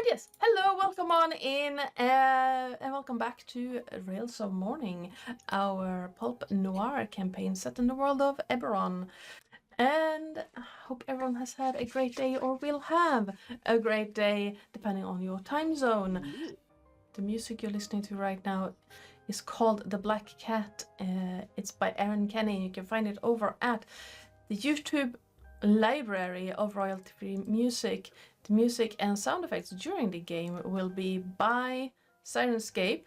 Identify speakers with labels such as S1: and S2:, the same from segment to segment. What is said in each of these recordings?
S1: But yes, hello, welcome on in, and welcome back to Rails of Mourning, our pulp noir campaign set in the world of Eberron. And I hope everyone has had a great day or will have a great day, depending on your time zone. The music you're listening to right now is called The Black Cat. It's by Aaron Kenny. You can find it over at the YouTube library of royalty-free music. The music and sound effects during the game will be by Sirenscape.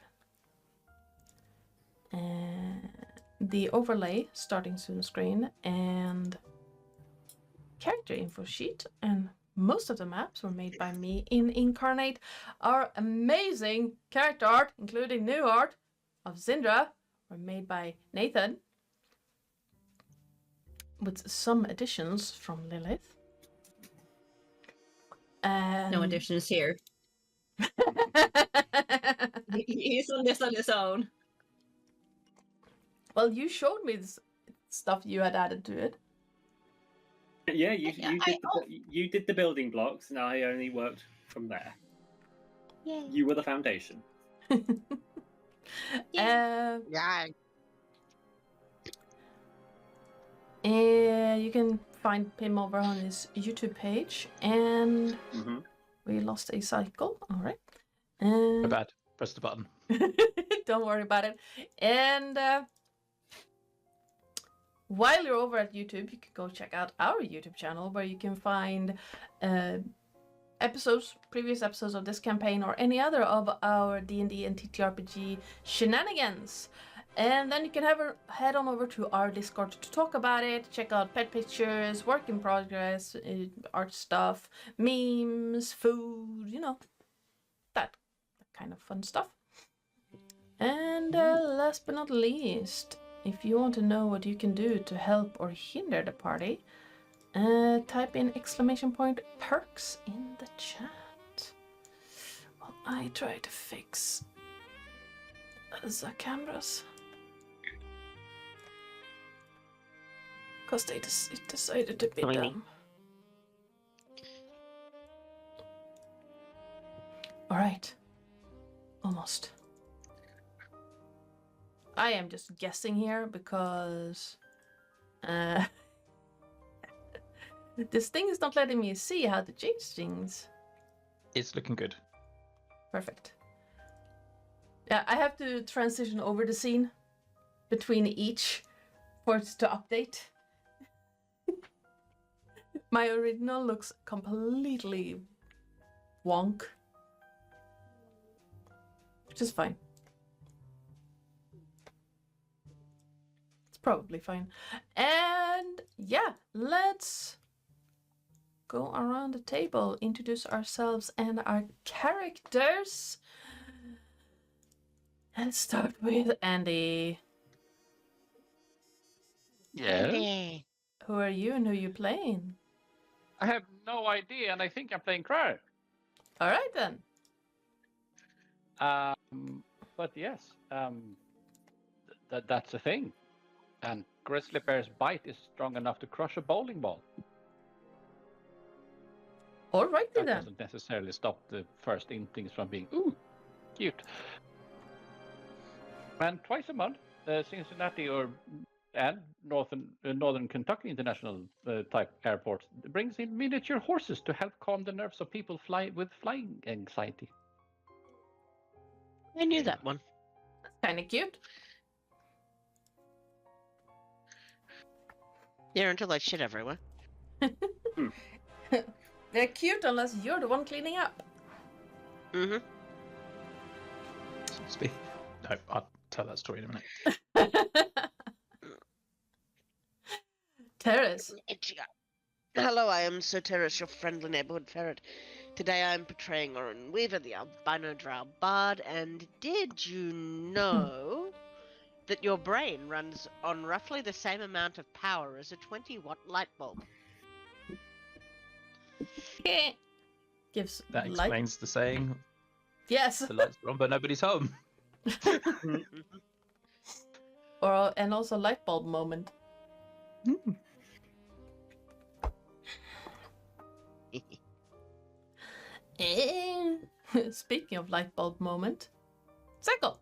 S1: The overlay starting soon screen and character info sheet, and most of the maps were made by me in Incarnate. Our amazing character art, including new art of Zin'dra, were made by Nathan, with some additions from Lillith.
S2: No additions here. He's on this on his own.
S1: Well, you showed me this stuff you had added to it.
S3: Yeah, you did the building blocks, and I only worked from there.
S2: Yay.
S3: You were the foundation.
S2: Yeah.
S1: You can find Pim over on his YouTube page, and we lost a cycle. All right.
S4: Not bad. Press the button.
S1: Don't worry about it. And while you're over at YouTube, you can go check out our YouTube channel, where you can find previous episodes of this campaign or any other of our D&D and TTRPG shenanigans. And then you can head on over to our Discord to talk about it, check out pet pictures, work in progress, art stuff, memes, food, you know, that kind of fun stuff. And last but not least, if you want to know what you can do to help or hinder the party, type in !perks in the chat. While I try to fix the cameras. Because it decided to be dumb. Alright. Almost. I am just guessing here because this thing is not letting me see how to change things.
S4: It's looking good.
S1: Perfect. Yeah, I have to transition over the scene between each for it to update. My original looks completely wonk. Which is fine. It's probably fine. And yeah, let's go around the table, introduce ourselves and our characters. Let's start with Andy.
S4: Yeah.
S1: Who are you and who are you playing?
S4: I have no idea, and I think I'm playing Crow.
S1: All right then.
S4: But yes, that's a thing. And Grizzly Bear's bite is strong enough to crush a bowling ball.
S1: All right
S4: That
S1: then.
S4: doesn't necessarily stop the first instincts from being, ooh, cute. And twice a month, Cincinnati and Northern Kentucky International type airports brings in miniature horses to help calm the nerves of people with flying anxiety.
S2: I knew that one.
S1: That's kind of cute.
S2: They're until I shit everywhere.
S1: They're cute unless you're the one cleaning up.
S2: Mm-hmm.
S4: No, I'll tell that story in a minute.
S1: Terris.
S2: Hello, I am Sir Terris, your friendly neighborhood ferret. Today I am portraying Orin Weaver, the albino drow bard, and did you know that your brain runs on roughly the same amount of power as a 20-watt light bulb?
S1: Gives
S4: That
S1: light.
S4: explains the saying,
S1: Yes.
S4: the lights are on but nobody's home.
S1: And also light bulb moment. Speaking of light bulb moment, Psycole.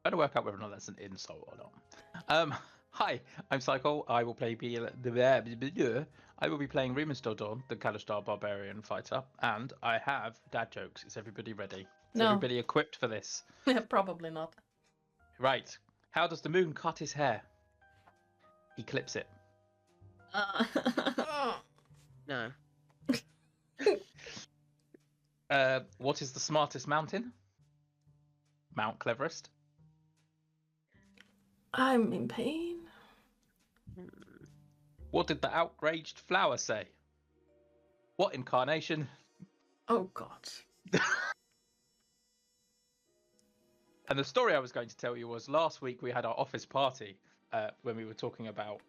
S4: Trying to work out whether or not that's an insult or not. Hi, I'm Psycole. I will play I will be playing Dawn, the Kalistar Barbarian Fighter, and I have dad jokes. Is everybody ready? Is everybody equipped for this?
S1: Probably not.
S4: Right. How does the moon cut his hair? He clips it.
S2: No.
S4: What is the smartest mountain? Mount Cleverest.
S1: I'm in pain.
S4: What did the outraged flower say? What incarnation?
S1: Oh God.
S4: And the story I was going to tell you was last week we had our office party when we were talking about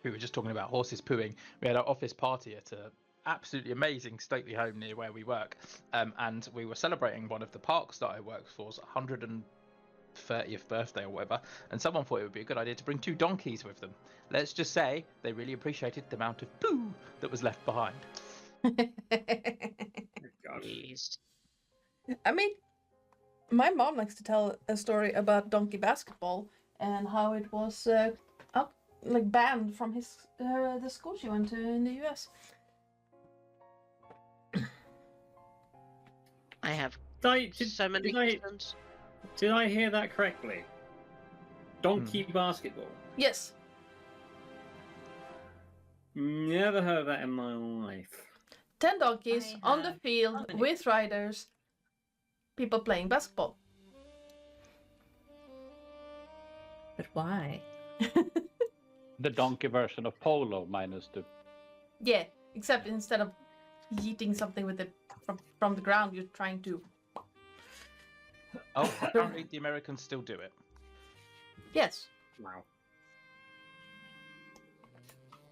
S4: we were just talking about horses pooing. We had our office party at a absolutely amazing stately home near where we work, and we were celebrating one of the parks that I work for's 130th birthday or whatever, and someone thought it would be a good idea to bring 2 donkeys with them. Let's just say they really appreciated the amount of poo that was left behind.
S2: Jeez.
S1: I mean, my mom likes to tell a story about donkey basketball and how it was banned from the school she went to in the US.
S2: I have so many questions.
S3: Did I hear that correctly? Donkey basketball?
S1: Yes.
S3: Never heard of that in my life.
S1: 10 donkeys on the field with riders, people playing basketball.
S5: But why?
S4: The donkey version of polo minus the...
S1: Yeah, except instead of yeeting something with it from the ground, you're trying to...
S4: Oh, apparently the Americans still do it.
S1: Yes.
S3: Wow.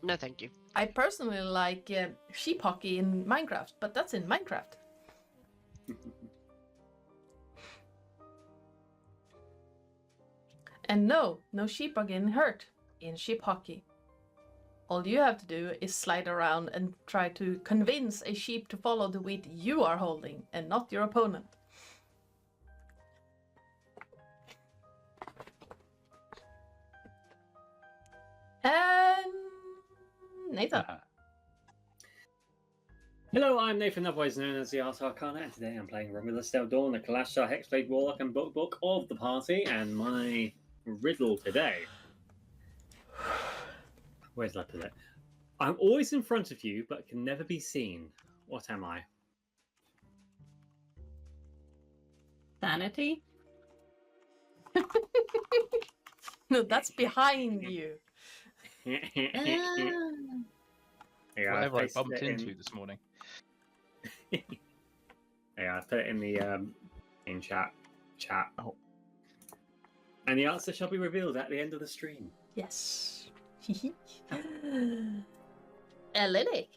S2: No, thank you.
S1: I personally like sheep hockey in Minecraft, but that's in Minecraft. And no sheep are getting hurt in sheep hockey. All you have to do is slide around and try to convince a sheep to follow the wheat you are holding and not your opponent. And Nathan.
S3: Hello, I'm Nathan, otherwise known as the Art Arcana, and today I'm playing Romulus Del Dawn, the Kalashtar Hexblade Warlock and Book of the party, and my riddle today... Where's that put it? I'm always in front of you, but can never be seen. What am I?
S5: Sanity?
S1: No, that's behind you.
S3: Yeah,
S4: whatever I bumped into this morning.
S3: Yeah, I put it in the in chat. Oh. And the answer shall be revealed at the end of the stream.
S1: Yes. Lily.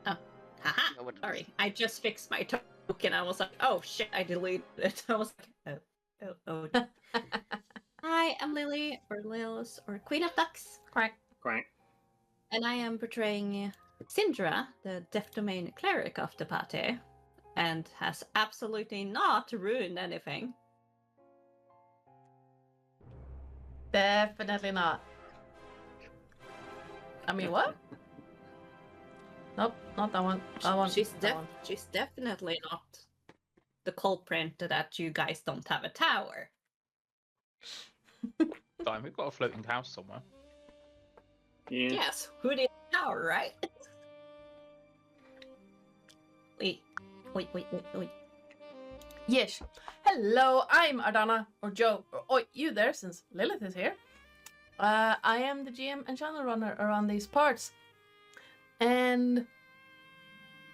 S5: Oh, haha. Sorry, I just fixed my token. I was like, oh shit, I deleted it. I was like, oh. Hi, I'm Lily, or Lilith, or Queen of Ducks.
S1: Quack.
S3: Quack.
S5: And I am portraying Zin'dra, the Death Domain cleric of the party, and has absolutely not ruined anything.
S1: Definitely not. I mean, what? Nope, not that one. That one.
S5: She's
S1: that one.
S5: she's definitely not the culprit that you guys don't have a tower.
S4: Fine, we've got a floating house somewhere.
S3: Yeah.
S5: Yes, who did the tower, right? Wait.
S1: Yes. Hello, I'm Ardana, or Joe, or you there, since Lilith is here. I am the GM and channel runner around these parts. And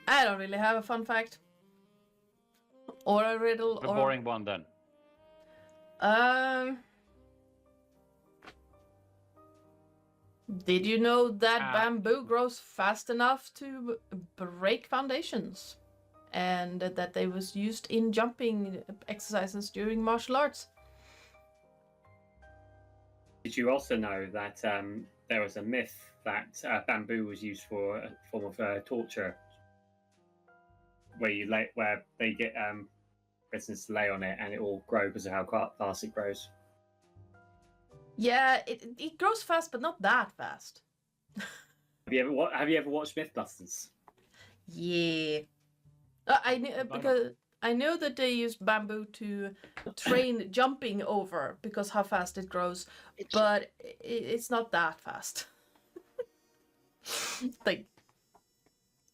S1: I don't really have a fun fact. Or a riddle,
S4: A
S1: or...
S4: boring one then.
S1: Did you know that bamboo grows fast enough to break foundations? And that they was used in jumping exercises during martial arts?
S3: Did you also know that there was a myth that bamboo was used for a form of torture, where they get residents to lay on it and it will grow because of how fast it grows.
S1: Yeah, it grows fast, but not that fast.
S3: Have you ever watched Mythbusters?
S1: Yeah. Because I know that they use bamboo to train jumping over because how fast it grows, but it's not that fast. Like,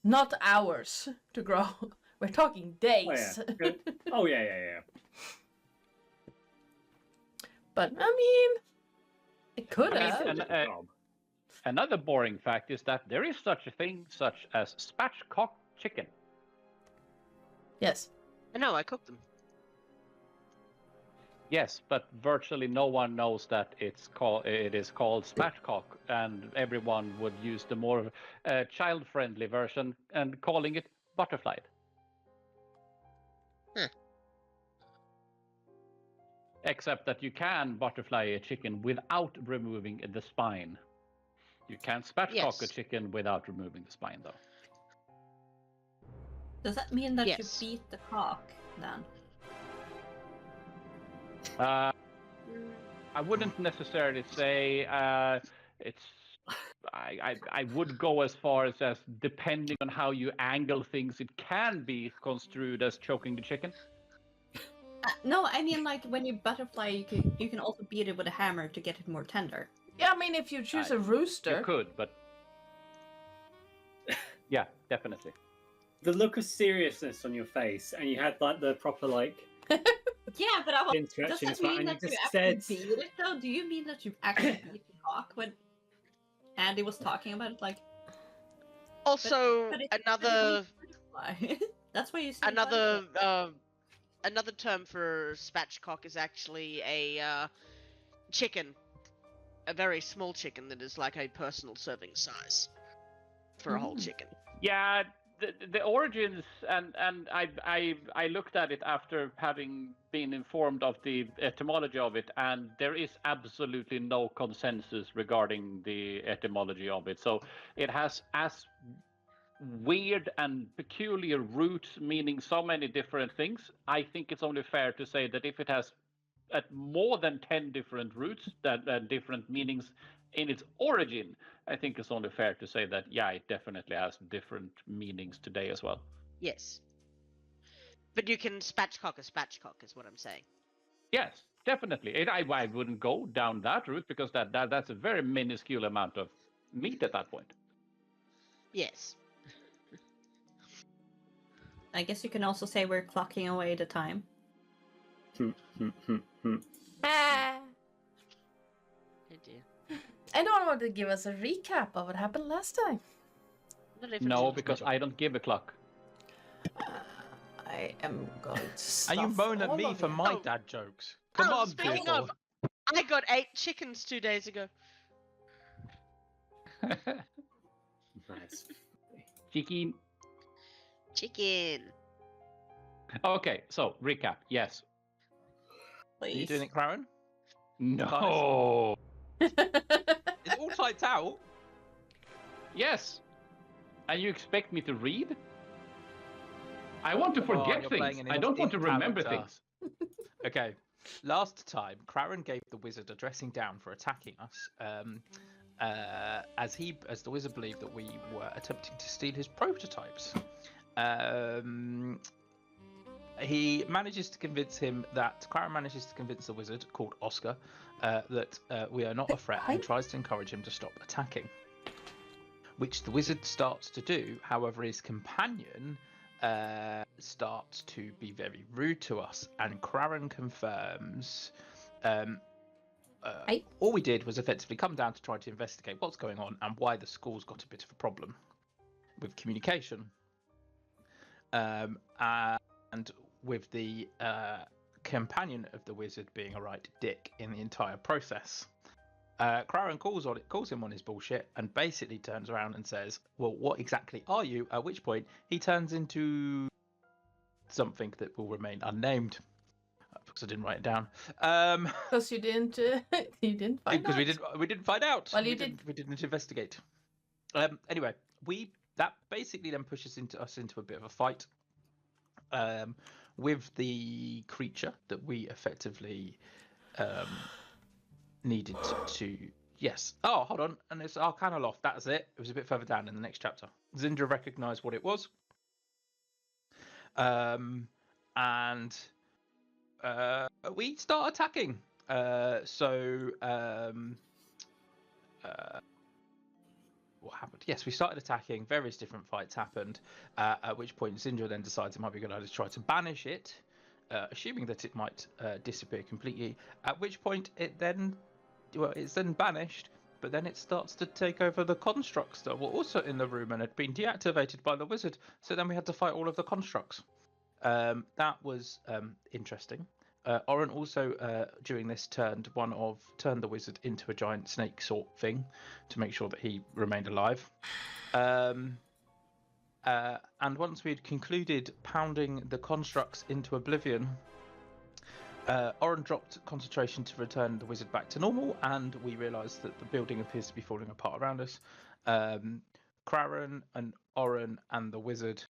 S1: not hours to grow. We're talking days.
S3: Oh yeah.
S1: But I mean, it could have.
S4: Another boring fact is that there is such a thing such as spatchcock chicken.
S1: Yes.
S2: I know, I cooked them.
S4: Yes, but virtually no one knows that it is called spatchcock, and everyone would use the more child-friendly version and calling it butterfly.
S2: Huh.
S4: Except that you can butterfly a chicken without removing the spine. You can't spatchcock a chicken without removing the spine, though.
S5: Does that mean that you beat the cock then?
S4: I wouldn't necessarily say it's. I would go as far as depending on how you angle things, it can be construed as choking the chicken.
S5: No, I mean like when you butterfly, you can also beat it with a hammer to get it more tender.
S1: Yeah, I mean if you choose a rooster.
S4: You could, but yeah, definitely.
S3: The look of seriousness on your face, and you had like the proper like.
S5: Yeah, but I was.
S3: Does
S5: that mean that you actually beat it though? Do you mean that you actually beat the cock when Andy was talking about it? Like.
S2: Also, another.
S5: That's why you.
S2: Another term for spatchcock is actually a chicken, a very small chicken that is like a personal serving size for a whole chicken.
S4: Yeah. The origins, and I looked at it after having been informed of the etymology of it, and there is absolutely no consensus regarding the etymology of it. So it has as weird and peculiar roots, meaning so many different things. I think it's only fair to say that if it has at more than 10 different roots, that different meanings in its origin, I think it's only fair to say that, yeah, it definitely has different meanings today as well.
S2: Yes. But you can spatchcock a spatchcock, is what I'm saying.
S4: Yes, definitely. I wouldn't go down that route because that's a very minuscule amount of meat at that point.
S2: Yes.
S5: I guess you can also say we're clocking away the time.
S2: Oh dear.
S1: Anyone want to give us a recap of what happened last time?
S4: No, because I don't give a clock.
S1: I am going to stop.
S6: Are you moaning at me for my dad jokes? Come on,
S2: speaking
S6: people.
S2: of, I got 8 chickens 2 days ago.
S3: Nice.
S4: Chicken. Okay, so recap. Yes.
S5: Please.
S6: Are you doing it, Karen?
S4: No.
S6: Is it all typed out?
S4: Yes. And you expect me to read? I want to forget things. I don't want to remember things.
S6: Okay. Last time, Craren gave the wizard a dressing down for attacking us, as the wizard believed that we were attempting to steal his prototypes. He manages to convince him that Craren manages to convince the wizard, called Oscar, that we are not a threat, and tries to encourage him to stop attacking. Which the wizard starts to do. However, his companion starts to be very rude to us, and Craren confirms all we did was effectively come down to try to investigate what's going on and why the school's got a bit of a problem with communication. And with the companion of the wizard being a right dick in the entire process. Craren calls him on his bullshit and basically turns around and says, well, what exactly are you? At which point he turns into something that will remain unnamed. Because I didn't write it down.
S1: Because you didn't find out.
S6: Because we didn't find out.
S1: Well,
S6: we didn't investigate. Anyway, that basically then pushes us into a bit of a fight with the creature that we effectively needed to. Yes. Oh, hold on. And it's Arcana Loft. That's it. It was a bit further down in the next chapter. Zin'dra recognised what it was. And we start attacking. What happened? Yes, we started attacking. Various different fights happened. At which point, Zin'dra then decides it might be a good idea to try to banish it, assuming that it might disappear completely. At which point, it's then banished, but then it starts to take over the constructs that were also in the room and had been deactivated by the wizard. So then we had to fight all of the constructs. That was interesting. Oren also, during this, turned the wizard into a giant snake sort thing to make sure that he remained alive. And once we'd concluded pounding the constructs into oblivion, Oren dropped concentration to return the wizard back to normal, and we realised that the building appears to be falling apart around us. Kraran and Oren and the wizard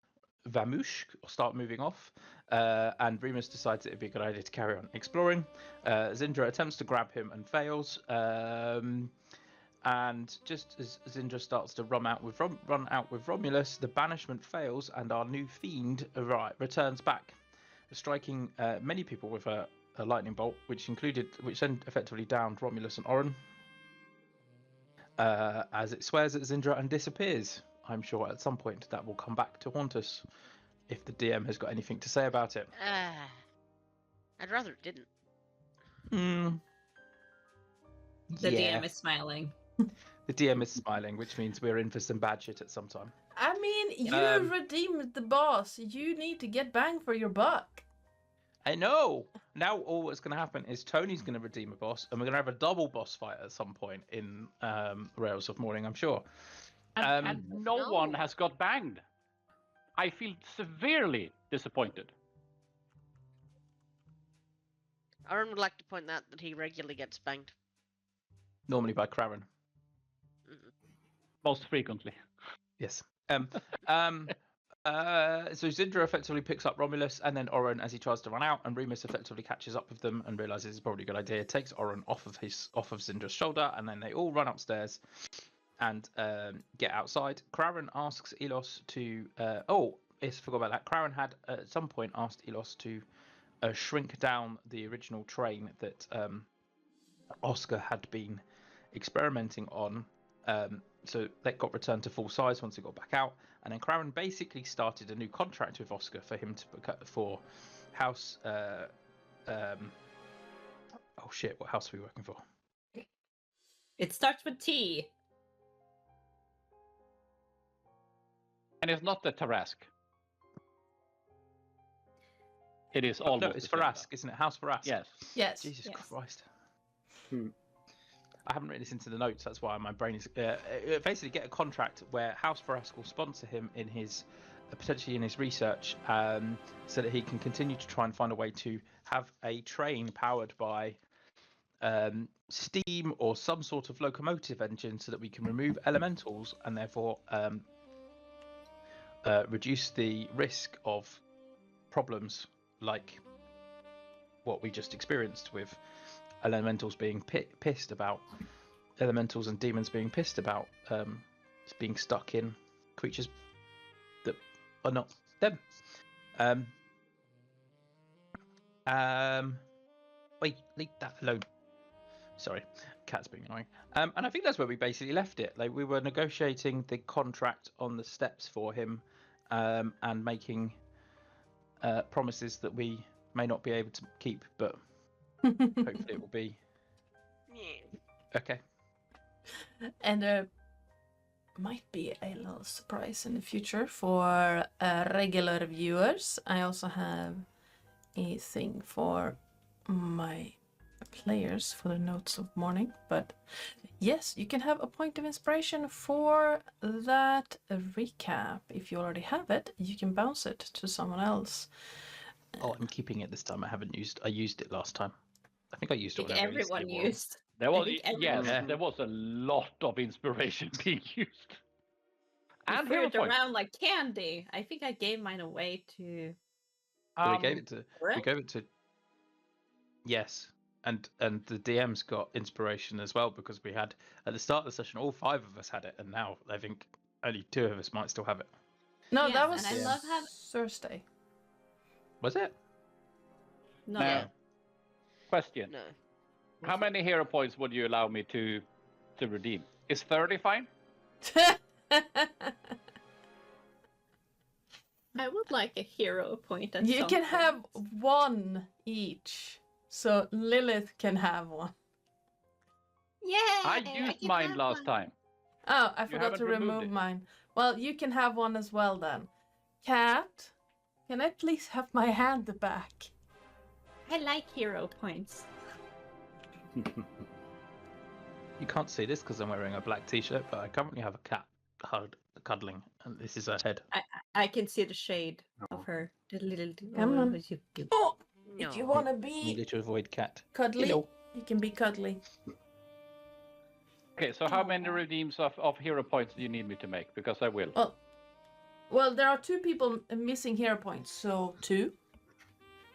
S6: Vamush start moving off, and Remus decides it'd be a good idea to carry on exploring. Zin'dra attempts to grab him and fails, and just as Zin'dra starts to run out with Romulus, the banishment fails, and our new fiend returns back, striking many people with a lightning bolt, which then effectively downed Romulus and Oren, as it swears at Zin'dra and disappears. I'm sure at some point that will come back to haunt us, if the DM has got anything to say about it.
S2: I'd rather it didn't.
S5: The DM is smiling.
S6: The DM is smiling, which means we're in for some bad shit at some time.
S1: I mean, you redeemed the boss. You need to get bang for your buck.
S6: I know. Now all that's going to happen is Tony's going to redeem a boss, and we're going to have a double boss fight at some point in Rails of Mourning, I'm sure.
S4: And no one has got banged. I feel severely disappointed.
S2: Aaron would like to point out that he regularly gets banged.
S6: Normally by Kraran.
S4: Most frequently.
S6: Yes. So Zin'dra effectively picks up Romulus, and then Oren, as he tries to run out, and Remus effectively catches up with them and realizes it's probably a good idea. Takes Oren off of Zin'dra's shoulder, and then they all run upstairs and get outside. Kraran asks Elos to. Forgot about that. Kraran had at some point asked Elos to shrink down the original train that Oscar had been experimenting on. So that got returned to full size once it got back out, and then Kraran basically started a new contract with Oscar for him to for house. What house are we working for?
S5: It starts with T.
S4: And it's not the Tarask. It is almost.
S6: No, it's Farask, isn't it? House Farask.
S4: Yes.
S1: Yes.
S6: Jesus
S5: Yes.
S6: Christ. I haven't written this into the notes. That's why my brain is. Basically, get a contract where House Farask will sponsor him in his potentially in his research, so that he can continue to try and find a way to have a train powered by steam or some sort of locomotive engine, so that we can remove elementals and therefore reduce the risk of problems like what we just experienced with elementals being pissed about, elementals and demons being pissed about being stuck in creatures that are not them. Wait, leave that alone. Sorry, cat's being annoying. And I think that's where we basically left it. Like, we were negotiating the contract on the steps for him, and making promises that we may not be able to keep, but hopefully it will be okay.
S1: And there might be a little surprise in the future for regular viewers. I also have a thing for my players for the Notes of Mourning, but yes, you can have a point of inspiration for that recap. If you already have it, you can bounce it to someone else.
S6: Oh, I'm keeping it this time. I used it last time. I think I used it.
S5: I think everyone used.
S4: There was
S5: I think everyone-
S4: there was a lot of inspiration being used. And
S5: threw
S4: hero
S5: it
S4: points.
S5: around like candy. I think I gave mine away to.
S6: We gave it to.
S5: Brett?
S6: We gave it to. Yes, and the DM's got inspiration as well because we had at the start of the session all 5 of us had it, and now I think only 2 of us might still have it.
S1: No,
S5: Yes,
S1: that was
S5: and I love having-
S1: Thursday.
S6: Was it?
S5: No.
S4: Now, question.
S2: No.
S4: How many hero points would you allow me to redeem? Is 30 fine?
S5: I would like a hero point at
S1: You
S5: some
S1: can
S5: point.
S1: have 1 each. So Lillith can have 1.
S5: Yeah.
S4: I used mine last time.
S1: Oh, I
S4: You
S1: forgot
S4: haven't
S1: to
S4: removed
S1: remove
S4: it.
S1: mine. Well, you can have 1 as well then. Cat, can I please have my hand back?
S5: I like hero points.
S6: You can't see this because I'm wearing a black t-shirt, but I currently have a cat cuddling, and this is her head.
S5: I can see the shade
S3: Oh.
S5: of her. The little.
S1: Come on. Oh,
S2: No.
S1: if you want to
S6: Needed
S1: be
S6: to avoid cat.
S1: cuddly,
S6: Hello.
S1: you can be cuddly.
S4: Okay, so how many redeems of hero points do you need me to make? Because I will.
S1: Well, there are 2 people missing hero points, so 2.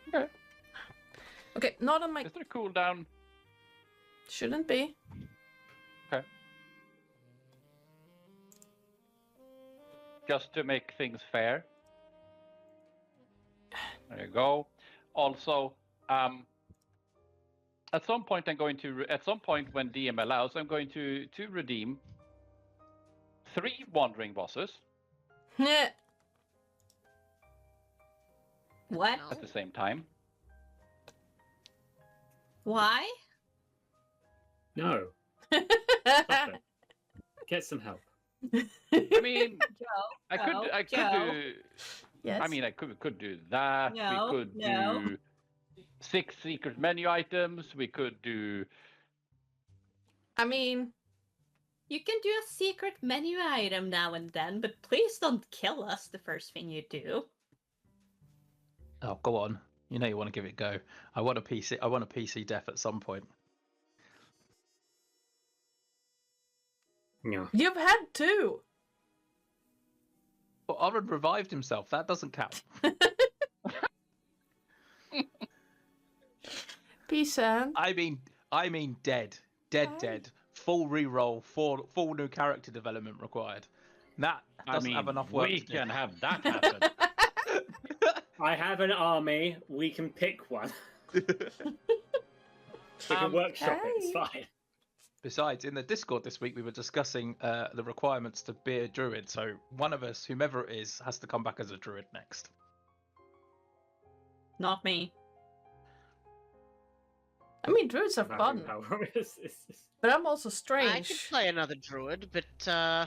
S4: Okay.
S1: Okay, not on my...
S4: Is there a cooldown?
S1: Shouldn't be.
S4: Okay. Just to make things fair. There you go. Also, at some point when DM allows, I'm going to redeem 3 wandering bosses
S5: What?
S2: No.
S4: at the same time.
S5: Why?
S3: No. Stop it. Get some help.
S4: I mean,
S5: Joe.
S4: I could
S5: Joe.
S4: do.
S1: Yes.
S4: I mean, we could do that.
S5: No,
S4: We could
S5: no.
S4: do 6 secret menu items. We could do.
S1: I mean,
S5: You can do a secret menu item now and then, but please don't kill us the first thing you do.
S6: Oh, go on. You know you want to give it a go. I want a PC. I want a PC def at some point.
S3: No.
S1: you've had 2.
S6: Well, Oren revived himself. That doesn't count.
S1: Peace and...
S6: I mean, dead, dead. Full reroll, full new character development required. That doesn't have enough work.
S4: we
S6: to do.
S4: can have that happen.
S3: I have an army. We can pick one. We can workshop it. It's fine.
S6: Besides, in the Discord this week, we were discussing the requirements to be a druid. So one of us, whomever it is, has to come back as a druid next.
S5: Not me.
S1: I mean, druids are fun, but I'm also
S2: I could
S1: strange.
S2: play another druid, but
S1: I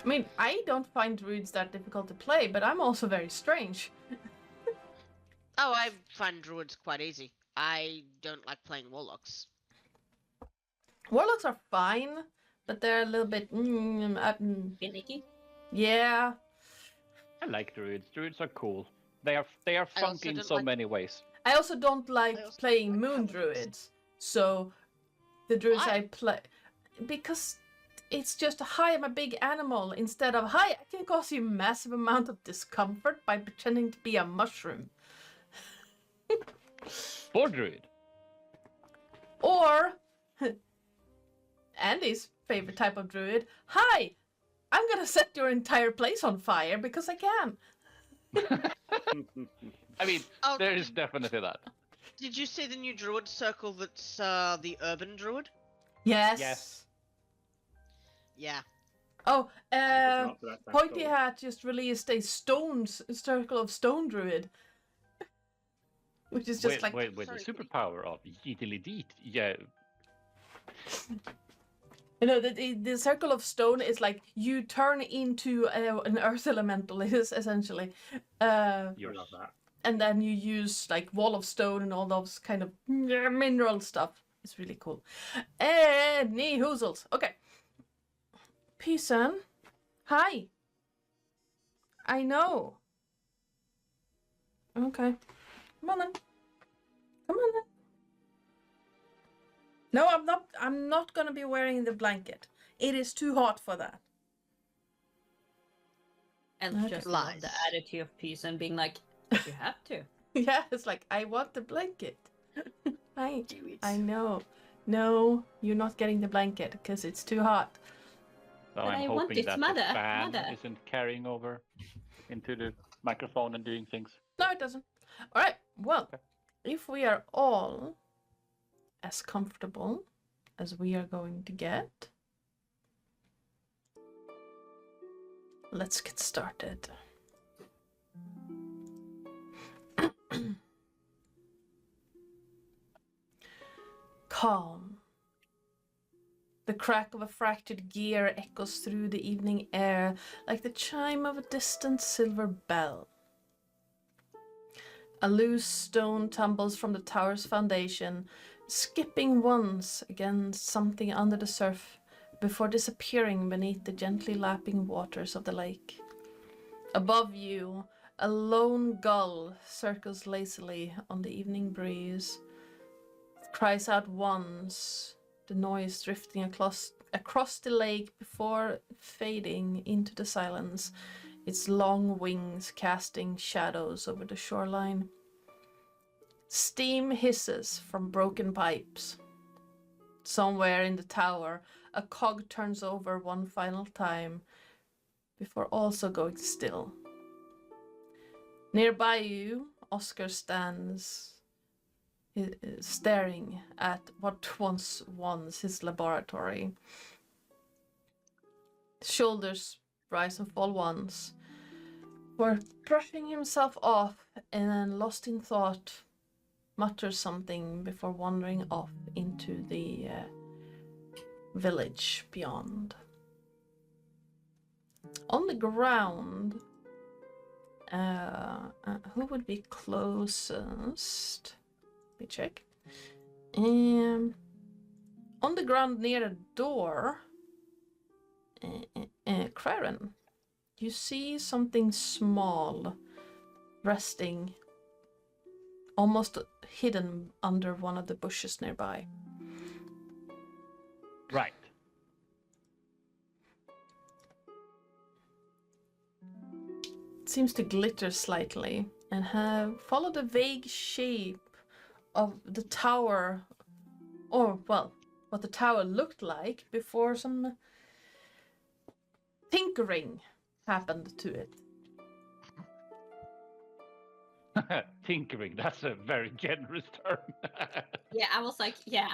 S1: mean, I don't find druids that difficult to play, but I'm also very strange.
S2: oh, I find druids quite easy. I don't like playing warlocks.
S1: Warlocks are fine, but they're a little bit...
S5: Finicky.
S1: yeah.
S4: I like druids. Druids are cool. They are
S2: I also
S4: funky in
S2: don't
S4: so
S2: like-
S4: many ways.
S1: I also don't like
S2: I also
S1: playing
S2: like
S1: moon
S2: paladins.
S1: druids, so the druids
S2: Why?
S1: I play... Because it's just, hi, I'm a big animal, instead of, hi, I can cause you massive amount of discomfort by pretending to be a mushroom.
S4: For druid.
S1: Or, Andy's favorite type of druid, hi, I'm gonna set your entire place on fire because I can.
S4: I mean,
S2: Oh,
S4: there is definitely that.
S2: Did you see the new druid circle that's the urban druid?
S1: Yes.
S4: Yes.
S2: Yeah.
S1: Oh,
S3: Not that that's
S1: Pointy
S3: cool.
S1: Hat just released a circle of stone druid. Which is just like...
S4: with the
S2: Sorry,
S4: superpower of Yeetily Deet. Yeah.
S1: You know, the circle of stone is like you turn into an earth elemental, it is essentially.
S4: Yours.
S3: Love that.
S1: And then you use like wall of stone and all those kind of mineral stuff. It's really cool. Any hoozles. Okay. Peason. Hi. I know. Okay. Come on then. Come on then. No, I'm not gonna be wearing the blanket. It is too hot for that.
S5: And
S1: Okay.
S5: just love the
S2: Lies.
S5: attitude of peace and being like, you have to.
S1: Yeah, it's like, I want the blanket. I
S2: Do it.
S1: know. No, you're not getting the blanket because it's too hot.
S4: So
S5: But
S4: I'm
S5: I want
S4: hoping
S5: it,
S4: that
S5: mother,
S4: the fan
S5: mother.
S4: isn't carrying over into the microphone and doing things.
S1: No, it doesn't. All right. Well,
S4: Okay.
S1: if we are all as comfortable as we are going to get, let's get started. Calm. The crack of a fractured gear echoes through the evening air like the chime of a distant silver bell. A loose stone tumbles from the tower's foundation, skipping once against something under the surf before disappearing beneath the gently lapping waters of the lake. Above you, a lone gull circles lazily on the evening breeze. It cries out once, the noise drifting across the lake before fading into the silence, its long wings casting shadows over the shoreline. Steam hisses from broken pipes. Somewhere in the tower, a cog turns over one final time before also going still. Nearby you, Oscar stands staring at what once was his laboratory. His shoulders rise and fall once, for brushing himself off and then, lost in thought, mutters something before wandering off into the village beyond. On the ground, who would be closest? Let me check. On the ground near the door, Craren, you see something small resting, almost hidden under one of the bushes nearby.
S4: Right.
S1: It seems to glitter slightly and have followed a vague shape of the tower, or, well, what the tower looked like before some tinkering happened to it.
S4: Tinkering, that's a very generous term.
S5: Yeah, I was like, yeah,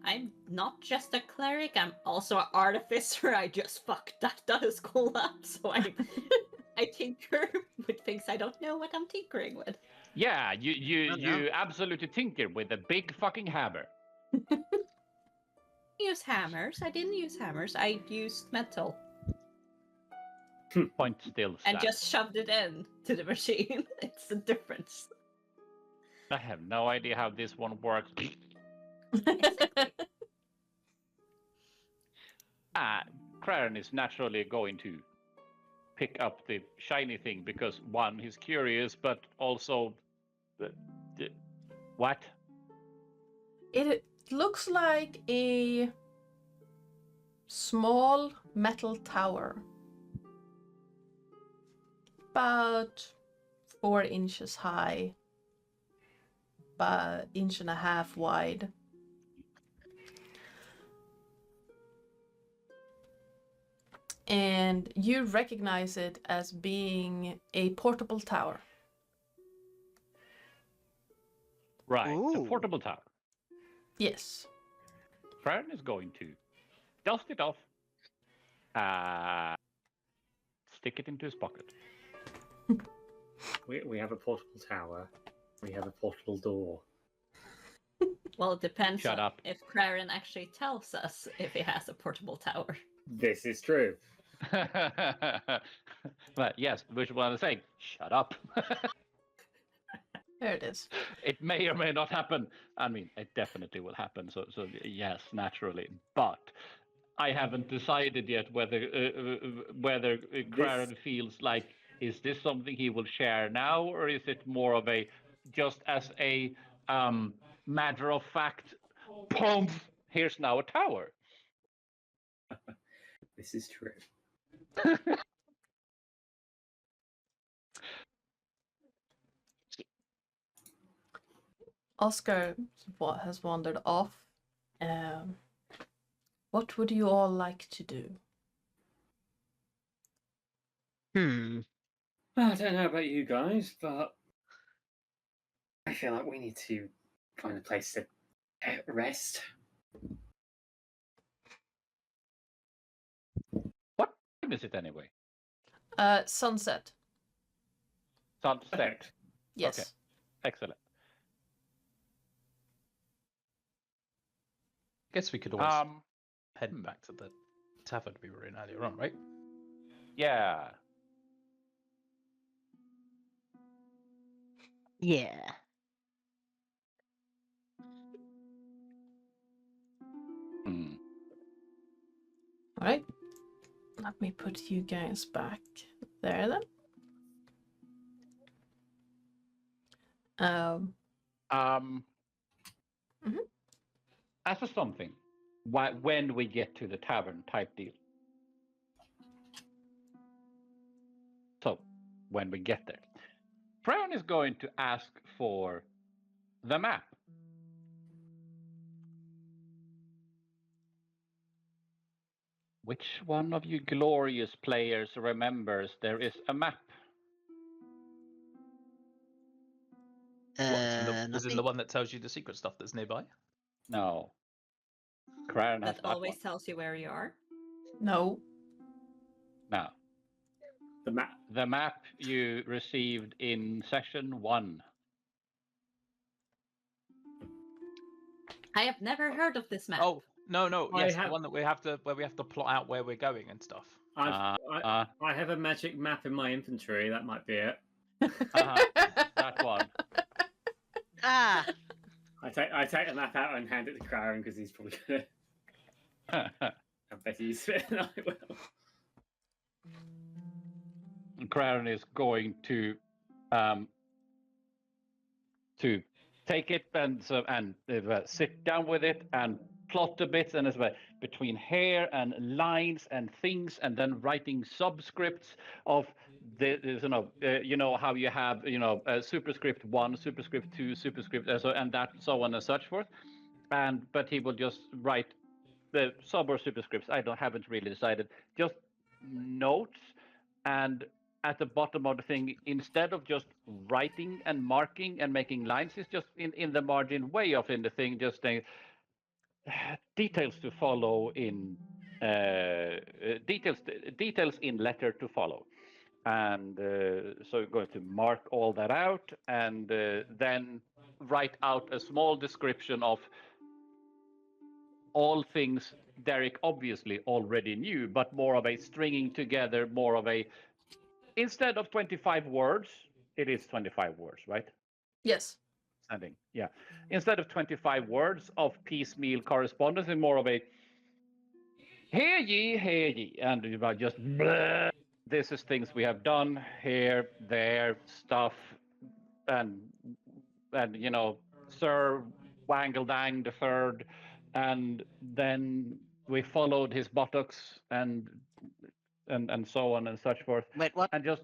S5: I'm not just a cleric, I'm also an artificer. I just fucked that school up, so I tinker with things I don't know what I'm tinkering with.
S4: Yeah, you
S2: Oh, no.
S4: absolutely tinker with a big fucking hammer.
S5: Use hammers. I didn't use hammers. I used metal
S4: Point still.
S5: and
S4: Slap.
S5: just shoved it in to the machine. It's the difference.
S4: I have no idea how this one works. Craren is naturally going to pick up the shiny thing because one, he's curious, but also, what?
S1: It looks like a small metal tower, about 4 inches high, about 1.5 inches wide. And you recognize it as being a portable tower.
S4: Right, a
S2: Ooh.
S4: portable tower.
S1: Yes.
S4: Craren is going to dust it off, stick it into his pocket.
S3: We have a portable tower. We have a portable door.
S5: Well, it depends
S4: Shut
S5: on
S4: up.
S5: if Craren actually tells us if he has a portable tower.
S3: This is true.
S4: But yes, which one is saying, shut up.
S1: There it is.
S4: It may or may not happen. I mean, it definitely will happen. So yes, naturally. But I haven't decided yet whether Craren feels like, is this something he will share now, or is it more of a just as a matter of fact, boom, here's now a tower.
S3: This is true.
S1: Oscar has wandered off. What would you all like to do?
S3: I don't know about you guys, but I feel like we need to find a place to rest.
S4: What time is it anyway?
S1: Sunset.
S4: Sunset.
S1: Yes.
S4: Okay. Excellent.
S6: Guess we could always head back to the tavern we were in earlier on, right?
S4: Yeah.
S2: Yeah.
S1: All right. Let me put you guys back there then.
S4: As for something, when we get to the tavern type deal. So, when we get there, Brown is going to ask for the map. Which one of you glorious players remembers there is a map?
S6: Is in the one that tells you the secret stuff that's nearby?
S4: No. Crown has
S5: That
S4: that
S5: always
S4: one.
S5: tells you where you are.
S1: No.
S4: No.
S3: The map.
S4: The map you received in session 1.
S5: I have never heard of this map.
S6: Oh, no, yes,
S3: the
S6: one that where we have to plot out where we're going and stuff.
S3: I have a magic map in my inventory. That might be it.
S4: That one.
S2: Ah.
S3: I take the map out and hand it to Crown because he's probably gonna. I bet he's it than I will.
S4: Crown is going to take it and sit down with it and plot a bit, and it's between hair and lines and things, and then writing subscripts of how you have superscript 1, superscript 2, superscript and that so on and such forth, but he will just write the sub or superscripts. Haven't really decided. Just notes, and at the bottom of the thing, instead of just writing and marking and making lines, it's just in the margin way off in the thing, just saying details to follow in details in letter to follow. And so you're going to mark all that out, and then write out a small description of all things Derek obviously already knew, but more of a stringing together, more of a, instead of 25 words, it is 25 words, right?
S1: Yes.
S4: Yeah. Instead of 25 words of piecemeal correspondence, it's more of a, hear ye, and just blah. This is things we have done here, there, stuff, and Sir Wangledang the Third, and then we followed his buttocks and so on and such forth.
S2: Wait, what?
S4: And just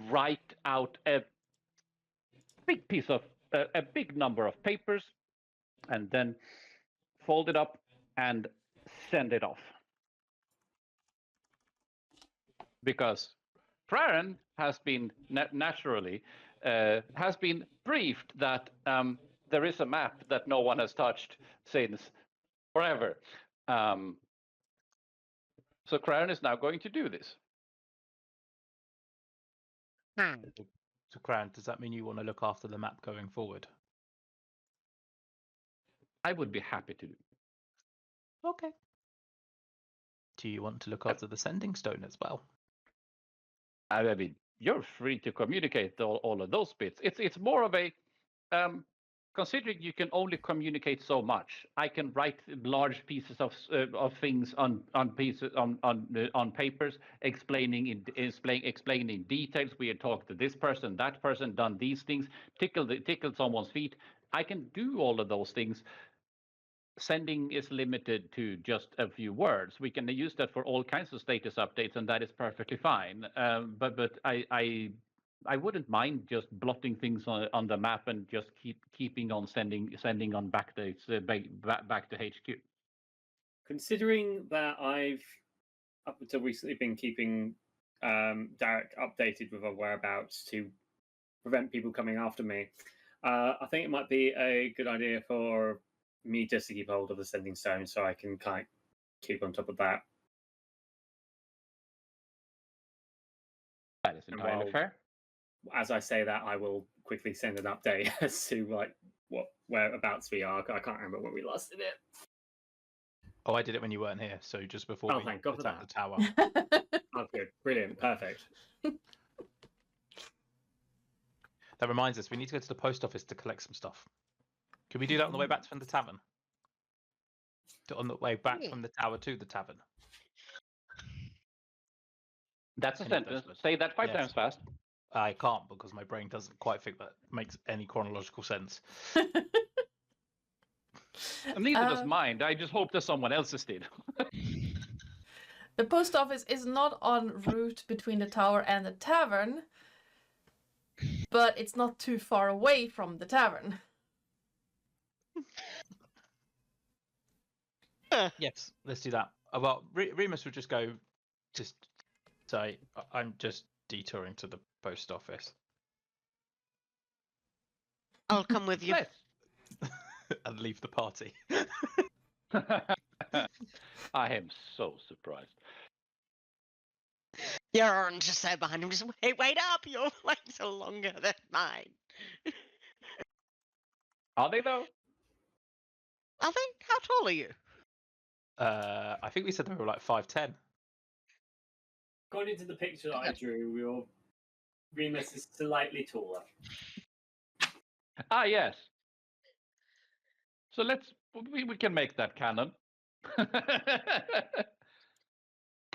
S4: write out a big piece of a big number of papers, and then fold it up and send it off. Because Praran has been naturally has been briefed that there is a map that no one has touched since forever. So Praran is now going to do this.
S6: So, Crown, does that mean you want to look after the map going forward?
S4: I would be happy to do.
S6: Okay. Do you want to look after the sending stone as well?
S4: I mean, you're free to communicate all of those bits. It's more of a considering you can only communicate so much. I can write large pieces of things on papers, explaining details. We had talked to this person, that person, done these things, tickled someone's feet. I can do all of those things. sending is limited to just a few words. We can use that for all kinds of status updates, and that is perfectly fine. But I wouldn't mind just blotting things on the map and just keeping on sending on backdates back to HQ.
S3: Considering that I've up until recently been keeping Derek updated with our whereabouts to prevent people coming after me, I think it might be a good idea for me just to keep hold of the sending stone so I can kind of keep on top of that.
S4: That is entirely fair.
S3: As I say that, I will quickly send an update as to like what whereabouts we are. I can't remember when we last did it.
S6: Oh, I did it when you weren't here, so just before we
S3: thank God for
S6: attacked
S3: that.
S6: the tower.
S3: Oh, good, brilliant, perfect.
S6: That reminds us, we need to go to the post office to collect some stuff. Can we do that on the way back from the tavern? On the way back from the tower to the tavern.
S4: That's a sentence. Say that 5 times fast.
S6: I can't because my brain doesn't quite think that makes any chronological sense.
S4: Neither does mine. I just hope that someone else's did.
S1: The post office is not en route between the tower and the tavern, but it's not too far away from the tavern.
S6: Yes, let's do that. Well, Remus would just go, just say, I'm just detouring to the post office.
S2: I'll come with you.
S6: And leave the party.
S4: I am so surprised.
S2: You're just there behind him. Just wait up. Your legs are longer than mine.
S4: Are they though?
S2: I think. How tall are you?
S6: I think we said they were like 5'10".
S3: According to the picture that I drew, your Remus is slightly taller.
S4: Ah, yes. So we can make that canon.
S6: Because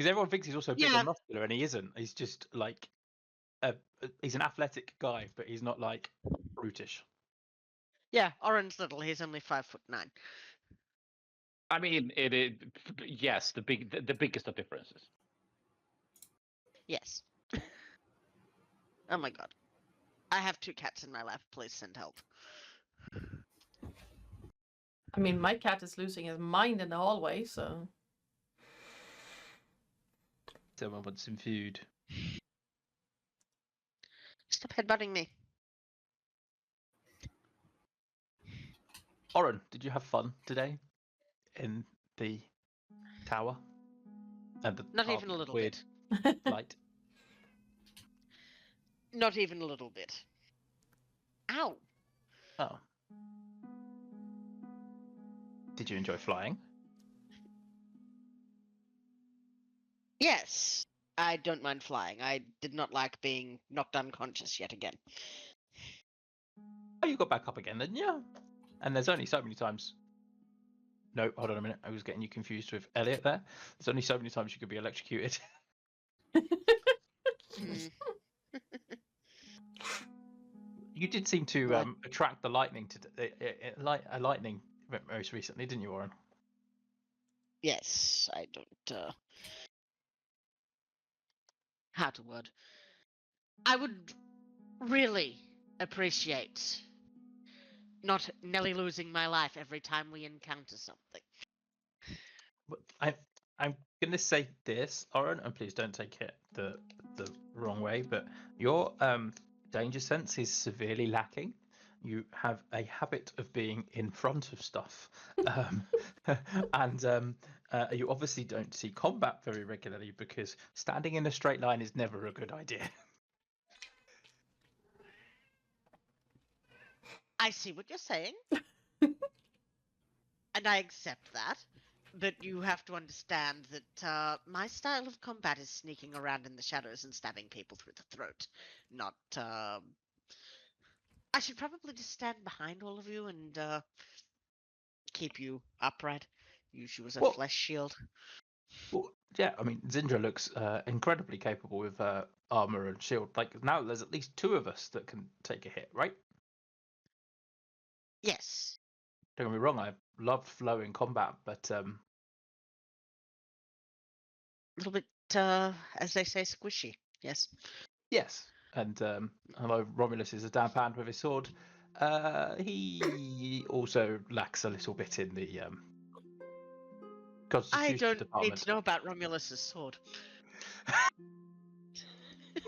S6: everyone thinks he's also big and muscular, and he isn't. He's just like, he's an athletic guy, but he's not like brutish.
S2: Yeah, Oren's little. He's only 5'9".
S4: I mean, yes, the biggest of differences.
S2: Yes. Oh my god. I have 2 cats in my lap. Please send help.
S1: I mean, my cat is losing his mind in the hallway, so...
S6: Someone wants some food.
S2: Stop headbutting me.
S6: Oren, did you have fun today in the tower? And the
S2: Not even a little
S6: weird
S2: bit.
S6: flight?
S2: Not even a little bit. Ow.
S6: Oh. Did you enjoy flying?
S2: Yes. I don't mind flying. I did not like being knocked unconscious yet again.
S6: Oh, you got back up again, didn't you? And there's only so many times... No, hold on a minute. I was getting you confused with Elliot there. There's only so many times you could be electrocuted. You did seem to attract the lightning lightning most recently, didn't you, Warren?
S2: Yes, I don't. How to word? I would really appreciate not nearly losing my life every time we encounter something.
S6: I'm gonna say this, Oren, and please don't take it the wrong way, but your danger sense is severely lacking. You have a habit of being in front of stuff, and you obviously don't see combat very regularly because standing in a straight line is never a good idea.
S2: I see what you're saying, and I accept that. But you have to understand that my style of combat is sneaking around in the shadows and stabbing people through the throat. Not, I should probably just stand behind all of you and keep you upright. Use you as a flesh shield.
S6: Well, yeah, I mean, Zin'dra looks incredibly capable with armor and shield. Like, now there's at least 2 of us that can take a hit, right?
S2: Yes.
S6: Don't get me wrong, I love flow in combat, but
S2: A little bit, as they say, squishy. Yes.
S6: yes. And although Romulus is a damp hand with his sword, he also lacks a little bit in the
S2: I
S6: constitution
S2: don't need
S6: department.
S2: to know about Romulus's sword.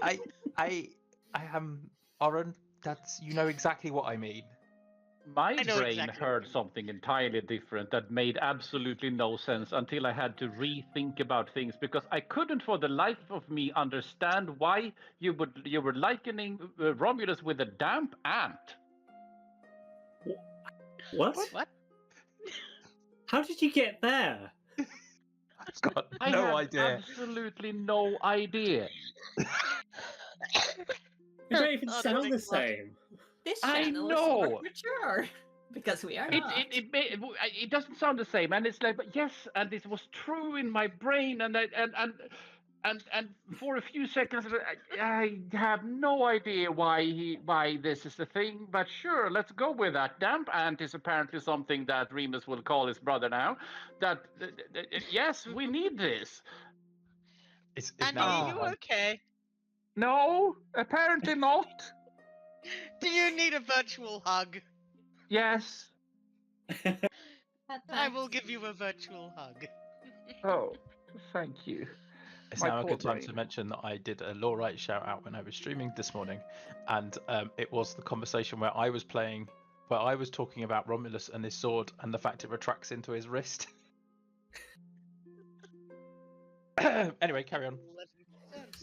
S6: I am Oren. That's you know exactly what I mean.
S4: My
S2: I know
S4: brain
S2: exactly what
S4: heard
S2: you mean.
S4: something entirely different that made absolutely no sense until I had to rethink about things because I couldn't for the life of me understand why you were likening Romulus with a damp ant.
S3: What?
S2: What?
S3: How did you get there?
S6: I've got
S4: I
S6: no
S4: have
S6: idea.
S4: absolutely no idea.
S3: They don't even
S2: Oh,
S3: sound the
S2: big love.
S3: same.
S5: This
S4: I
S5: channel is
S4: know.
S5: more mature because we are not.
S4: It doesn't sound the same, and it's like, but yes, and it was true in my brain, and for a few seconds I have no idea why this is a thing, but sure, let's go with that. Damp ant is apparently something that Remus will call his brother now. That yes, we need this.
S6: It's
S2: Andy,
S6: now
S2: are you
S6: one.
S2: okay?
S4: No, apparently not.
S2: Do you need a virtual hug?
S4: Yes.
S2: I will give you a virtual hug.
S4: Oh, thank you.
S6: It's
S4: My
S6: now a
S4: poor
S6: good time to
S4: brain.
S6: mention that I did a Lawrite shout out when I was streaming this morning, and it was the conversation where I was talking about Romulus and his sword and the fact it retracts into his wrist. Anyway, carry on.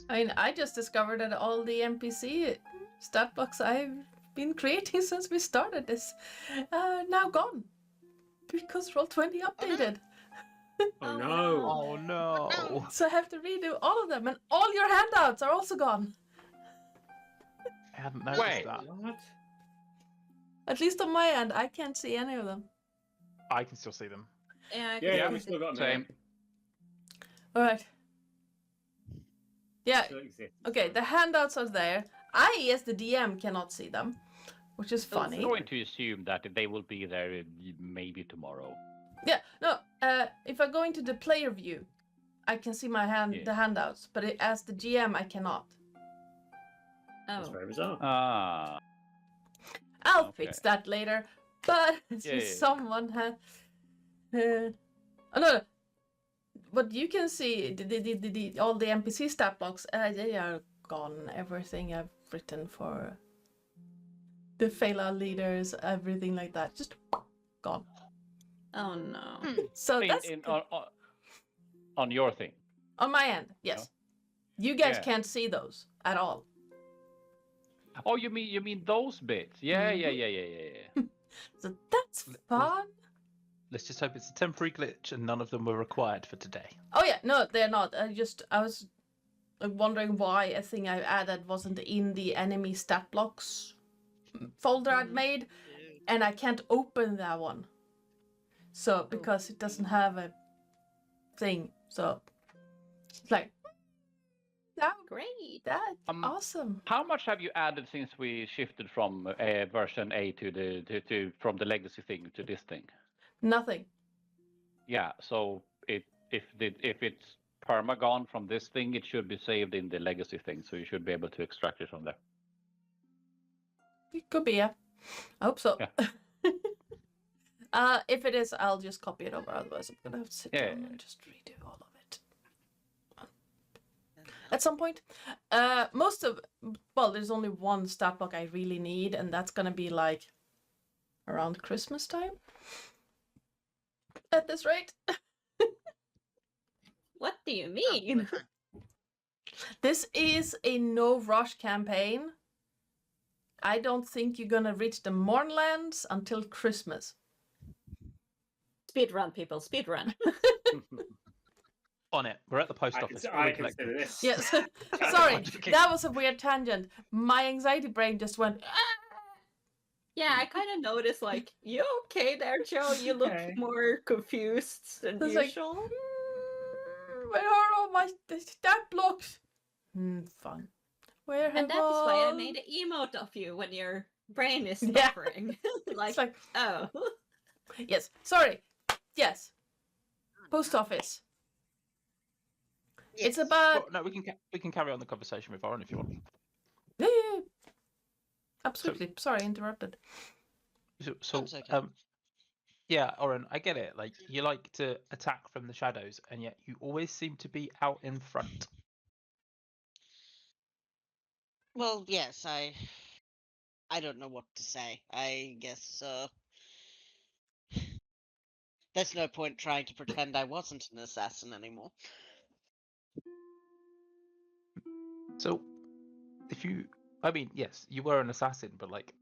S1: I mean, I just discovered that all the NPC stat blocks I've been creating since we started this now gone because Roll20 updated.
S3: Oh no.
S6: Oh no!
S1: So I have to redo all of them, and all your handouts are also gone.
S6: I hadn't noticed
S4: Wait.
S6: that.
S3: What?
S1: At least on my end, I can't see any of them.
S6: I can still see them.
S5: Yeah, I
S3: Yeah,
S5: can
S3: we
S5: see
S3: still got
S4: Same.
S1: All right. Yeah.
S3: Still exists.
S1: Okay. The handouts are there. I, as the DM, cannot see them, which is funny.
S4: I'm going to assume that they will be there maybe tomorrow.
S1: Yeah. No. If I go into the player view, I can see my
S4: Yeah.
S1: the handouts, but as the GM, I cannot.
S3: That's
S5: Oh,
S3: very bizarre.
S4: Ah.
S1: I'll
S4: Okay.
S1: fix that later. But
S4: Yeah.
S1: someone had. Oh no. But you can see all the NPC stat blocks. They are gone. Everything I've written for the Fela leaders, everything like that, just gone.
S5: oh no.
S1: So that's
S4: On your thing.
S1: on my end. Yes, you guys
S4: Yeah.
S1: can't see those at all.
S4: Oh, you mean those bits? Yeah.
S1: So that's fun.
S6: Let's just hope it's a temporary glitch and none of them were required for today.
S1: Oh yeah, no, they're not. I was wondering why a thing I added wasn't in the enemy stat blocks folder I'd made, and I can't open that one. So because it doesn't have a thing, so it's like that.
S5: Great.
S1: That's awesome.
S4: How much have you added since we shifted from version A to from the legacy thing to this thing?
S1: Nothing.
S4: Yeah. So if it's perma gone from this thing, it should be saved in the legacy thing. So you should be able to extract it from there.
S1: It could be, yeah. I hope so.
S4: Yeah.
S1: If it is, I'll just copy it over. Otherwise, I'm gonna have to sit
S4: Yeah.
S1: down and just redo all of it at some point. There's only one stat block I really need, and that's gonna be like around Christmas time. At this rate.
S5: What do you mean?
S1: This is a no rush campaign. I don't think you're gonna reach the Mournlands until Christmas.
S5: Speed run, people. Speed run.
S6: On it. We're at the post office.
S3: I consider this.
S1: Yes. Sorry, that was a weird tangent. My anxiety brain just went.
S5: Yeah, I kind of noticed, like, you okay there, Joe? You look
S3: Okay.
S5: more confused than
S1: It's like,
S5: usual.
S1: Where are all my stat blocks? Fun. Where have
S5: And that is why I
S1: all-
S5: made an emote of you when your brain is
S1: Yeah.
S5: suffering. like,
S1: It's like,
S5: oh.
S1: Yes, sorry. Yes. Post office. It's
S2: Yes.
S1: about...
S6: Well, no, we can carry on the conversation with Oren if you want.
S1: Yeah. Absolutely. Sorry, I interrupted.
S2: That's okay.
S6: Yeah, Oren, I get it. Like, you like to attack from the shadows, and yet you always seem to be out in front.
S2: Well, yes, I don't know what to say. I guess there's no point trying to pretend I wasn't an assassin anymore.
S6: So, I mean, yes, you were an assassin, but like,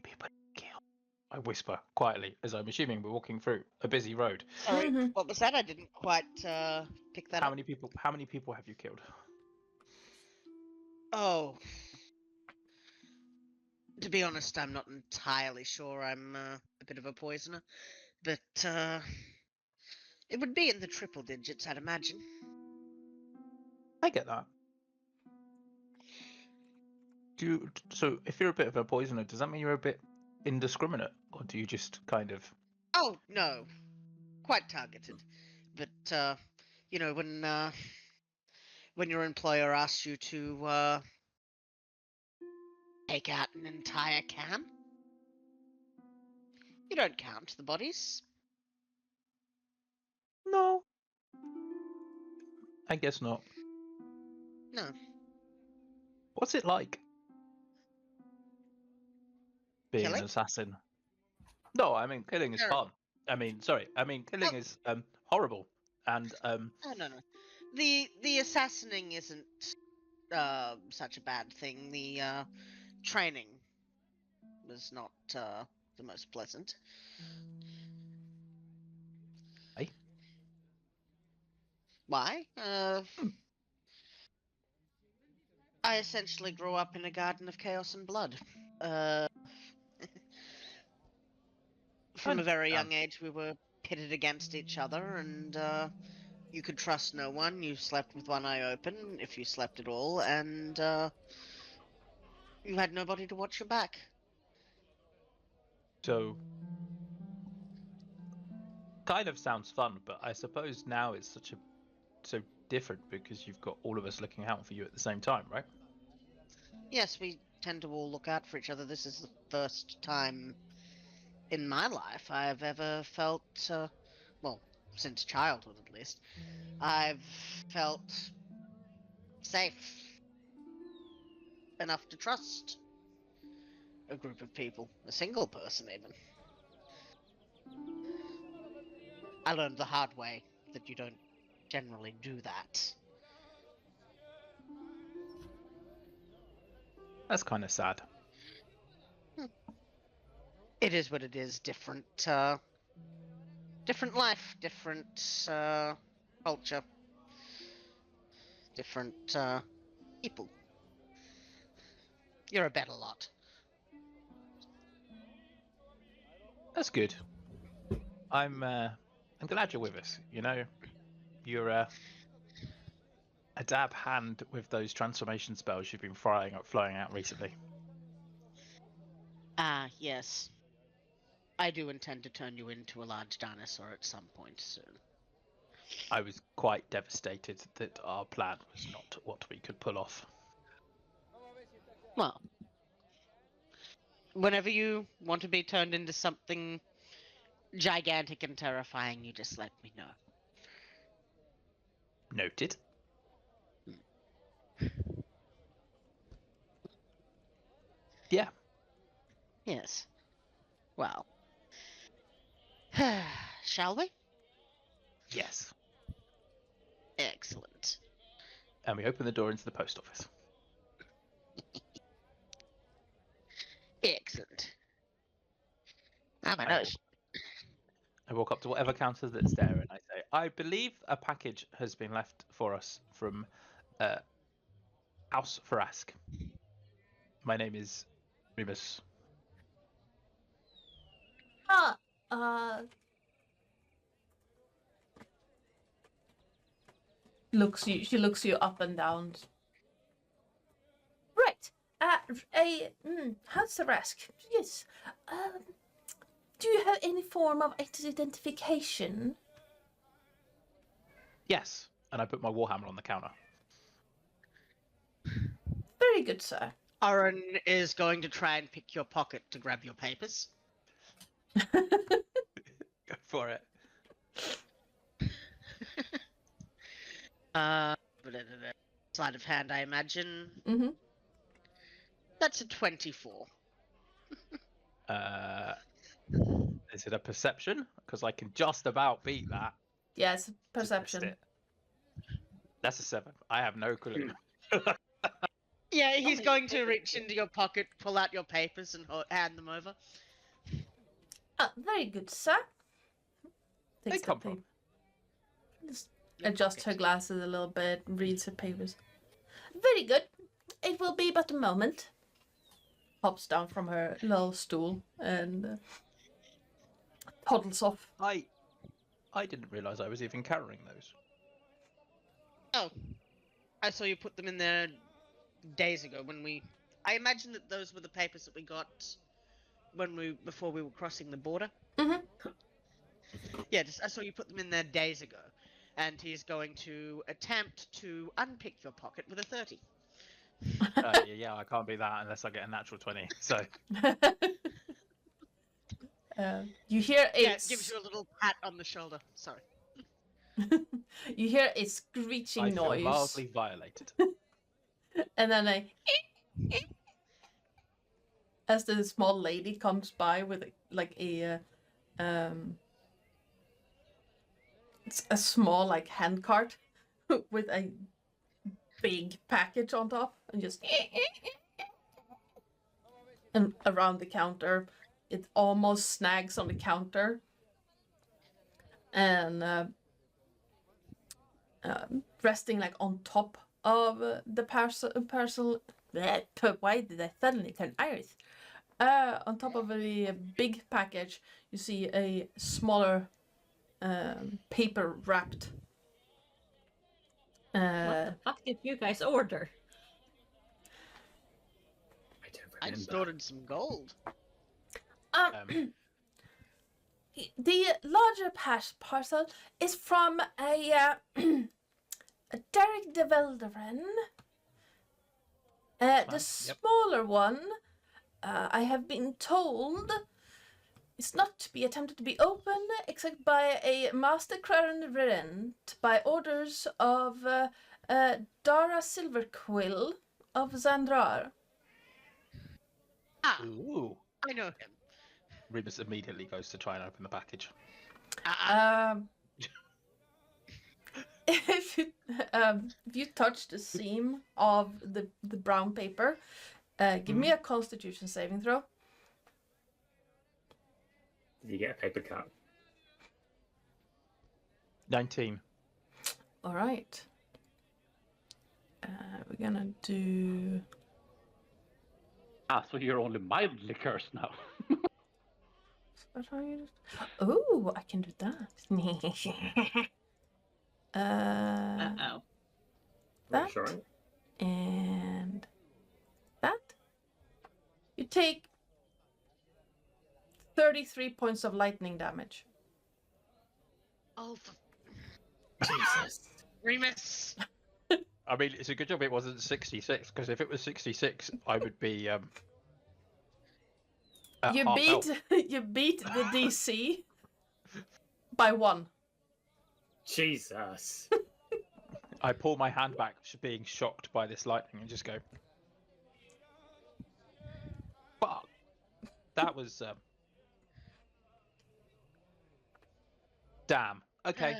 S6: people kill. I whisper quietly as I'm assuming we're walking through a busy road.
S2: Sorry,
S1: Mhm.
S2: what was that? I didn't quite pick that
S6: How
S2: up.
S6: many people have you killed?
S2: Oh, to be honest, I'm not entirely sure. I'm a bit of a poisoner, but it would be in the triple digits, I'd imagine.
S6: I get that. So if you're a bit of a poisoner, does that mean you're a bit indiscriminate, or do you just kind of?
S2: Oh no, quite targeted. But you know, when your employer asks you to take out an entire can, you don't count the bodies.
S6: No, I guess not.
S2: No.
S6: What's it like being
S2: Killing?
S6: an assassin? No, I mean killing is
S2: Terrible.
S6: fun. Killing is horrible, and
S2: Oh no. The assassinating isn't such a bad thing. The training was not the most pleasant.
S6: Hey?
S2: Why? I essentially grew up in a garden of chaos and blood. Uh, from a very young age, we were pitted against each other, and you could trust no one. You slept with one eye open, if you slept at all, and you had nobody to watch your back.
S6: So kind of sounds fun, but I suppose now it's so different because you've got all of us looking out for you at the same time, right?
S2: Yes, we tend to all look out for each other. This is the first time in my life I've ever felt, well, since childhood at least, I've felt safe enough to trust a group of people, a single person even. I learned the hard way that you don't generally do that.
S6: That's kind of sad.
S2: It is what it is. Different life, different culture, different people. You're a better lot.
S6: That's good. I'm glad you're with us. You know, you're a dab hand with those transformation spells you've been flying out recently.
S2: Ah, yes. I do intend to turn you into a large dinosaur at some point soon.
S6: I was quite devastated that our plan was not what we could pull off.
S2: Well, whenever you want to be turned into something gigantic and terrifying, you just let me know.
S6: Noted. Yeah.
S2: Yes. Well. Shall we?
S6: Yes.
S2: Excellent.
S6: And we open the door into the post office.
S2: Excellent. Ah, my nose.
S6: I walk up to whatever counter that's there and I say, I believe a package has been left for us from House Farask. My name is Remus.
S1: She looks you up and down. Right. House arrest. Yes. Do you have any form of identification?
S6: Yes, and I put my warhammer on the counter.
S1: Very good, sir.
S2: Oren is going to try and pick your pocket to grab your papers.
S6: Go for it.
S2: Sleight of hand, I imagine.
S1: Mm-hmm.
S2: That's a 24.
S6: Is it a perception? Because I can just about beat that.
S1: Yes,
S6: Just missed
S1: perception.
S6: it. That's a 7. I have no clue.
S2: Yeah, he's going to reach into your pocket, pull out your papers, and hand them over.
S1: Very good, sir.
S6: They
S1: Takes the
S6: come from?
S1: paper. Just adjust her glasses a little bit, reads her papers. Very good. It will be but a moment. Hops down from her little stool and toddles off.
S6: I didn't realise I was even carrying those.
S2: Oh, I saw you put them in there days ago when we... I imagine that those were the papers that we got before we were crossing the border.
S1: Mm-hmm.
S2: Yeah, I saw you put them in there days ago. And he's going to attempt to unpick your pocket with a 30.
S6: Yeah, I can't beat that unless I get a natural 20. So
S1: You hear a
S2: Yeah, it gives you a little pat on the shoulder. Sorry.
S1: you hear a screeching
S6: I feel
S1: noise,
S6: mildly violated.
S1: and then as the small lady comes by with it's a small like hand cart with a big package on top, and just and around the counter, it almost snags on the counter, and resting like on top of the parcel. Why did I suddenly turn Irish? On top of a big package, you see a smaller paper wrapped.
S5: What the fuck did you guys order?
S3: I don't
S2: I
S3: remember.
S2: just ordered some gold.
S1: The larger parcel is from a Derek de Velderin. The
S6: Yep.
S1: smaller one, I have been told, is not to be attempted to be opened except by a Master Crown Regent by orders of Dara Silverquill of Zin'dra.
S2: Ah,
S6: Ooh.
S2: I know him.
S6: Remus immediately goes to try and open the package.
S1: If you touch the seam of the brown paper, give me a Constitution saving throw.
S3: Did you get a paper cut?
S6: 19.
S1: All right. We're gonna do.
S4: Ah, so you're only mildly cursed now.
S1: What are you? Oh, I can do that.
S5: Uh-oh.
S1: That
S3: Sure.
S1: and that. You take 33 points of lightning damage.
S2: Oh, for
S3: Jesus.
S2: Remus!
S6: I mean, it's a good job it wasn't 66, because if it was 66, I would be at
S1: You
S6: half
S1: beat
S6: health.
S1: you beat the DC by 1.
S3: Jesus.
S6: I pull my hand back, being shocked by this lightning, and just go, fuck. That was, damn. Okay.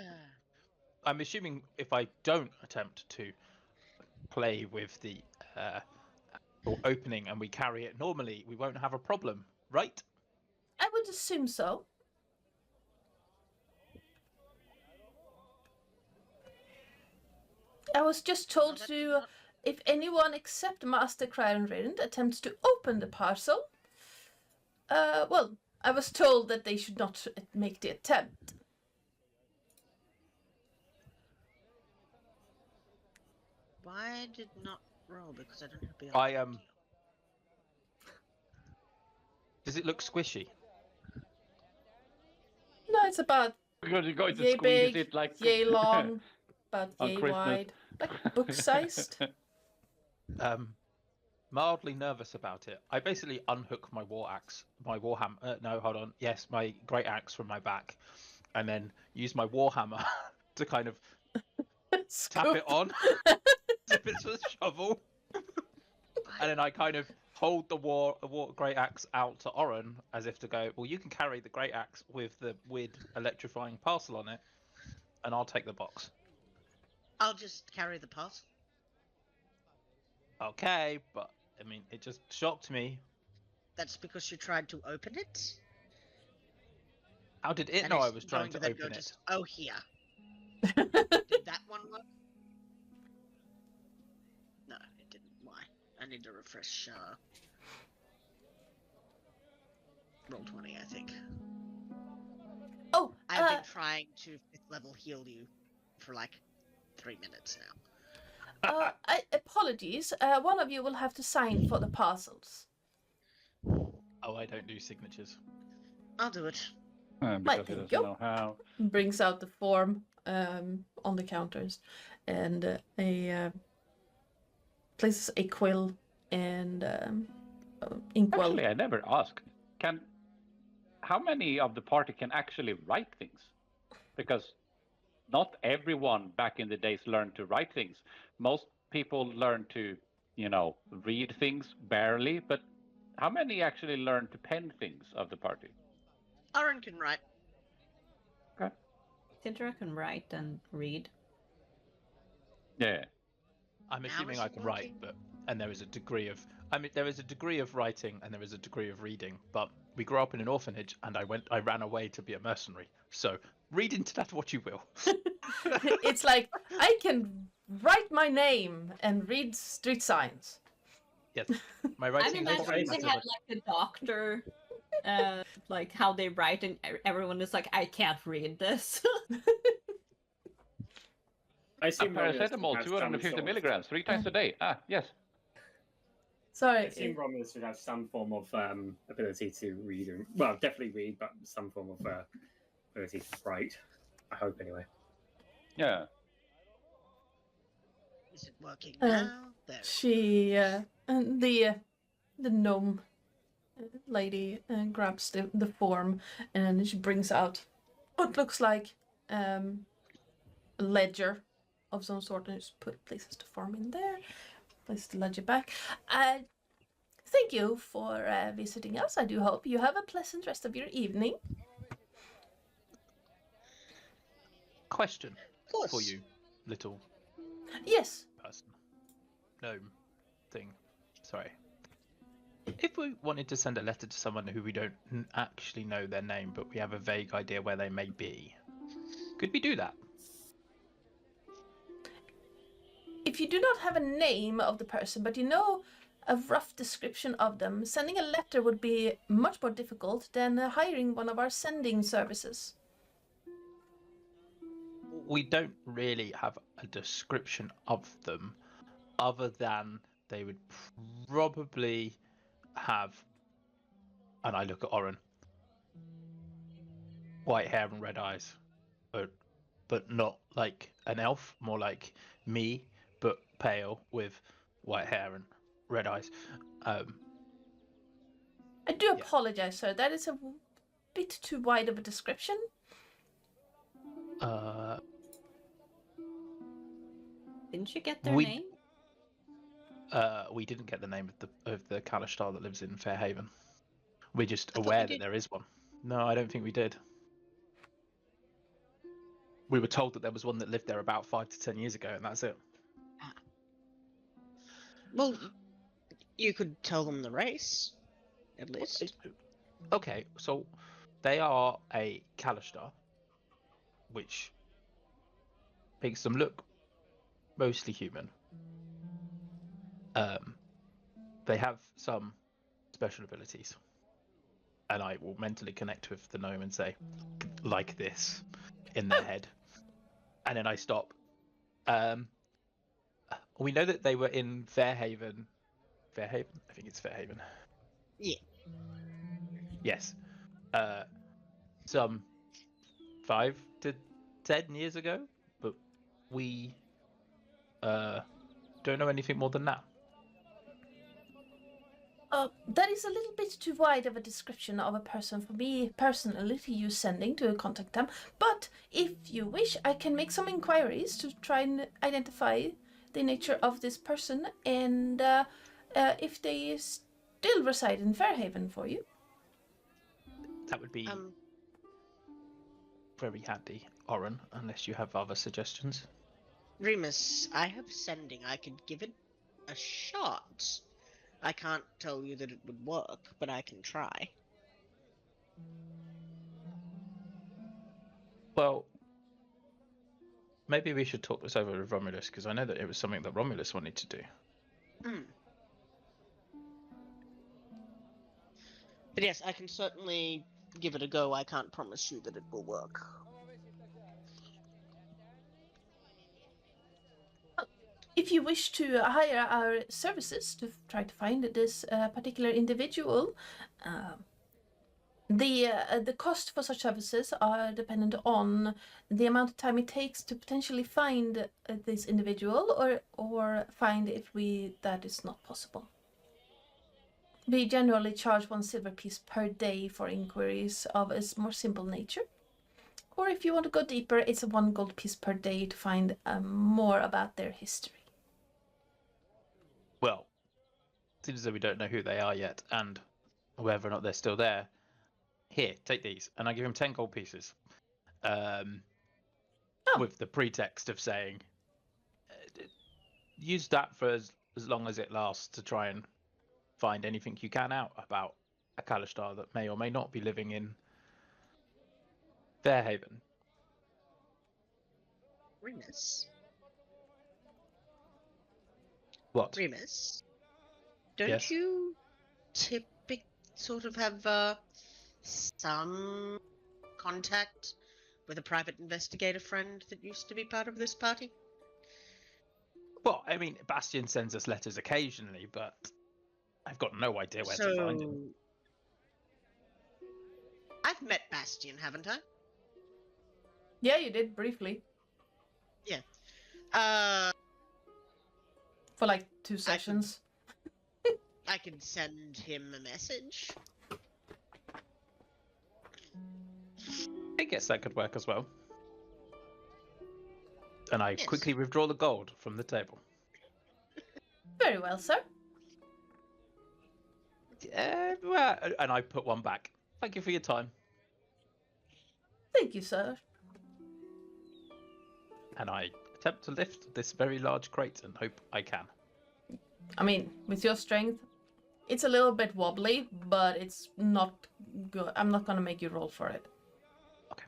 S6: I'm assuming if I don't attempt to play with the opening and we carry it normally, we won't have a problem, right?
S1: I would assume so. I was just told
S2: that's
S1: to,
S2: not-
S1: if anyone except Master Crown Regent attempts to open the parcel, well, I was told that they should not make the attempt.
S2: Why did not roll? Because I don't have the
S6: I Does it look squishy?
S1: It's about
S4: Because you're going to
S1: yay
S4: squeeze
S1: big,
S4: it like
S1: yay long, about
S4: on
S1: yay
S4: Christmas.
S1: wide, like book-sized.
S6: Mildly nervous about it. I basically unhook my war axe, my warhammer. No, hold on. Yes, my great axe from my back, and then use my warhammer to kind of tap it on as if it's a shovel, and then I kind of hold the war great axe out to Oren as if to go, well, you can carry the great axe with the weird electrifying parcel on it, and I'll take the box.
S2: I'll just carry the parcel.
S6: Okay, but I mean, it just shocked me.
S2: That's because you tried to open it.
S6: How did it
S2: And
S6: know I
S2: it's
S6: was trying
S2: going
S6: to
S2: then
S6: open it?
S2: notice, oh, here. Did that one work? No, it didn't. Why? I need to refresh. Roll 20, I think.
S1: Oh,
S2: I've been trying to 5th level heal you for like 3 minutes now.
S1: apologies. One of you will have to sign for the parcels.
S6: Oh, I don't do signatures.
S2: I'll do it.
S4: Because he doesn't know how.
S1: Brings out the form on the counters, and places a quill and inkwell.
S4: Actually, I never asked. How many of the party can actually write things? Because not everyone back in the days learned to write things. Most people learn to, read things barely. But how many actually learn to pen things of the party?
S2: Aaron can write.
S4: Okay.
S5: Zin'dra can write and read.
S4: Yeah.
S6: I'm assuming
S2: is
S6: I
S2: it
S6: can write,
S2: working?
S6: and there is a degree of. I mean, there is a degree of writing and there is a degree of reading. But we grew up in an orphanage, and I ran away to be a mercenary. So read into that what you will.
S1: It's like I can write my name and read street signs.
S6: Yes, my
S5: I'm
S6: writing is
S5: imagining
S6: very
S5: they
S6: much
S5: had like a doctor, like how they write, and everyone is like, I can't read this.
S3: I assume Romulus
S4: Paracetamol,
S3: has some
S4: 250
S3: sort of-
S4: milligrams, 3 times a day. Ah, yes.
S3: I
S1: Sorry.
S3: assume Romulus would have some form of ability to read, and well, definitely read, but some form of ability to write. I hope, anyway.
S4: Yeah.
S2: Is it working now? There.
S1: She and the gnome lady grabs the form, and she brings out what looks like a ledger of some sort, and just places the form in there, places the ledger back. Thank you for visiting us. I do hope you have a pleasant rest of your evening.
S6: question
S2: Of course.
S6: for you, little
S1: Yes.
S6: person. Gnome thing. Sorry. If we wanted to send a letter to someone who we don't actually know their name, but we have a vague idea where they may be, could we do that?
S1: If you do not have a name of the person, but you know a rough description of them, sending a letter would be much more difficult than hiring one of our sending services.
S6: We don't really have a description of them, other than they would probably have, and I look at Oren, white hair and red eyes, but not like an elf, more like me, but pale with white hair and red eyes.
S1: I do apologize, sir. That is a bit too wide of a description.
S5: Didn't you get their
S6: We-
S5: name?
S6: We didn't get the name of the Kalashtar that lives in Fairhaven. We're just
S2: thought
S6: aware
S2: we
S6: that
S2: did.
S6: there is one. No, I don't think we did. We were told that there was one that lived there about 5 to 10 years ago, and that's it.
S2: Well, you could tell them the race, at least.
S6: Okay, so they are a Kalashtar, which makes them look mostly human. They have some special abilities, and I will mentally connect with the gnome and say, like this, in their head, and then I stop. We know that they were in Fairhaven. Fairhaven? I think it's Fairhaven.
S2: Yeah.
S6: Yes. Some 5 to 10 years ago, but we don't know anything more than that.
S1: That is a little bit too wide of a description of a person for me personally to use sending to contact them. But if you wish, I can make some inquiries to try and identify the nature of this person and if they still reside in Fairhaven for you.
S6: That would be very handy, Oren, unless you have other suggestions.
S2: Remus, I have sending. I could give it a shot. I can't tell you that it would work, but I can try.
S6: Well, maybe we should talk this over with Romulus, because I know that it was something that Romulus wanted to do.
S2: But yes, I can certainly give it a go. I can't promise you that it will work.
S1: If you wish to hire our services to try to find this particular individual, the cost for such services are dependent on the amount of time it takes to potentially find this individual, or find if that is not possible. We generally charge 1 silver piece per day for inquiries of a more simple nature. Or if you want to go deeper, it's 1 gold piece per day to find more about their history.
S6: Well, seems as though we don't know who they are yet, and whether or not they're still there. Here, take these, and I give him 10 gold pieces. With the pretext of saying, use that for as long as it lasts to try and find anything you can out about a Kalishtar that may or may not be living in Fairhaven.
S2: Remus.
S6: What?
S2: Remus, don't
S6: Yes?
S2: you typically sort of have some contact with a private investigator friend that used to be part of this party?
S6: Well, I mean, Bastion sends us letters occasionally, but I've got no idea where to find him.
S2: I've met Bastion, haven't I?
S1: Yeah, you did briefly.
S2: Yeah.
S1: For like 2 sessions.
S2: I could send him a message.
S6: I guess that could work as well. And I
S2: Yes.
S6: quickly withdraw the gold from the table.
S1: Very well, sir.
S6: Well, and I put 1 back. Thank you for your time.
S1: Thank you, sir.
S6: And I attempt to lift this very large crate and hope I can.
S1: I mean, with your strength, it's a little bit wobbly, but it's not good. I'm not gonna make you roll for it.
S6: Okay.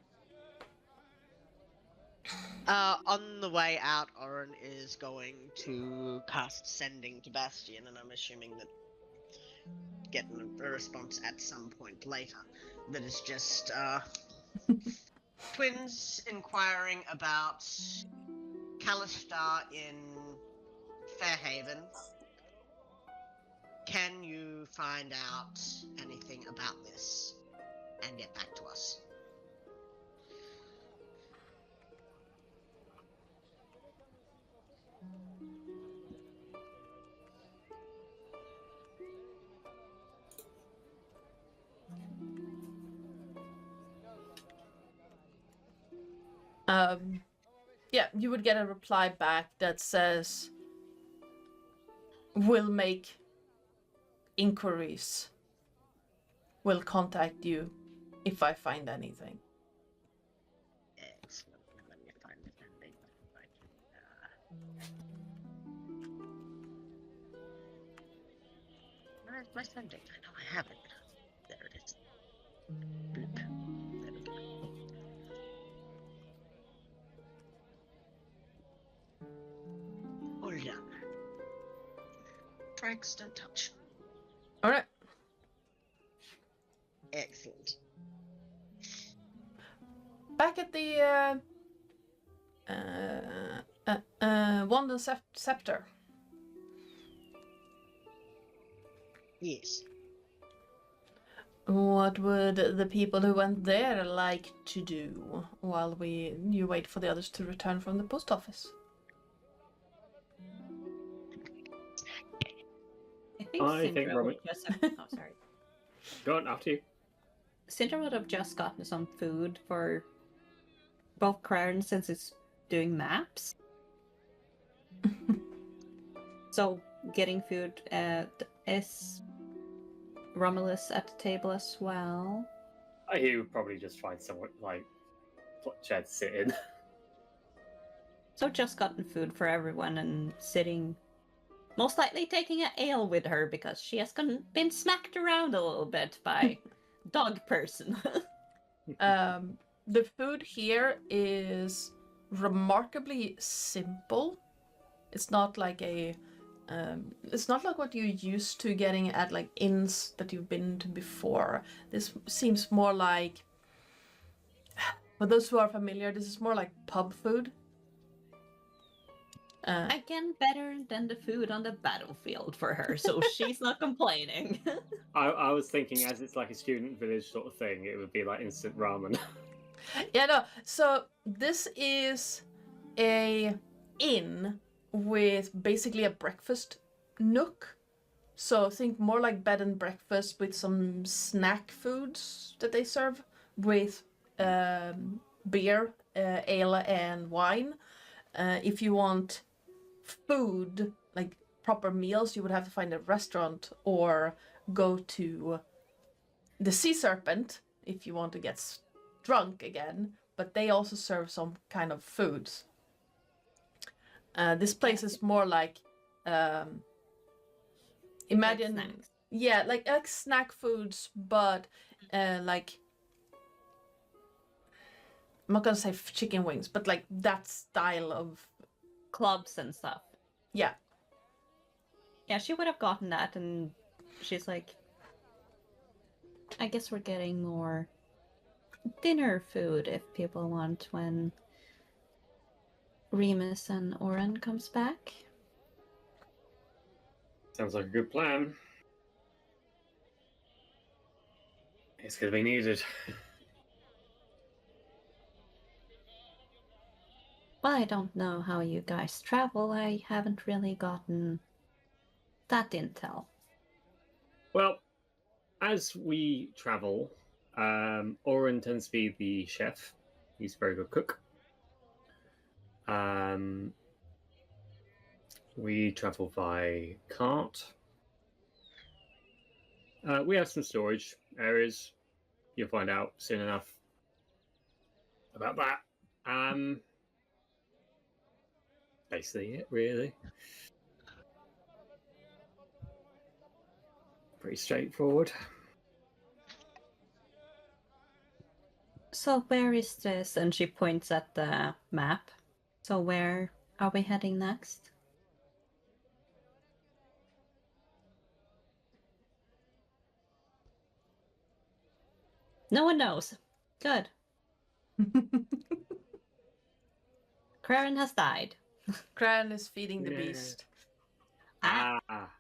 S2: On the way out, Oren is going to cast Sending to Bastion, and I'm assuming that getting a response at some point later. That is just twins inquiring about Kalishtar in Fairhaven. Can you find out anything about this and get back to us?
S1: Yeah, you would get a reply back that says, "We'll make inquiries. We'll contact you if I find anything."
S2: Excellent. Let me find the Sending. Where's my Sending? I know I have it. There it is. Bloop. There we go. Hold on. Tracks don't touch.
S1: All right.
S2: Excellent.
S1: Back at the Wand and Scepter.
S2: Yes.
S1: What would the people who went there like to do while you wait for the others to return from the post office?
S5: I think
S3: I think
S5: Zin'dra
S3: Robin.
S5: would just have... Oh, sorry.
S3: Go on, after you.
S5: Zin'dra would have just gotten some food for both Crown since it's doing maps. So getting food is Romulus at the table as well.
S3: He would probably just find somewhere like chair to sit in.
S5: So just gotten food for everyone and sitting, most likely taking an ale with her because she has been smacked around a little bit by dog person.
S1: The food here is remarkably simple. It's not like it's not like what you're used to getting at like inns that you've been to before. This seems more like, for those who are familiar, this is more like pub food.
S5: Again, better than the food on the battlefield for her, so she's not complaining.
S3: I was thinking, as it's like a student village sort of thing, it would be like instant ramen.
S1: Yeah, no. So this is a inn with basically a breakfast nook. So think more like bed and breakfast with some snack foods that they serve with beer, ale, and wine. If you want food, like proper meals, you would have to find a restaurant or go to the Sea Serpent if you want to get drunk again. But they also serve some kind of foods. This place is more like imagine,
S5: Like snacks.
S1: yeah, like snack foods, but like, I'm not gonna say chicken wings, but like that style of
S5: Clubs and stuff.
S1: yeah.
S5: Yeah, she would have gotten that, and she's like, I guess we're getting more dinner food if people want when Remus and Oren comes back.
S3: Sounds like a good plan. It's gonna be needed.
S5: Well, I don't know how you guys travel. I haven't really gotten that intel.
S3: Well, as we travel, Oren tends to be the chef. He's a very good cook. We travel by cart. We have some storage areas. You'll find out soon enough about that. Basically it, really. Pretty straightforward.
S5: So where is this? And she points at the map. So where are we heading next? No one knows. Good. Craren has died.
S1: Cran is feeding the
S3: Yeah.
S1: beast.
S5: Ah,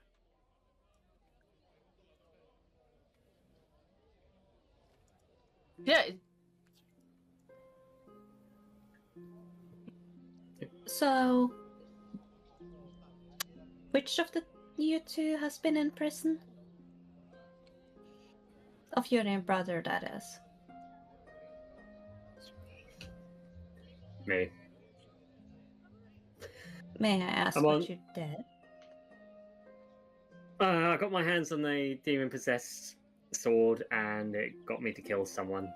S1: Yeah,
S5: so which of you two has been in prison? Of your own brother, that is.
S3: Me.
S5: May I ask
S3: I'm
S5: what
S3: on-
S5: you did?
S3: I got my hands on a demon-possessed sword, and it got me to kill someone.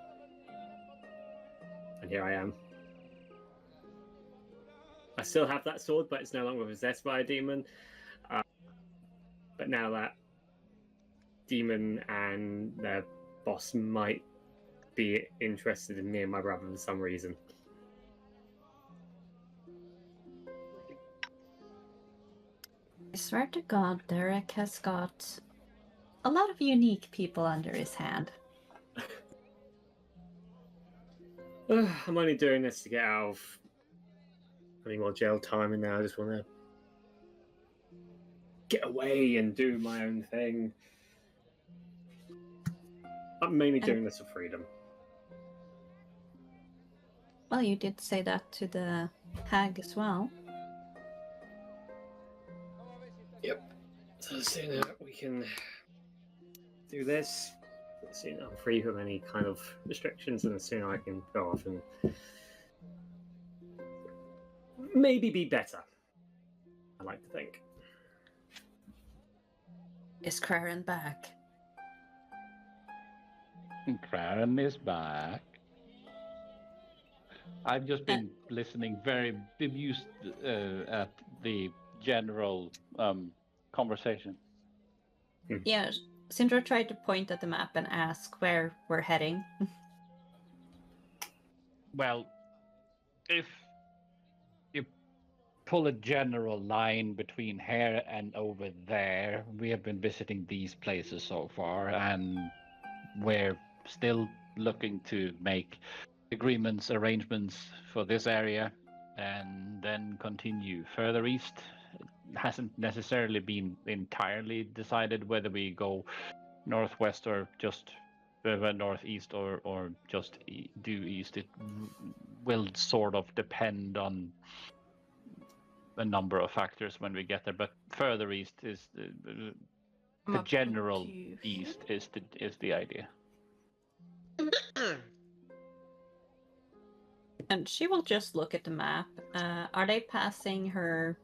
S3: And here I am. I still have that sword, but it's no longer possessed by a demon. But now that demon and their boss might be interested in me and my brother for some reason.
S5: I swear to God, Derek has got a lot of unique people under his hand.
S3: I'm only doing this to get out of any more jail time, and now I just want to get away and do my own thing. I'm mainly doing this for freedom.
S5: Well, you did say that to the hag as well.
S3: Yep. So the sooner we can do this, the sooner I'm free from any kind of restrictions, and the sooner I can go off and maybe be better. I like to think.
S5: Is Craren back?
S4: Craren is back. I've just been listening very bemused at the general conversation.
S5: Yeah, Zin'dra tried to point at the map and ask where we're heading.
S4: Well, if you pull a general line between here and over there, we have been visiting these places so far, and we're still looking to make agreements, arrangements for this area, and then continue further east. It hasn't necessarily been entirely decided whether we go northwest or just northeast or just due east. It will sort of depend on a number of factors when we get there, but further east is the general east is the idea.
S5: And she will just look at the map. Are they passing her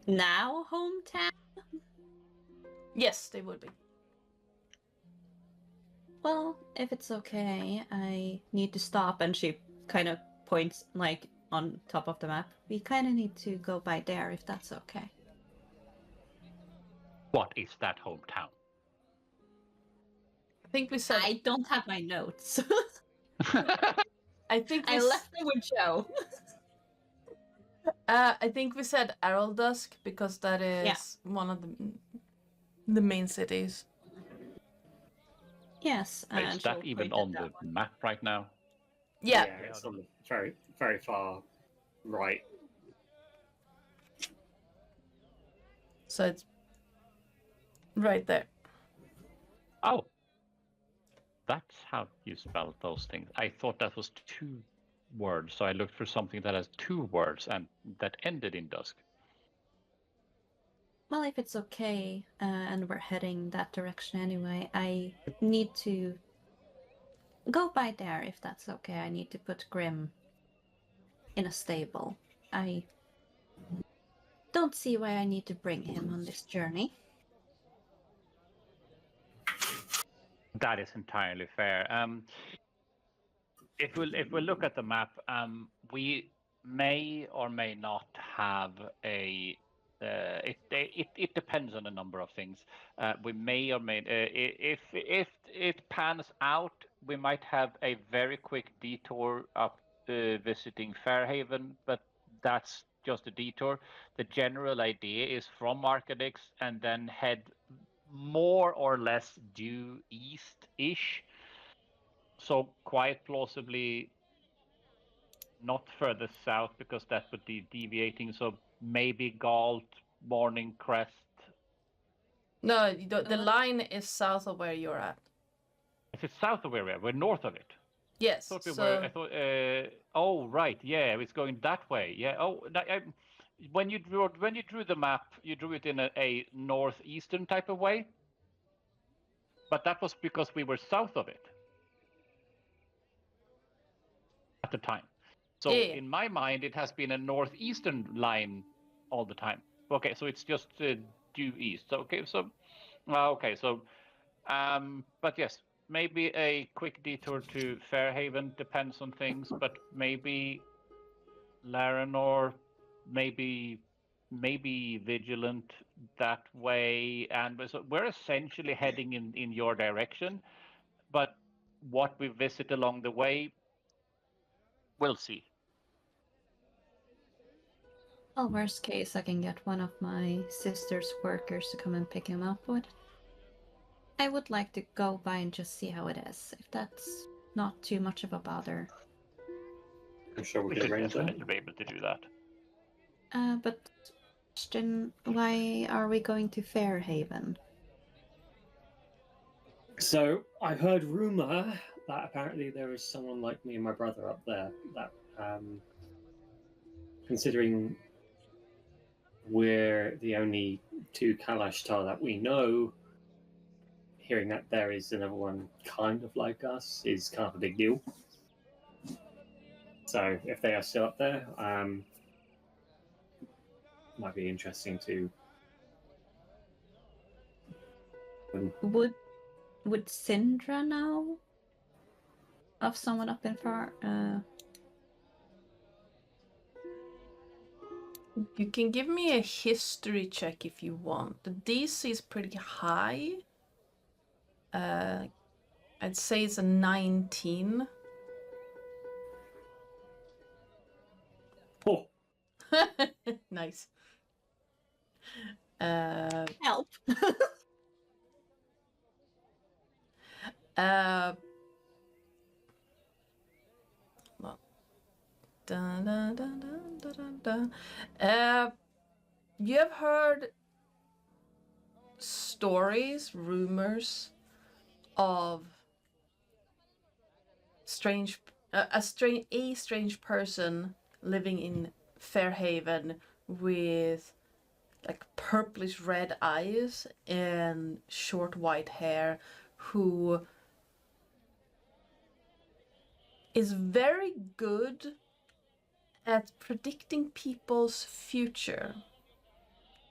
S5: now hometown?
S1: Yes, they would be.
S5: Well, if it's okay, I need to stop. And she kind of points like on top of the map. We kind of need to go by there if that's okay.
S4: What is that hometown?
S1: I think we said.
S5: I don't have my notes.
S1: I think
S5: I left them with Joe.
S1: I think we said Araldusk because that is one of the main cities.
S5: Yes.
S4: Is that even on the map right now?
S1: Yeah.
S3: It's on the very, very far right.
S1: So it's right there.
S4: Oh. That's how you spell those things. I thought that was 2 words, so I looked for something that has 2 words and that ended in dusk.
S5: Well, if it's okay, and we're heading that direction anyway, I need to go by there if that's okay. I need to put Grim in a stable. I don't see why I need to bring him on this journey.
S4: That is entirely fair. If we look at the map, we may or may not have a. It depends on a number of things. We may or may if it pans out, we might have a very quick detour up visiting Fairhaven, but that's just a detour. The general idea is from Arcadix and then head more or less due east-ish. So quite plausibly not further south because that would be deviating. So maybe Galt, Mourning, Crest.
S1: No, the line is south of where you're at.
S4: If it's south of where we are, we're north of it.
S1: Yes.
S4: I thought. Oh right, yeah, it's going that way. Yeah. Oh, when you drew the map, you drew it in a northeastern type of way. But that was because we were south of it at the time. So in my mind, it has been a northeastern line all the time. Okay, so it's just due east. But yes, maybe a quick detour to Fairhaven depends on things, but maybe Laranor, maybe Vigilant that way, and so we're essentially heading in your direction. But what we visit along the way, we'll see.
S5: Well, worst case, I can get one of my sister's workers to come and pick him up. But I would like to go by and just see how it is, if that's not too much of a bother.
S3: I'm sure we
S4: should
S3: can arrange that.
S4: definitely be able to do that.
S5: But question, why are we going to Fairhaven?
S3: So I've heard rumor that apparently there is someone like me and my brother up there. That, considering we're the only two Kalashtar that we know, hearing that there is another one kind of like us is kind of a big deal. So if they are still up there, might be interesting to.
S5: Would Zin'dra know of someone up in far?
S1: You can give me a history check if you want. The DC is pretty high. I'd say it's a 19.
S3: Oh,
S1: Nice.
S5: Help.
S1: Well, dun, dun, dun, dun, dun, dun, dun. You have heard stories, rumors of a strange person living in Fairhaven with like purplish red eyes and short white hair, who is very good at predicting people's future.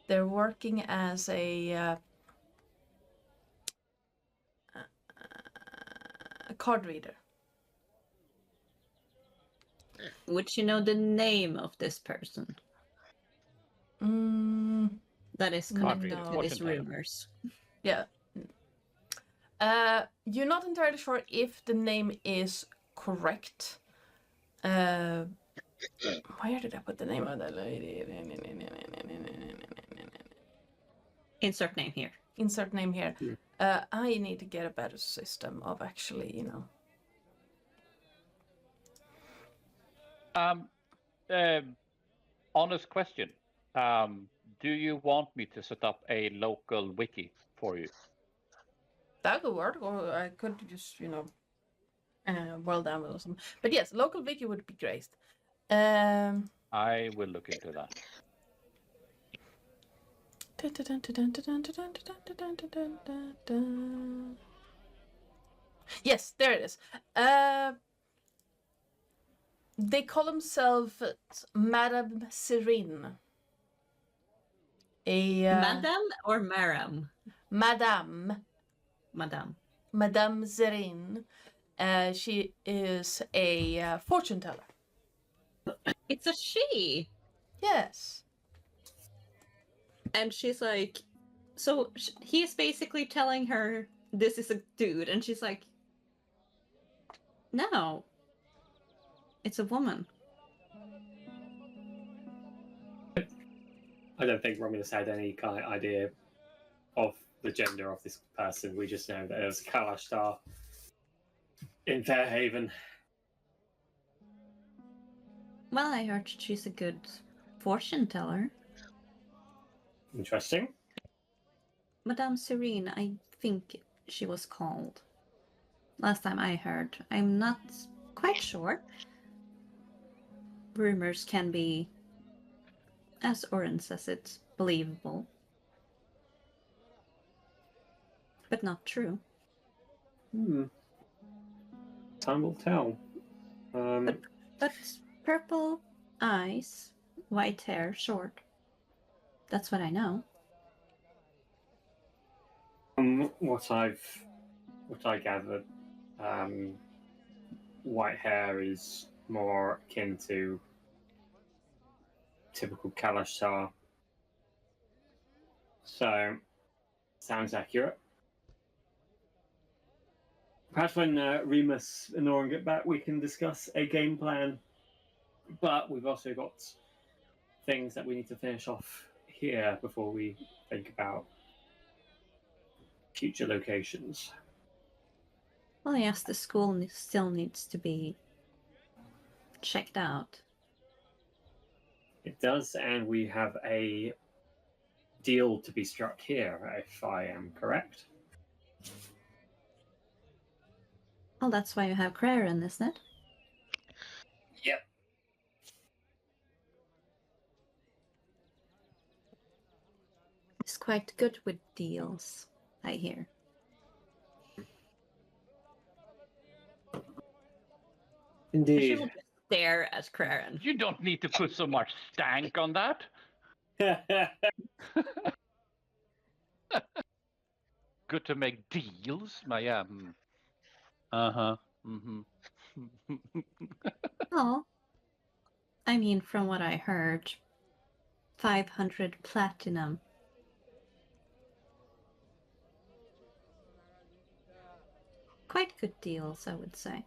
S1: They're working as a card reader.
S5: Would you know the name of this person that is connected
S1: no.
S5: to these
S4: Fortune teller.
S5: rumors?
S1: Yeah. You're not entirely sure if the name is correct. Where did I put the name of that lady?
S5: Insert name here.
S1: Insert name here.
S3: Yeah.
S1: I need to get a better system of actually,
S4: Honest question. Do you want me to set up a local wiki for you?
S1: That could work, or I could just, world download or something. But yes, local wiki would be great.
S4: I will look into that.
S1: Yes, there it is. They call themselves Madame Serene.
S5: Madame or Maram?
S1: Madame Serene. She is a fortune teller.
S5: It's a she.
S1: Yes.
S5: And she's like, so he's basically telling her this is a dude, and she's like, no, it's a woman.
S3: I don't think Romulus had any kind of idea of the gender of this person. We just know that it was a Kalashtar in Fairhaven.
S5: Well, I heard she's a good fortune teller.
S3: Interesting.
S5: Madame Serene, I think she was called. Last time I heard. I'm not quite sure. Rumors can be, as Oren says it, believable. But not true.
S3: Time will tell.
S5: But purple eyes, white hair, short. That's what I know.
S3: What I gathered, white hair is more akin to typical Kalashtar. So, sounds accurate. Perhaps when Remus and Noran get back, we can discuss a game plan. But we've also got things that we need to finish off here before we think about future locations.
S5: Well, yes, the school still needs to be checked out.
S3: It does, and we have a deal to be struck here, if I am correct.
S5: Well, that's why you have Craren, isn't it?
S3: Yep.
S5: He's quite good with deals, I hear. I
S3: Indeed.
S5: should just stare at Craren.
S4: You don't need to put so much stank on that. Good to make deals, yeah. Uh-huh. Mm-hmm.
S5: Oh. I mean, from what I heard, 500 platinum. Quite good deals, I would say.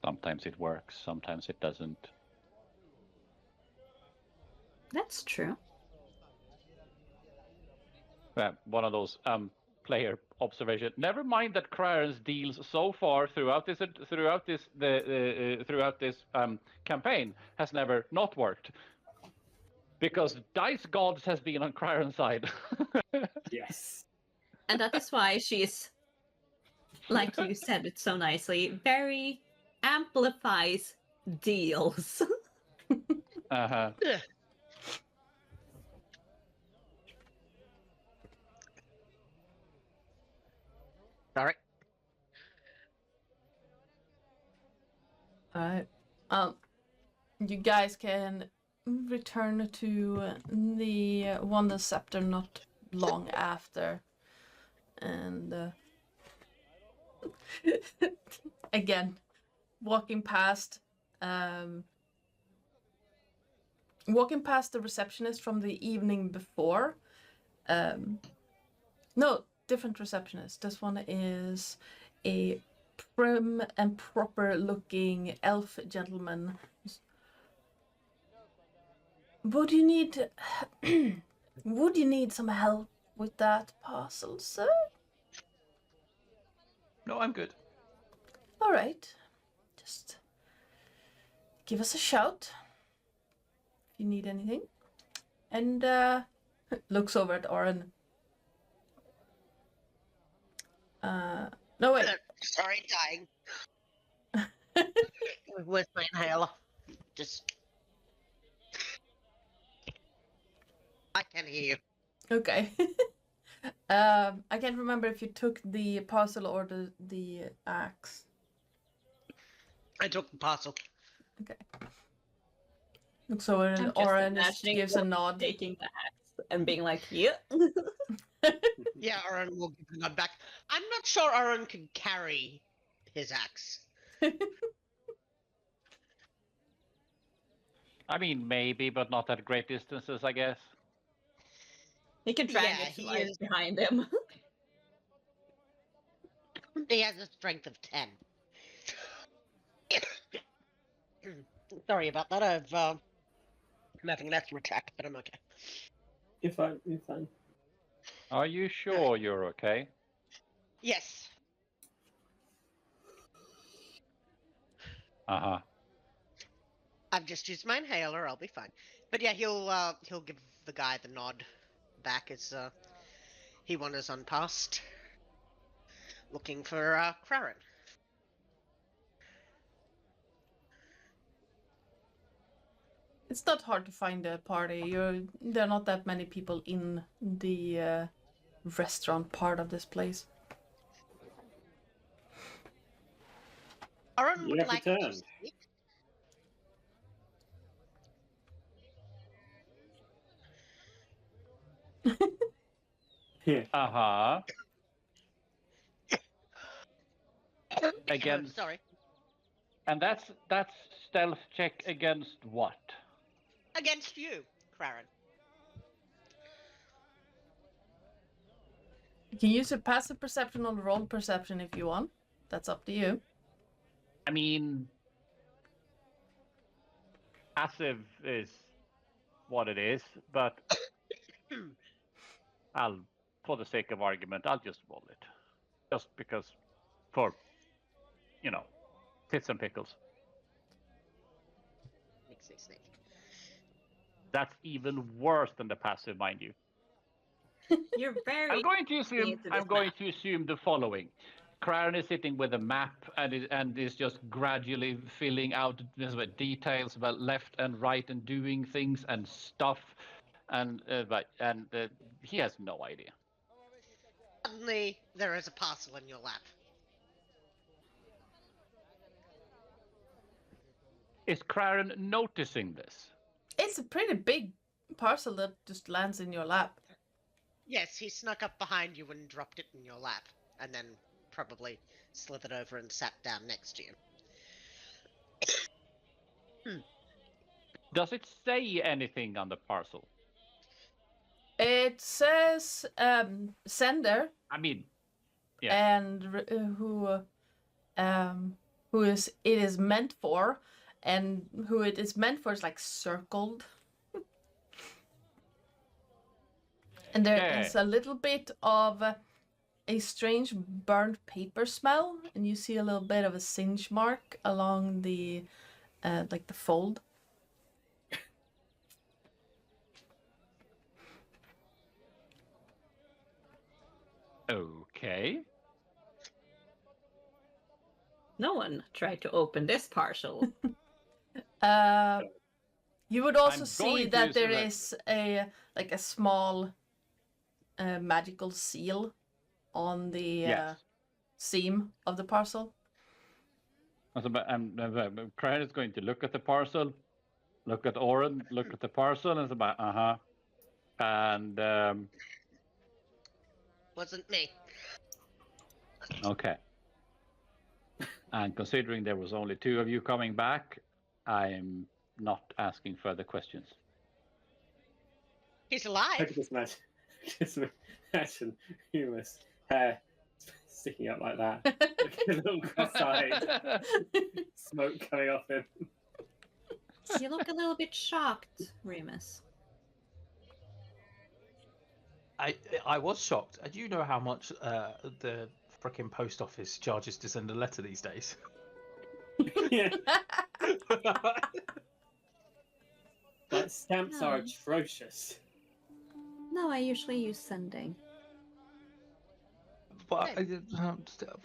S4: Sometimes it works, sometimes it doesn't.
S5: That's true.
S4: One of those player observation. Never mind that Craren's deals so far throughout this campaign has never not worked, because Dice Gods has been on Craren's side.
S3: Yes.
S5: And that is why she's, like you said it so nicely, very amplifies deals.
S4: Uh-huh.
S2: Ugh. Sorry.
S1: Alright. You guys can return to the Wonder Scepter not long after. And again, walking past the receptionist from the evening before. No, different receptionist. This one is a prim and proper looking elf gentleman. Would you need some help with that parcel, sir?
S6: No, I'm good.
S1: All right. Just give us a shout if you need anything. And looks over at Oren. No, wait.
S2: Sorry, dying. Where's my inhaler? Just. I can hear you.
S1: Okay. I can't remember if you took the parcel or the axe.
S2: I took the parcel.
S1: Okay. Looks over
S5: I'm
S1: and
S5: just
S1: Oren just
S5: imagining
S1: gives a nod.
S5: taking the axe and being like, yeah.
S2: Yeah, Aaron will give the nod back. I'm not sure Aaron can carry his axe.
S4: I mean, maybe, but not at great distances, I guess.
S5: He can drag
S2: Yeah,
S5: it
S2: he
S5: like
S2: is.
S5: behind him.
S2: He has a strength of 10. Sorry about that. I'm having less attack, but I'm okay.
S3: You're fine. You're fine.
S4: Are you sure you're okay?
S2: Yes.
S4: Uh-huh.
S2: I've just used my inhaler. I'll be fine. But yeah, he'll give the guy the nod back as he wanders on past, looking for Craren.
S1: It's not hard to find a party. There are not that many people in the restaurant part of this place.
S2: Aaron
S3: You
S2: would
S3: have
S2: like to
S3: returned.
S2: speak.
S3: Yeah.
S4: Uh-huh. Against,
S2: Sorry.
S4: and that's stealth check against what?
S2: Against you, Craren.
S1: You can use a passive perception or roll perception if you want. That's up to you.
S4: I mean, passive is what it is, but for the sake of argument, I'll just roll it. Just because, for, tits and pickles.
S2: Snake.
S4: That's even worse than the passive, mind you.
S5: You're very.
S4: I'm going to assume.
S5: into this
S4: I'm going
S5: map.
S4: to assume the following: Crown is sitting with a map and is just gradually filling out details about left and right and doing things and stuff, and he has no idea.
S2: Suddenly, there is a parcel in your lap.
S4: Is Crown noticing this?
S1: It's a pretty big parcel that just lands in your lap.
S2: Yes, he snuck up behind you and dropped it in your lap, and then probably slithered over and sat down next to you.
S4: Does it say anything on the parcel?
S1: It says sender
S4: I mean, yeah.
S1: and who is it is meant for, and who it is meant for is like circled. And there is a little bit of a strange burnt paper smell, and you see a little bit of a singe mark along the like the fold.
S4: Okay.
S5: No one tried to open this parcel.
S1: You would also
S4: I'm
S1: see
S4: going
S1: that
S4: to
S1: there
S4: assume
S1: is a small magical seal on the
S4: Yes.
S1: seam of the parcel.
S4: Crown is going to look at the parcel, look at Oren, look at the parcel, and it's about and
S2: Wasn't me.
S4: okay. And considering there was only 2 of you coming back, I'm not asking further questions.
S2: He's
S3: I
S2: alive.
S3: could just imagine Humus hair sticking up like that, looking a little cross-eyed, smoke coming off him.
S5: You look a little bit shocked, Remus.
S6: I was shocked. Do you know how much the frickin' post office charges to send a letter these days?
S3: Yeah, like stamps are
S5: No.
S3: atrocious.
S5: No, I usually use sending.
S6: But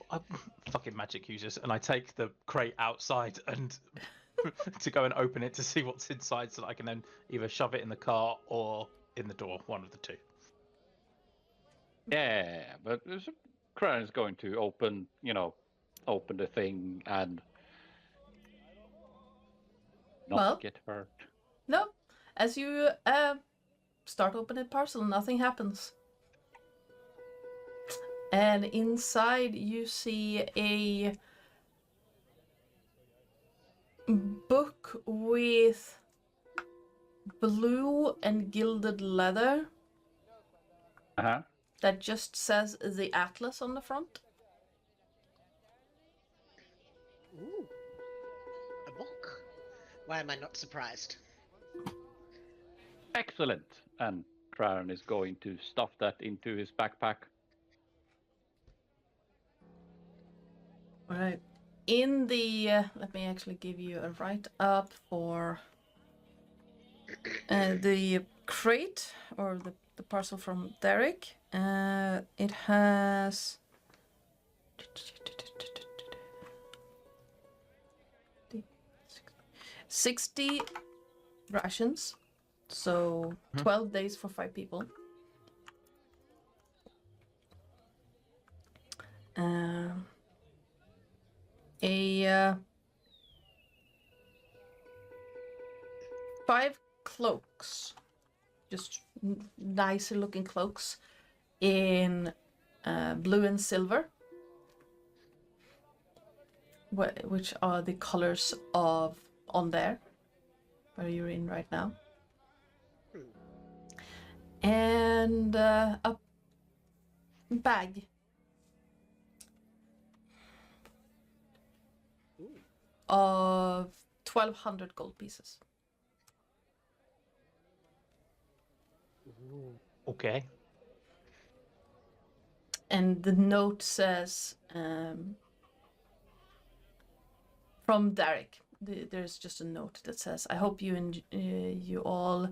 S6: I'm fucking magic users, and I take the crate outside and to go and open it to see what's inside, so that I can then either shove it in the car or in the door, one of the two.
S4: Yeah, but Crown is going to open the thing and not get hurt.
S1: No, as you start opening the parcel, nothing happens. And inside you see a book with blue and gilded leather that just says the Atlas on the front.
S2: Ooh. A book. Why am I not surprised?
S4: Excellent. And Crown is going to stuff that into his backpack.
S1: All right. In the let me actually give you a write-up for the crate or the parcel from Derek. It has 60 rations, so 12 days for 5 people. A 5 cloaks, just nicer looking cloaks in blue and silver, which are the colors of on there where you're in right now, and a bag of 1,200 gold pieces.
S6: Okay.
S1: And the note says, from Derek, there's just a note that says, I hope you all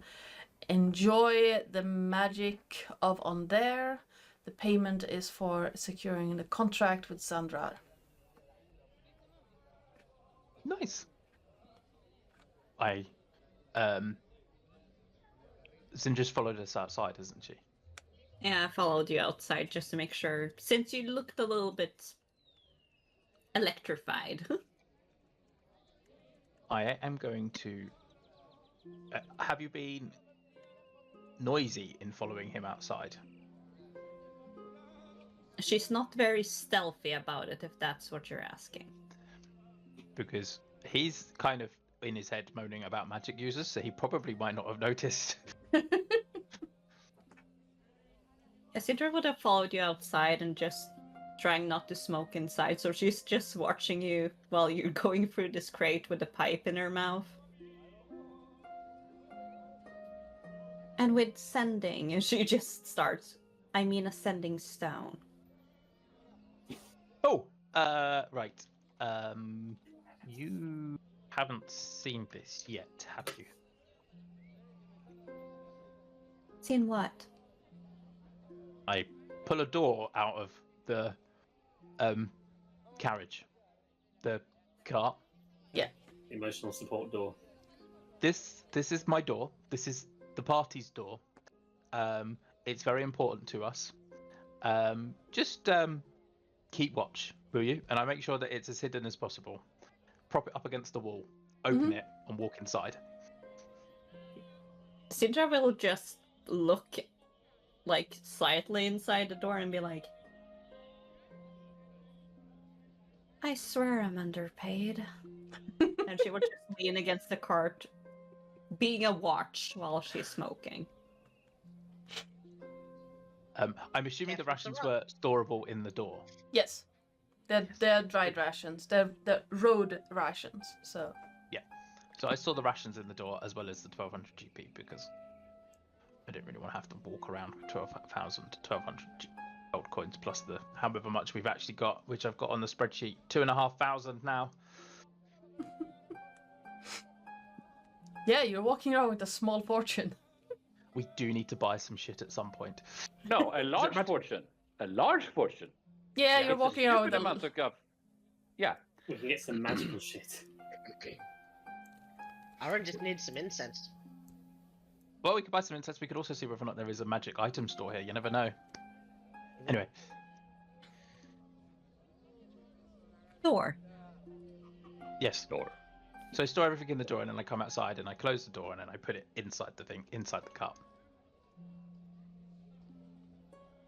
S1: enjoy the magic of on there. The payment is for securing the contract with Zin'dra.
S6: Nice. Zin'dra's followed us outside, hasn't she?
S5: Yeah, I followed you outside just to make sure, since you looked a little bit electrified.
S6: I am going to. Have you been noisy in following him outside?
S5: She's not very stealthy about it, if that's what you're asking.
S6: Because he's kind of in his head moaning about magic users, so he probably might not have noticed.
S5: Zin'dra would have followed you outside and just trying not to smoke inside, so she's just watching you while you're going through this crate with a pipe in her mouth. And with sending, she just starts, ascending stone.
S6: Oh, right. You haven't seen this yet, have you?
S5: Seen what?
S6: I pull a door out of the carriage, the cart.
S3: Emotional support door.
S6: This is my door. This is the party's door. It's very important to us. Just keep watch, will you? And I make sure that it's as hidden as possible. Prop it up against the wall, open it, and walk inside.
S5: Zin'dra will just look like slightly inside the door and be like, I swear I'm underpaid. And she would just lean against the cart, being a watch while she's smoking.
S6: I'm assuming the rations were storable in the door.
S1: Yes. They're dried rations. They're road rations, so...
S6: So I saw the rations in the door as well as the 1200 GP because I didn't really want to have to walk around with 1200 gold coins plus the however much we've actually got, which I've got on the spreadsheet, 2,500 now.
S1: Yeah, you're walking around with a small fortune.
S6: We do need to buy some shit at some point.
S4: No, a large fortune. A large fortune.
S1: Yeah, you're
S4: It's a
S1: walking around with
S4: stupid amount of guff. Yeah.
S3: We can get some magical shit.
S2: Okay. Aaron just needs some incense.
S6: Well, we could buy some incense. We could also see whether or not there is a magic item store here. You never know. Anyway.
S5: Door.
S6: Yes.
S4: Door.
S6: So I store everything in the door and then I come outside and I close the door and then I put it inside the thing, inside the cart.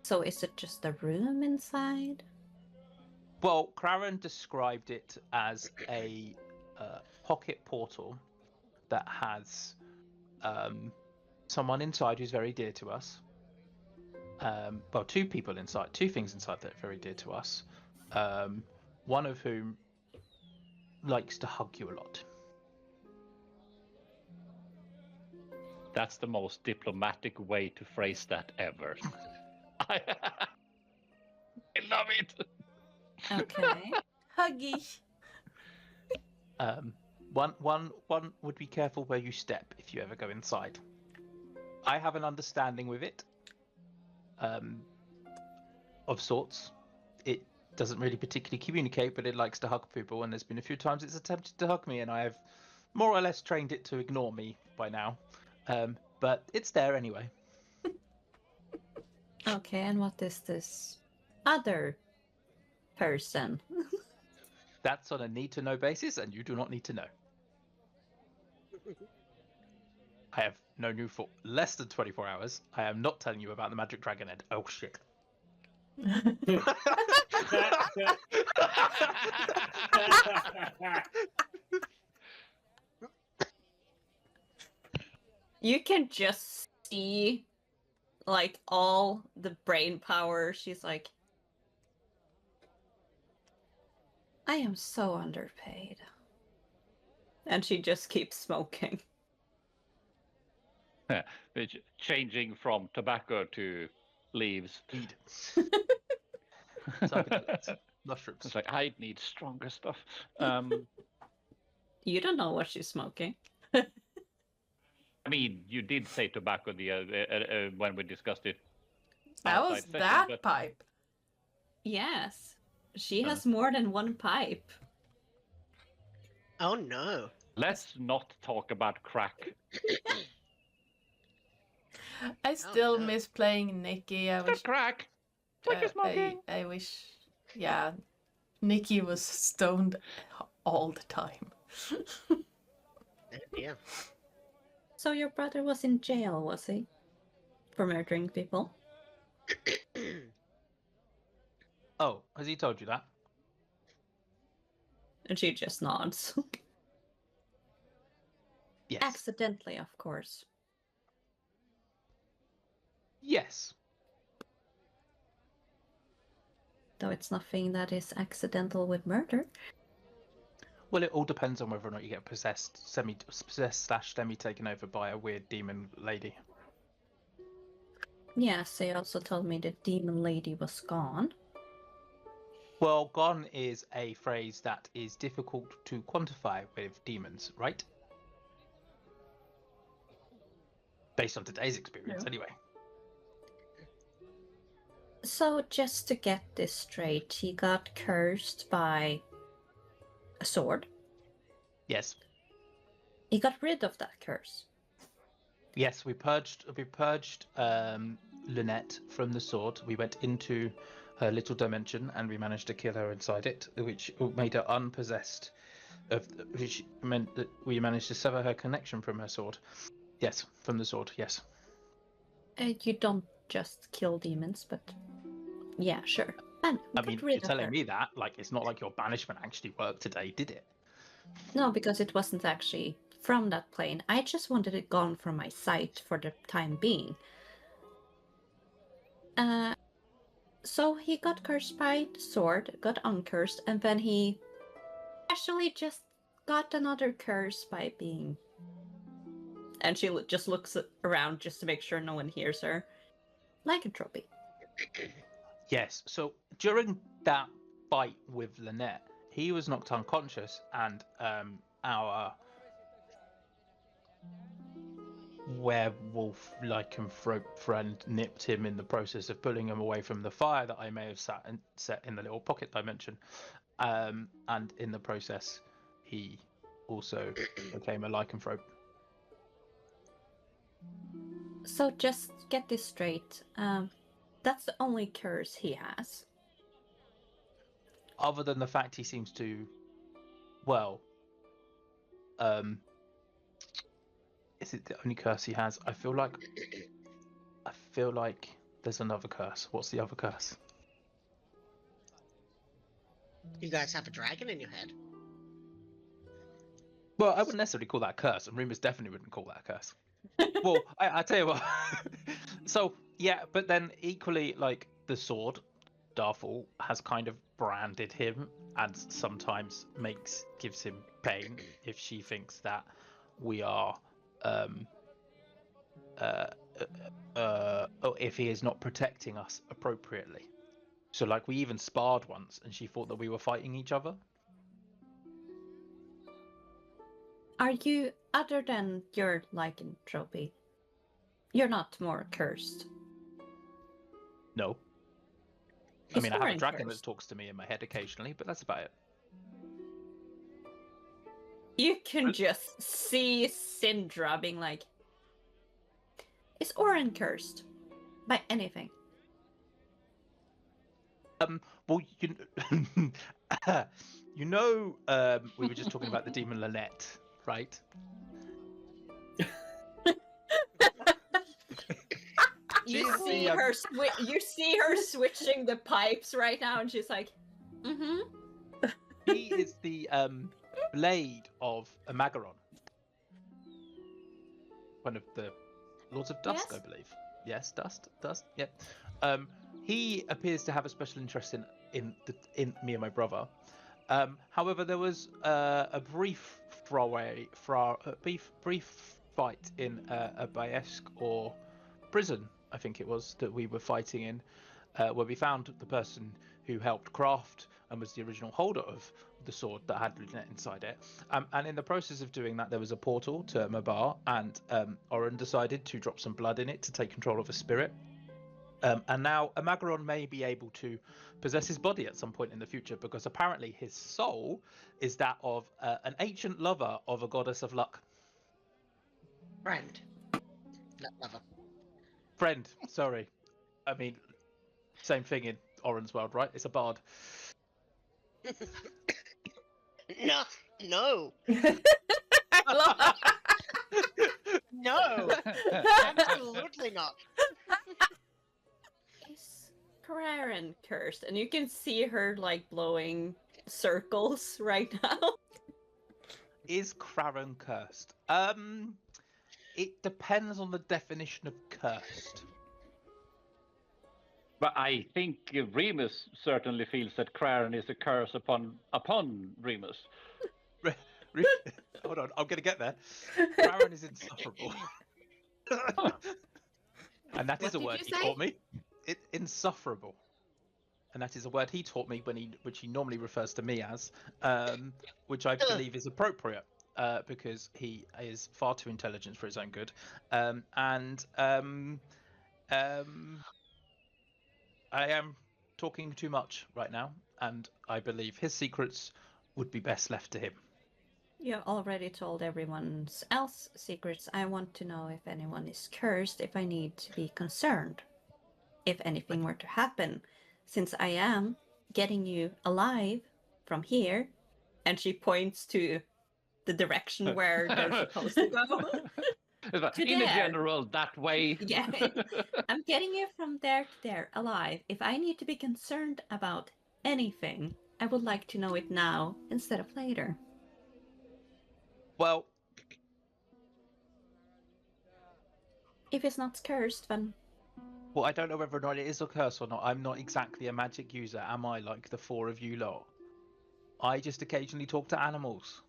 S5: So is it just a room inside?
S6: Well, Craren described it as a pocket portal that has someone inside who's very dear to us. Well, two people inside, two things inside that are very dear to us. One of whom likes to hug you a lot.
S4: That's the most diplomatic way to phrase that ever. I love it.
S5: Okay.
S1: Huggy.
S6: One would be careful where you step if you ever go inside. I have an understanding with it, of sorts. It doesn't really particularly communicate, but it likes to hug people, and there's been a few times it's attempted to hug me, and I have more or less trained it to ignore me by now. But it's there anyway.
S5: Okay, and what is this other person?
S6: That's on a need-to-know basis, and you do not need to know. I have known you for less than 24 hours. I am not telling you about the magic dragon head. Oh, shit.
S5: You can just see, like, all the brain power. She's like, I am so underpaid. And she just keeps smoking.
S4: Changing from tobacco to leaves.
S6: Weed. Psychedelics. Mushrooms.
S4: It's like, I need stronger stuff.
S5: You don't know what she's smoking.
S4: I mean, you did say tobacco when we discussed it.
S1: That was
S4: outside session,
S1: that
S4: but-
S1: pipe.
S5: Yes. She has more than one pipe.
S2: Oh no.
S4: Let's not talk about crack.
S1: I still
S2: no.
S1: miss playing Nikki. I wish.
S4: Crack. Crack is smoking.
S1: I wish. Yeah, Nikki was stoned all the time.
S2: Yeah.
S5: So your brother was in jail, was he? For murdering people?
S6: Oh, has he told you that?
S5: And she just nods.
S6: Yes.
S5: Accidentally, of course.
S6: Yes.
S5: Though it's nothing that is accidental with murder.
S6: Well, it all depends on whether or not you get possessed, semi taken over by a weird demon lady.
S5: Yes, they also told me the demon lady was gone.
S6: Well, gone is a phrase that is difficult to quantify with demons, right? Based on today's experience,
S5: No.
S6: anyway.
S5: So, just to get this straight, he got cursed by a sword.
S6: Yes.
S5: He got rid of that curse.
S6: Yes, we purged Lynette from the sword. We went into her little dimension and we managed to kill her inside it, which made her unpossessed. Which meant that we managed to sever her connection from her sword. Yes, from the sword, yes.
S5: You don't just kill demons, but yeah, sure. And
S6: I
S5: got
S6: mean,
S5: rid
S6: you're
S5: of
S6: telling
S5: her.
S6: me that, like, it's not like your banishment actually worked today, did it?
S5: No, because it wasn't actually from that plane. I just wanted it gone from my sight for the time being. So he got cursed by the sword, got uncursed, and then he actually just got another curse by being... And she just looks around just to make sure no one hears her. Lycanthropy.
S6: Yes, so during that fight with Lynette, he was knocked unconscious and our werewolf lycanthrope friend nipped him in the process of pulling him away from the fire that I may have set in the little pocket dimension. And in the process, he also became a lycanthrope.
S5: So just get this straight. That's the only curse he has.
S6: Other than the fact he seems to, well, is it the only curse he has? I feel like there's another curse. What's the other curse?
S2: You guys have a dragon in your head.
S6: Well, I wouldn't necessarily call that a curse, and Remus definitely wouldn't call that a curse. Well, I tell you what. So yeah, but then equally, like the sword, Darful has kind of branded him, and sometimes gives him pain if she thinks that we are, or if he is not protecting us appropriately. So like we even sparred once, and she thought that we were fighting each other.
S5: Are you, other than your lycanthropy, you're not more cursed?
S6: No. I
S5: Is
S6: mean, I have a
S5: Thorin
S6: dragon
S5: cursed?
S6: that talks to me in my head occasionally, but that's about it.
S5: You can just see Zin'dra being like, is Oren cursed by anything?
S6: Well, we were just talking about the demon Lynette, right?
S5: You see her you see her switching the pipes right now, and she's like, mm-hmm.
S6: He is the blade of Eberron, one of the Lords of Dusk,
S5: Yes?
S6: I believe. Yes, Dust, yeah. He appears to have a special interest in me and my brother. However, there was a brief fight in a Baesk or prison, I think it was, that we were fighting in, where we found the person who helped craft and was the original holder of the sword that had Lunet inside it. And in the process of doing that, there was a portal to Mabar, and Oren decided to drop some blood in it to take control of a spirit. And now Eberron may be able to possess his body at some point in the future, because apparently his soul is that of an ancient lover of a goddess of luck.
S2: Friend. Not lover.
S6: Friend, sorry. I mean, same thing in Oren's world, right? It's a bard.
S2: No. No. No. Absolutely not.
S5: Is Karen cursed? And you can see her like blowing circles right now.
S6: Is Kraran cursed? It depends on the definition of cursed.
S4: But I think Remus certainly feels that Kraran is a curse upon Remus.
S6: Hold on, I'm gonna get there. Kraran is insufferable. And that is a word he taught me. Insufferable. And that is a word he taught me which he normally refers to me as, which I believe is appropriate, because he is far too intelligent for his own good. I am talking too much right now, and I believe his secrets would be best left to him.
S5: You already told everyone else's secrets. I want to know if anyone is cursed, if I need to be concerned, if anything were to happen, since I am getting you alive from here. And she points to the direction where they're supposed to go.
S4: In general, that way.
S5: Yeah, I'm getting you from there to there, alive. If I need to be concerned about anything, I would like to know it now instead of later.
S6: Well,
S5: if it's not cursed, then...
S6: Well, I don't know whether or not it is a curse or not. I'm not exactly a magic user, am I, like the four of you lot? I just occasionally talk to animals.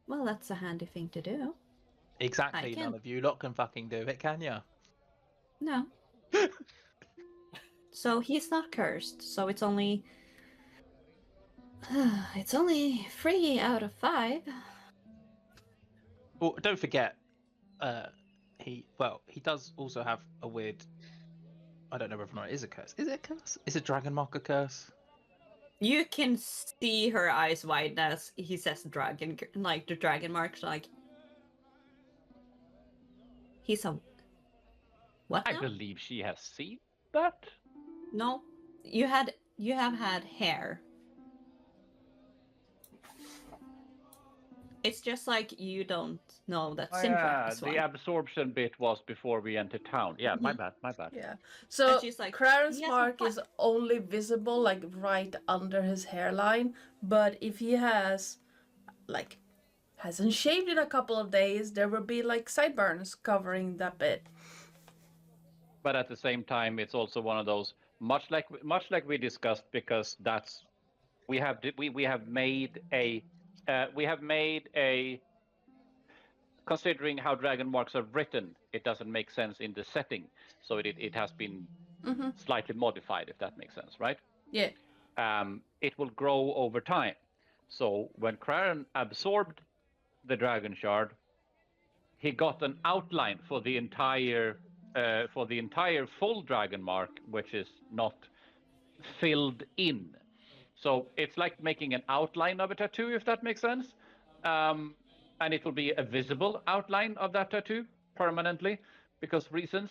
S5: Well, that's a handy thing to do.
S6: Exactly, none of you lot can fucking do it, can ya?
S5: No. So he's not cursed, so it's only... it's only 3 out of 5.
S6: Well, don't forget, he does also have a weird... I don't know whether or not it is a curse. Is it a curse? Is a dragon mark a curse?
S5: You can see her eyes widen as he says dragon, like the dragon marks, like... He's a... What now?
S4: I believe she has seen that.
S5: No, you have had hair. It's just like you don't know that Zin'dra has one.
S4: The absorption bit was before we entered town. Yeah, my bad.
S1: Yeah. So
S5: she's like,
S1: Clarence's mark is only visible like right under his hairline, but if he has like hasn't shaved in a couple of days, there will be like sideburns covering that bit.
S4: But at the same time, it's also one of those much like we discussed, because that's we have made a considering how dragon marks are written, it doesn't make sense in the setting, so it has been slightly modified, if that makes sense, right?
S1: Yeah.
S4: It will grow over time. So when Kraran absorbed the dragon shard, he got an outline for the entire full dragon mark, which is not filled in. So it's like making an outline of a tattoo, if that makes sense. And it will be a visible outline of that tattoo permanently, because reasons.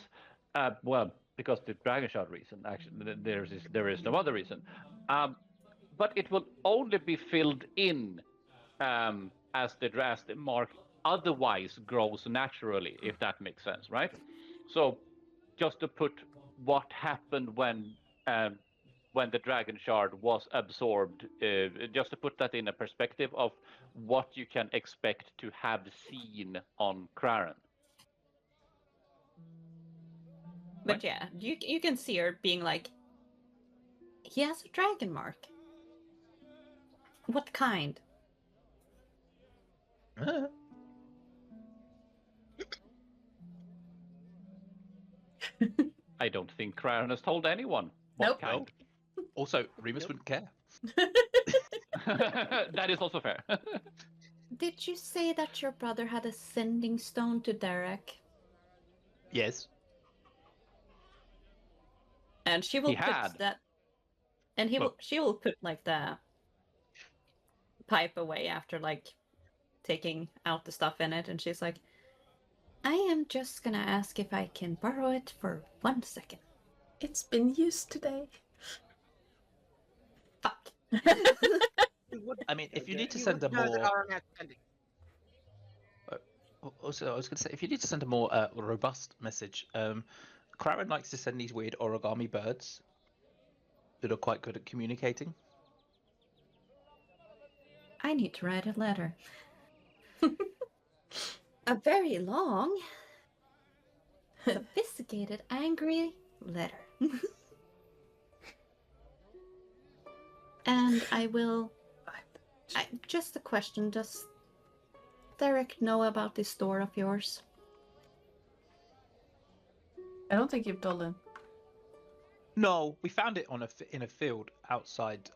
S4: Because the dragon shard reason. Actually, there is no other reason. But it will only be filled in as the mark otherwise grows naturally, if that makes sense, right? So just to put what happened when the dragon shard was absorbed, just to put that in a perspective of what you can expect to have seen on Kraran.
S5: But yeah, you can see her being like, he has a dragon mark. What kind?
S4: I don't think Kraran has told anyone what
S1: Nope.
S4: kind.
S6: Also, Remus wouldn't care.
S4: That is also fair.
S5: Did you say that your brother had a sending stone to Derek?
S6: Yes.
S5: And she will
S4: He
S5: put
S4: had.
S5: that, and she will put like the pipe away after like taking out the stuff in it, and she's like, I am just gonna ask if I can borrow it for 1 second.
S1: It's been used today.
S5: Fuck.
S6: I mean, if you need to
S2: You
S6: send a
S2: would know that
S6: more...
S2: our net spending.
S6: Also, I was going to say, if you need to send a more robust message, Craren likes to send these weird origami birds that are quite good at communicating.
S5: I need to write a letter. A very long, sophisticated, angry letter. And I will... just a question, does Derek know about this store of yours?
S1: I don't think you've told him.
S6: No, we found it on in a field outside.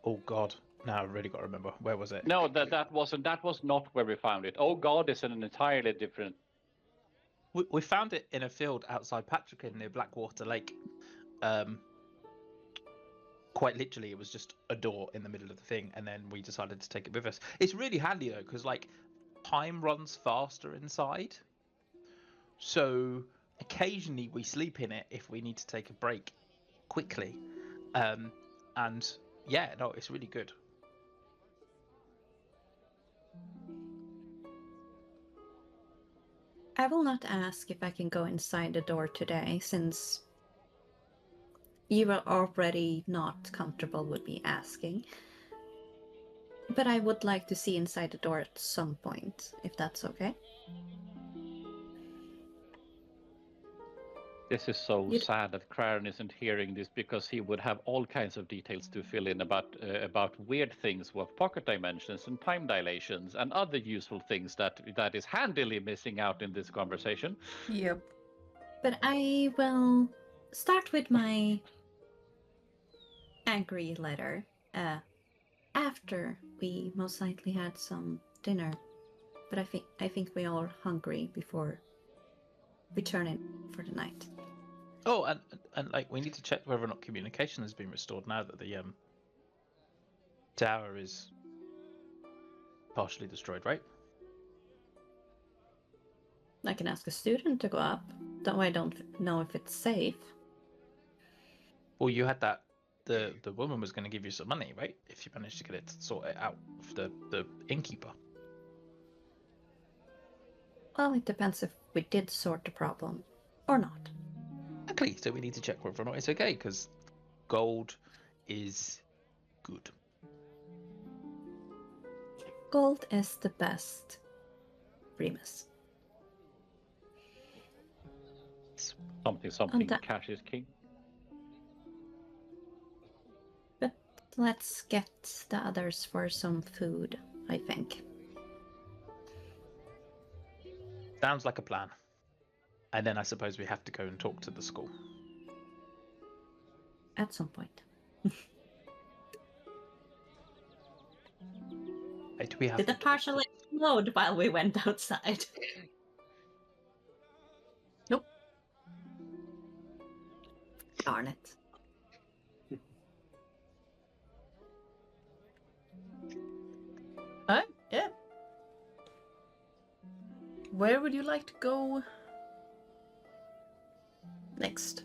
S6: Oh God, now I've really got to remember. Where was it?
S4: No, that was not where we found it. Oh God, it's in an entirely different.
S6: We found it in a field outside Patrick near Blackwater Lake. Quite literally, it was just a door in the middle of the thing, and then we decided to take it with us. It's really handy though, because like time runs faster inside. So occasionally we sleep in it if we need to take a break quickly. And yeah, no, it's really good.
S5: I will not ask if I can go inside the door today, since you are already not comfortable with me asking. But I would like to see inside the door at some point, if that's okay.
S4: This is so sad that Craren isn't hearing this, because he would have all kinds of details to fill in about weird things with pocket dimensions and time dilations and other useful things that is handily missing out in this conversation.
S1: Yep.
S5: But I will start with my angry letter after we most likely had some dinner. But I think we are hungry before we turn in for the night.
S6: Oh, and like we need to check whether or not communication has been restored now that the tower is partially destroyed, right?
S5: I can ask a student to go up. Though I don't know if it's safe.
S6: Well, you had that. The woman was going to give you some money, right? If you managed to get it to sort it out with the innkeeper.
S5: Well, it depends if we did sort the problem or not.
S6: Exactly. So we need to check whether or not it's okay, because gold is good.
S5: Gold is the best, Remus.
S4: Something. Cash is king.
S5: But let's get the others for some food, I think.
S6: Sounds like a plan. And then I suppose we have to go and talk to the school.
S5: At some point.
S6: Hey, do we have
S5: Did the partial explode while we went outside?
S1: Nope.
S5: Darn it.
S1: Yeah. Where would you like to go next?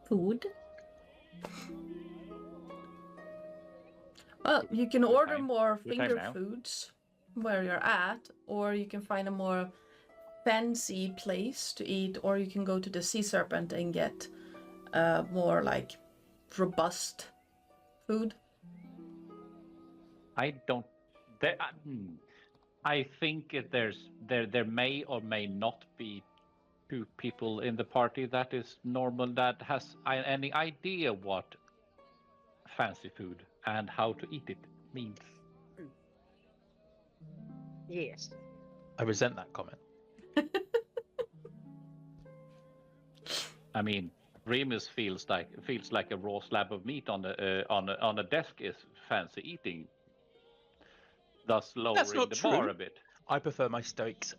S5: Food?
S1: Well, you can order
S4: time.
S1: more
S4: Good time
S1: finger
S4: now.
S1: foods where you're at, or you can find a more fancy place to eat, or you can go to the Sea Serpent and get more like robust food.
S4: I don't. I think there may or may not be two people in the party that is normal, that has any idea what fancy food and how to eat it means.
S2: Yes.
S6: I resent that comment.
S4: I mean, Remus feels like a raw slab of meat on a desk is fancy eating, thus lowering
S6: not
S4: the
S6: true.
S4: bar a bit.
S6: I prefer my steaks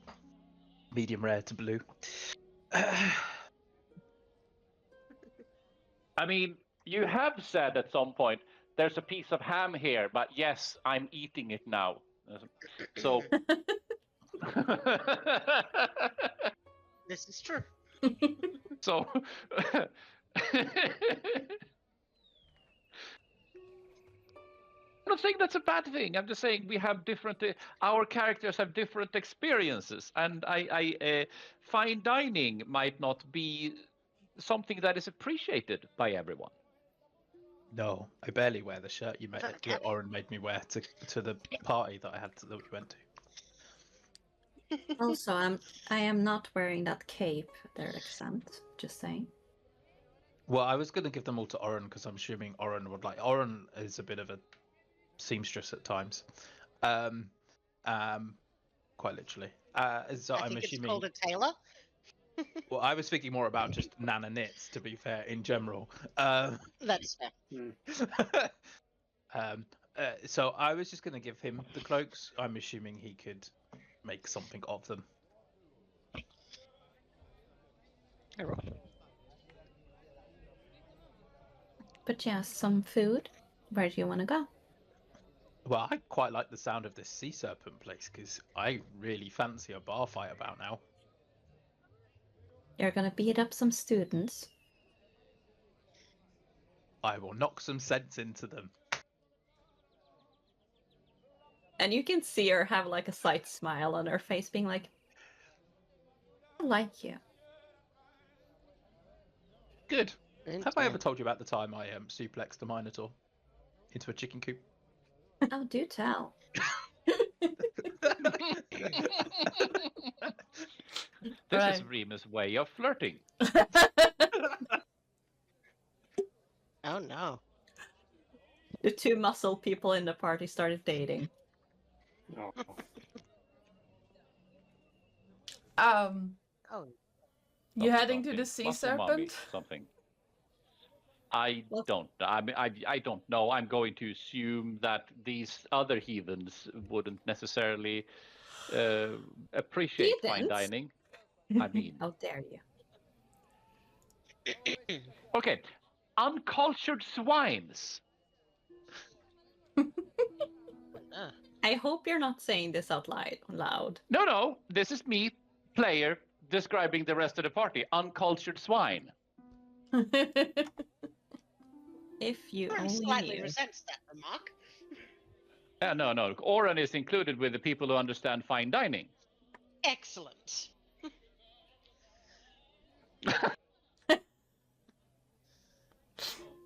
S6: medium rare to blue.
S4: I mean, you have said at some point, there's a piece of ham here, but yes, I'm eating it now. So.
S2: This is true.
S4: So. I'm not saying that's a bad thing. I'm just saying we have different. Our characters have different experiences, and fine dining might not be something that is appreciated by everyone.
S6: No, I barely wear the shirt that Oren made me wear to the party that we went to.
S5: Also, I am not wearing that cape. They're exempt. Just saying.
S6: Well, I was going to give them all to Oren because I'm assuming Oren would like. Oren is a bit of a seamstress at times, quite literally. So
S2: I think it's called a tailor.
S6: Well, I was thinking more about just Nana knits, to be fair, in general.
S2: That's fair.
S6: So I was just going to give him the cloaks. I'm assuming he could make something of them.
S5: But yeah, some food. Where do you want to go?
S6: Well, I quite like the sound of this sea serpent place because I really fancy a bar fight about now.
S5: You're gonna beat up some students.
S6: I will knock some sense into them.
S5: And you can see her have like a slight smile on her face, being like, I like you.
S6: Good. Have I ever told you about the time I suplexed a Minotaur into a chicken coop?
S5: Oh, do tell.
S4: This is Remus' way of flirting.
S2: Oh no.
S5: The two muscle people in the party started dating.
S3: Oh.
S2: Oh.
S1: You heading to the sea serpent?
S4: Something. I don't. I mean, I don't know. I'm going to assume that these other heathens wouldn't necessarily appreciate fine dining. I mean,
S5: how dare you?
S4: Okay, uncultured swines.
S5: I hope you're not saying this out loud.
S4: No. This is me, player, describing the rest of the party. Uncultured swine.
S5: If you
S2: Oren
S5: only
S2: slightly
S5: knew.
S2: resents that remark.
S4: No. Oren is included with the people who understand fine dining.
S2: Excellent.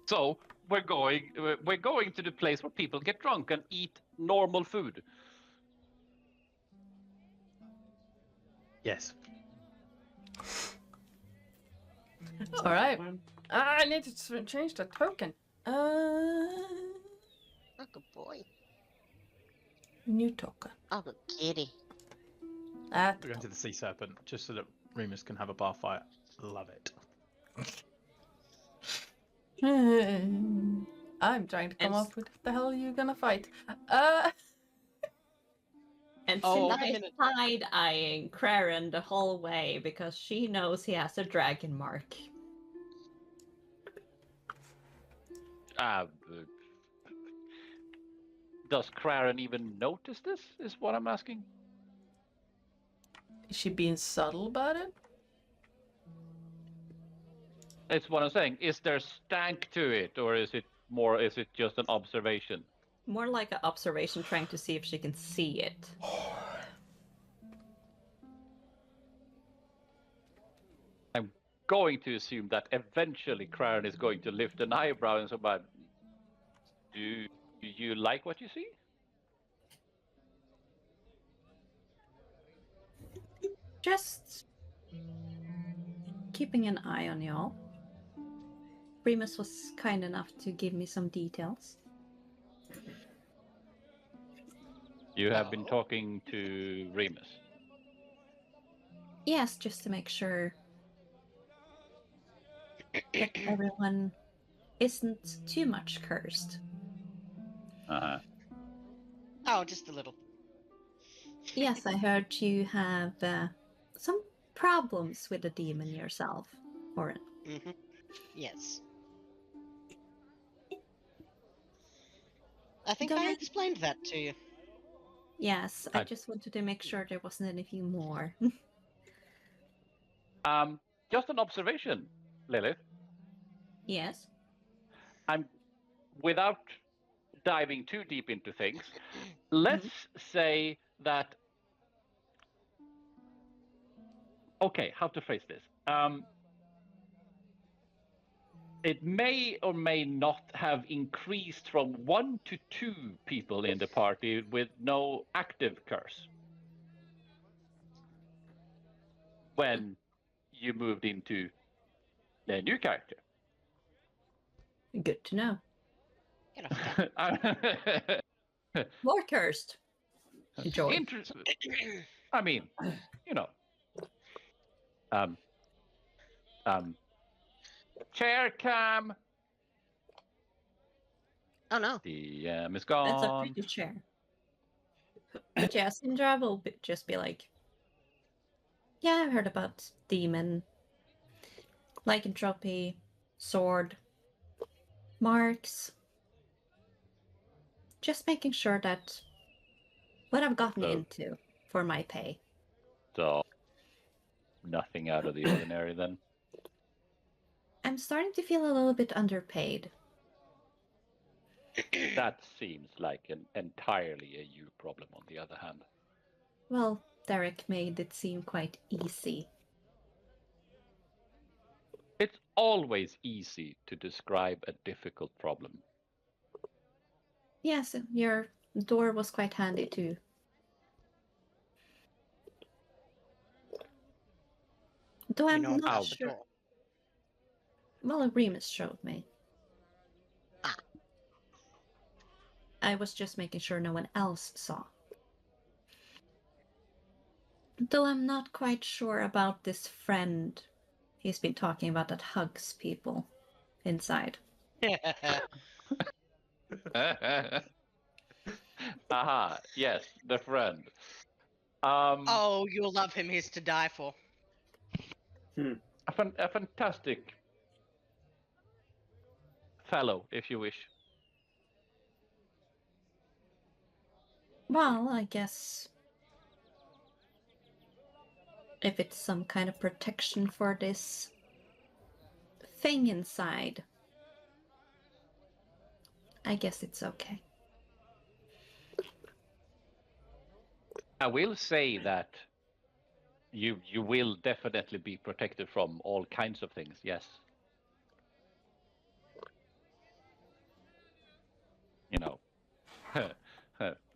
S4: So we're going to the place where people get drunk and eat normal food.
S6: Yes.
S1: All right. I need to change the token.
S2: Oh, good boy.
S1: New token.
S2: Oh, good kitty.
S1: That.
S6: We're going to the sea serpent just so that Remus can have a bar fight. Love it.
S1: I'm trying to come up with what the hell you're gonna fight.
S5: And she's side-eyeing Craren the whole way because she knows he has a dragon mark.
S4: Does Craren even notice this, is what I'm asking?
S1: Is she being subtle about it?
S4: It's what I'm saying. Is there stank to it, or is it just an observation?
S5: More like an observation trying to see if she can see it.
S4: I'm going to assume that eventually Craren is going to lift an eyebrow and say, "But do you like what you see?"
S5: Just keeping an eye on y'all. Remus was kind enough to give me some details.
S4: You have been talking to Remus.
S5: Yes, just to make sure that everyone isn't too much cursed.
S4: Uh-huh.
S2: Oh, just a little.
S5: Yes, I heard you have some problems with the demon yourself, Oren.
S2: Mm-hmm. Yes. I think
S5: Don't
S2: I
S5: I-
S2: explained that to you.
S5: Yes, I
S4: I-
S5: just wanted to make sure there wasn't anything more.
S4: Just an observation, Lilith.
S5: Yes.
S4: Without diving too deep into things, let's say that. Okay, how to phrase this? It may or may not have increased from 1 to 2 people in the party with no active curse when you moved into the new character.
S5: Good to know.
S2: Get off that.
S5: More cursed. Enjoy.
S4: I mean, you know. Chair cam.
S2: Oh no.
S4: The is
S5: That's a
S4: gone.
S5: pretty chair. But yeah, Zin'dra will just be like, yeah, I've heard about demon, lycanthropy, sword, marks. Just making sure that what I've gotten
S4: So-
S5: into for my pay.
S4: So nothing out of the ordinary then.
S5: I'm starting to feel a little bit underpaid.
S4: That seems like an entirely a you problem on the other hand.
S5: Well, Derek made it seem quite easy.
S4: It's always easy to describe a difficult problem.
S5: Yes, your door was quite handy too. Though I'm
S2: know
S5: not
S2: about the
S5: sure.
S2: door.
S5: Well, Remus showed me.
S2: Ah.
S5: I was just making sure no one else saw. Though I'm not quite sure about this friend he's been talking about that hugs people inside.
S4: Aha, yes, the friend.
S2: Oh, you'll love him. He's to die for.
S4: A fantastic fellow, if you wish.
S5: Well, I guess if it's some kind of protection for this thing inside, I guess it's okay.
S4: I will say that you will definitely be protected from all kinds of things, yes. You know,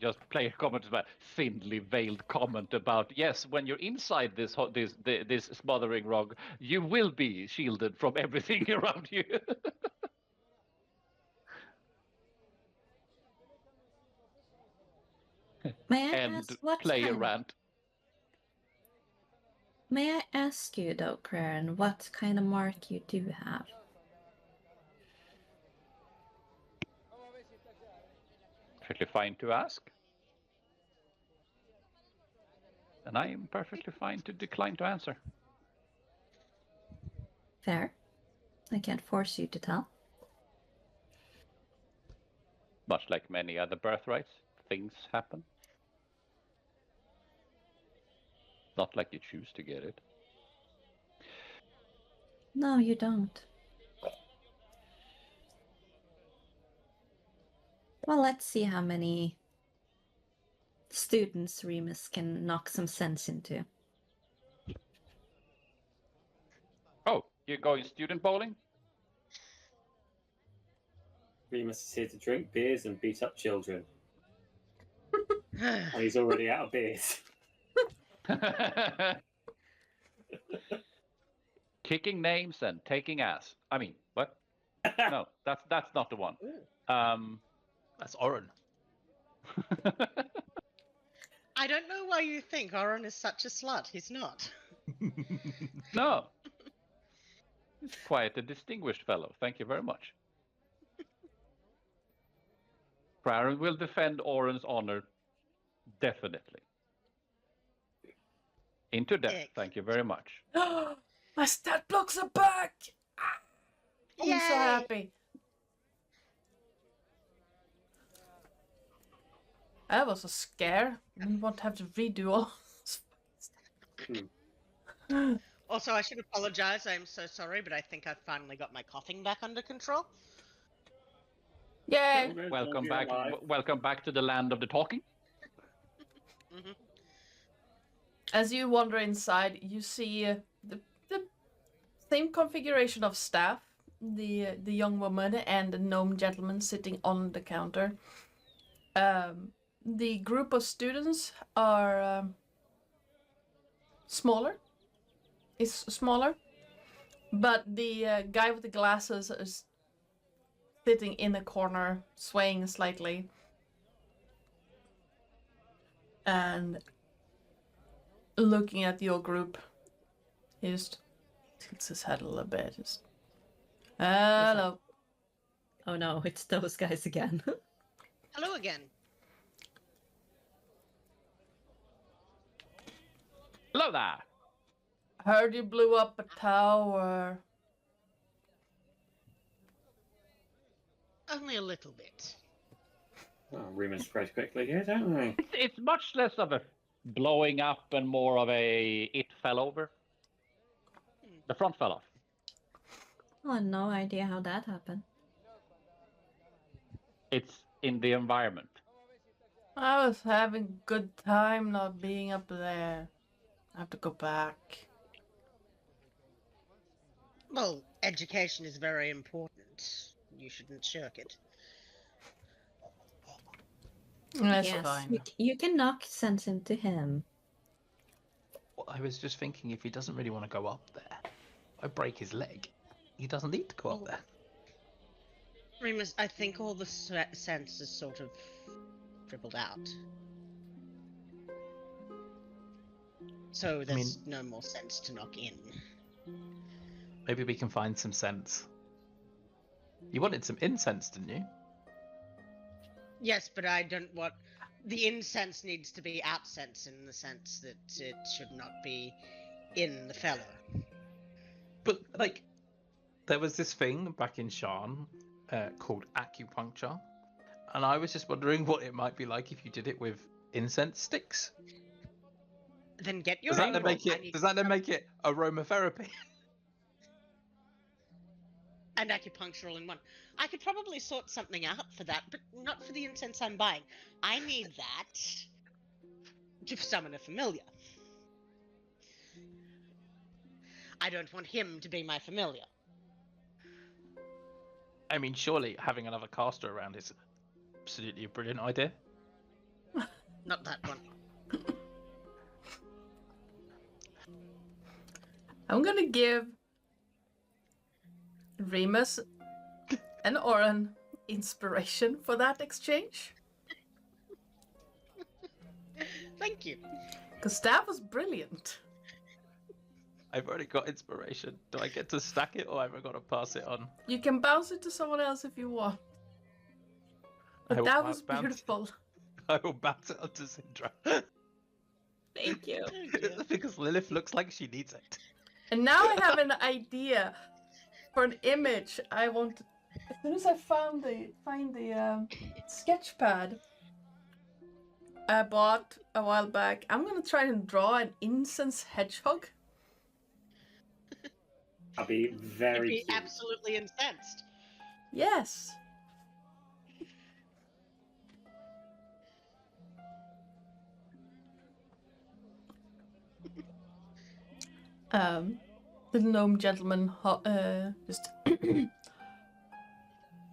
S4: just player comments about thinly veiled comment about yes, when you're inside this smothering rug, you will be shielded from everything around you.
S5: May I
S4: And
S5: ask what
S4: player
S5: kind of...
S4: rant.
S5: May I ask you though, Karen, what kind of mark you do have?
S4: Perfectly fine to ask. And I am perfectly fine to decline to answer.
S5: Fair. I can't force you to tell.
S4: Much like many other birthrights, things happen. Not like you choose to get it.
S5: No, you don't. Well, let's see how many students Remus can knock some sense into.
S4: Oh, you're going student bowling?
S3: Remus is here to drink beers and beat up children. And he's already out of beers.
S4: Kicking names and taking ass. I mean, what? No, that's not the one.
S6: That's Oren.
S2: I don't know why you think Oren is such a slut. He's not.
S4: No. He's quite a distinguished fellow. Thank you very much. Praran will defend Oren's honor, definitely. Into death. Thank you very much.
S1: My stat blocks are back! Ah, I'm so
S2: Yay!
S1: happy. That was a scare. I didn't want to have to redo all.
S2: Also, I should apologize. I'm so sorry, but I think I've finally got my coughing back under control.
S1: Yay!
S4: Welcome back. Welcome back to the land of the talking.
S2: Hmm.
S1: As you wander inside, you see the same configuration of staff. The young woman and the gnome gentleman sitting on the counter. The group of students are smaller. It's smaller, but the guy with the glasses is sitting in a corner, swaying slightly, and looking at your group. He just tilts his head a little bit. Just, hello.
S5: Oh no, it's those guys again.
S2: Hello again.
S4: Hello there.
S1: Heard you blew up a tower.
S2: Only a little bit.
S3: Oh, rumors spread quickly here, don't they?
S4: It's much less of a blowing up and more of a it fell over. The front fell off.
S5: Oh, no idea how that happened.
S4: It's in the environment.
S1: I was having a good time not being up there. I have to go back.
S2: Well, education is very important. You shouldn't shirk it.
S1: That's
S5: Yes,
S1: fine.
S5: you can knock sense into him.
S6: Well, I was just thinking if he doesn't really want to go up there, I break his leg. He doesn't need to go up there.
S2: Remus, I think all the sense is sort of dribbled out. So there's no more sense to knock in.
S6: Maybe we can find some sense. You wanted some incense, didn't you?
S2: Yes, but I don't want... The incense needs to be outsense in the sense that it should not be in the fellow.
S6: But, like, there was this thing back in Shan called acupuncture. And I was just wondering what it might be like if you did it with incense sticks.
S2: Then get your
S6: Does that then make it aromatherapy?
S2: And acupuncture all in one. I could probably sort something out for that, but not for the incense I'm buying. I need that to summon a familiar. I don't want him to be my familiar.
S6: I mean, surely having another caster around is absolutely a brilliant idea.
S2: Not that one.
S1: I'm gonna give Remus and Oren inspiration for that exchange.
S2: Thank you.
S1: Because that was brilliant.
S6: I've already got inspiration. Do I get to stack it or have I got to pass it on?
S1: You can bounce it to someone else if you want. But that was beautiful.
S6: I will bounce it onto Zin'dra.
S5: Thank you.
S6: Because Lillith looks like she needs it.
S1: And now I have an idea for an image. I want. As soon as I find the sketch pad I bought a while back, I'm gonna try and draw an incense hedgehog.
S3: I'll be very
S2: You'd be
S3: cute.
S2: absolutely incensed.
S1: Yes. The gnome gentleman just.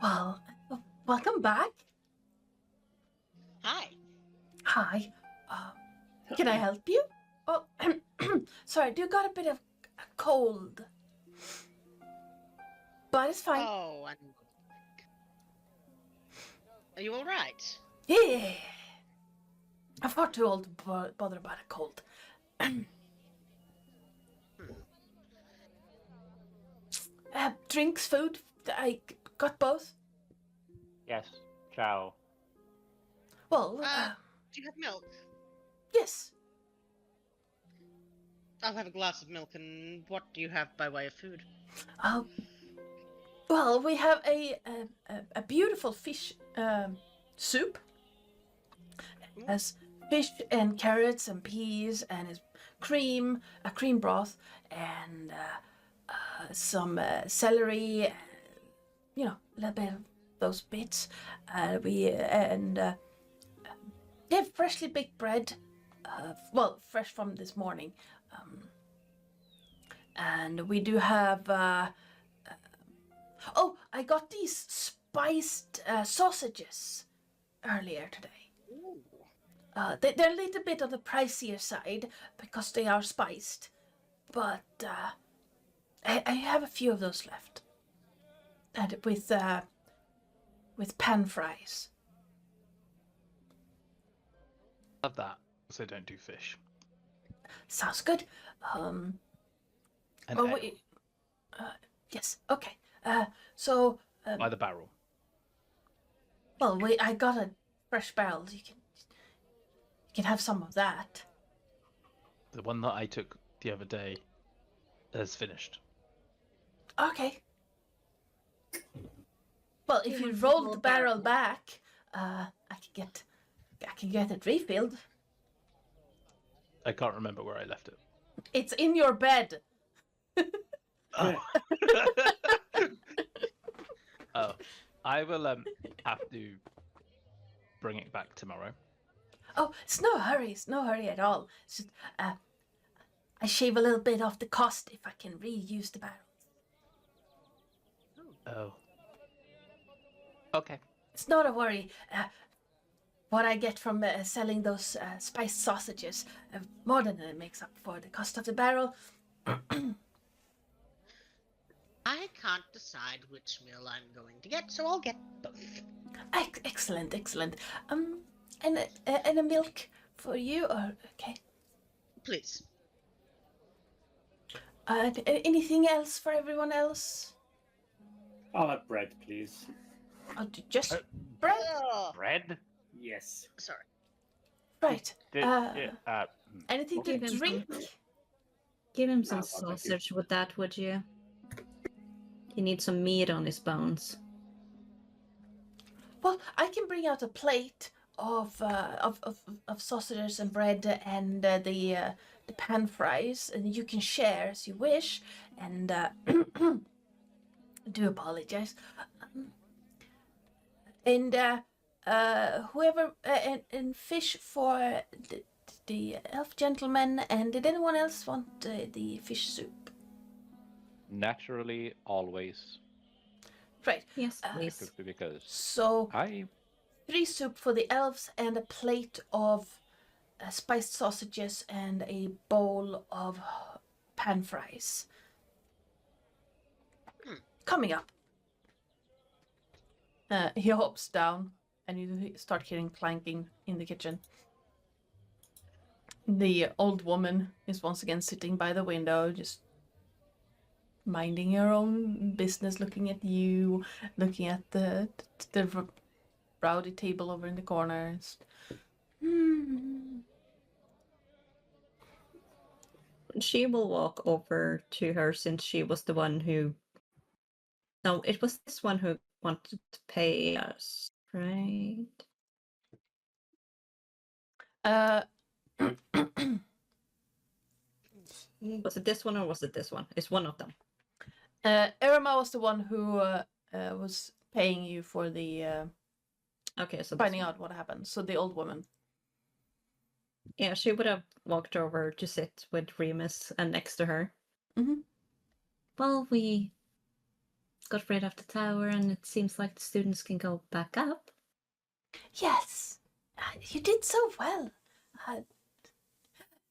S1: Well, welcome back.
S2: Hi.
S1: Hi. Can I help you? Oh, sorry. Do you got a bit of a cold? But it's fine.
S2: Oh, and... Are you alright?
S1: Yeah. I'm far too old to bother about a cold. drinks, food. I got both.
S4: Yes, ciao.
S1: Well,
S2: Do you have milk?
S1: yes.
S2: I'll have a glass of milk, and what do you have by way of food?
S1: Well, we have a beautiful fish soup. It has fish and carrots and peas and a cream broth, and some celery. You know, a little bit of those bits. We have freshly baked bread. Well, fresh from this morning. And we do have. Oh, I got these spiced sausages earlier today. They're a little bit on the pricier side because they are spiced, but I have a few of those left. And with pan fries.
S6: Love that. So don't do fish.
S1: Sounds good.
S6: And
S1: Oh
S6: ale
S1: wait. Yes. Okay. So.
S6: by the barrel.
S1: Well, I got a fresh barrel. You can have some of that.
S6: The one that I took the other day has finished.
S1: Okay. Well, if you roll the barrel back, I can get it refilled.
S6: I can't remember where I left it.
S1: It's in your bed.
S6: Oh. Oh, I will have to bring it back tomorrow.
S1: Oh, it's no hurry. It's no hurry at all. It's just I shave a little bit off the cost if I can reuse the barrels.
S6: Oh. Okay.
S1: It's not a worry. What I get from selling those spiced sausages more than it makes up for the cost of the barrel.
S2: I can't decide which meal I'm going to get, so I'll get both.
S1: Excellent. And a milk for you, or okay.
S2: Please.
S1: Anything else for everyone else?
S3: I'll have bread, please.
S1: Just bread?
S2: Oh,
S4: Bread?
S3: Yes.
S2: sorry.
S1: Right.
S4: Yeah,
S1: Anything to
S5: Give him
S1: drink?
S5: Give him some
S3: No, thank you.
S5: sausage with that, would you? He needs some meat on his bones.
S1: Well, I can bring out a plate of sausages and bread and the pan fries, and you can share as you wish. And I do apologize. And whoever and fish for the elf gentleman. And did anyone else want the fish soup?
S4: naturally, always.
S1: Right.
S5: Yes, please.
S4: Because
S1: So
S4: I
S1: 3 soup for the elves and a plate of spiced sausages and a bowl of pan fries. Coming up. He hops down and you start hearing clanking in the kitchen. The old woman is once again sitting by the window, just minding her own business, looking at you, looking at the rowdy table over in the corner.
S5: She will walk over to her since she was the one who. No, it was this one who wanted to pay us, right? Was it this one or was it this one? It's one of them.
S1: Irma was the one who was paying you for the
S5: Okay, so
S1: finding out what happened. So the old woman.
S5: Yeah, she would have walked over to sit with Remus and next to her.
S1: Mhm.
S5: Well, we got rid of the tower and it seems like the students can go back up.
S1: Yes, you did so well.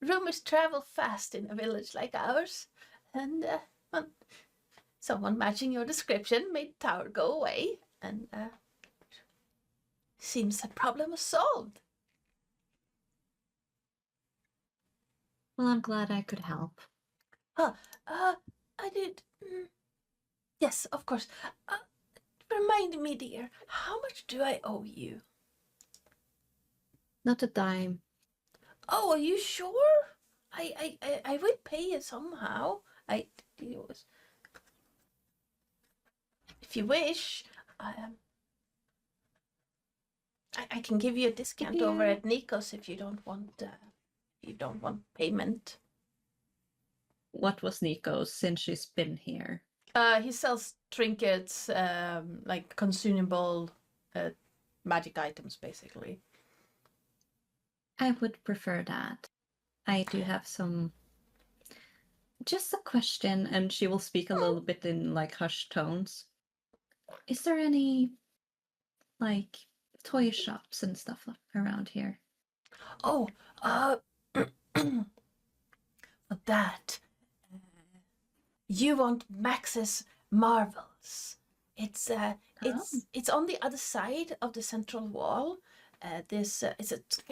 S1: Rumors travel fast in a village like ours, and well, someone matching your description made the tower go away, and seems that problem was solved.
S5: Well, I'm glad I could help.
S1: I did. Yes, of course. Remind me, dear, how much do I owe you?
S5: Not a dime.
S1: Oh, are you sure? I will pay you somehow. If you wish, I can give you a discount over at Nikos if you don't want payment.
S5: What was Nico's since she's been here?
S1: He sells trinkets, like consumable magic items, basically.
S5: I would prefer that. I do have some. Just a question, and she will speak a little bit in like hushed tones. Is there any like toy shops and stuff around here?
S1: Oh, for that, you want Max's Marvels. It's on the other side of the central wall. It's a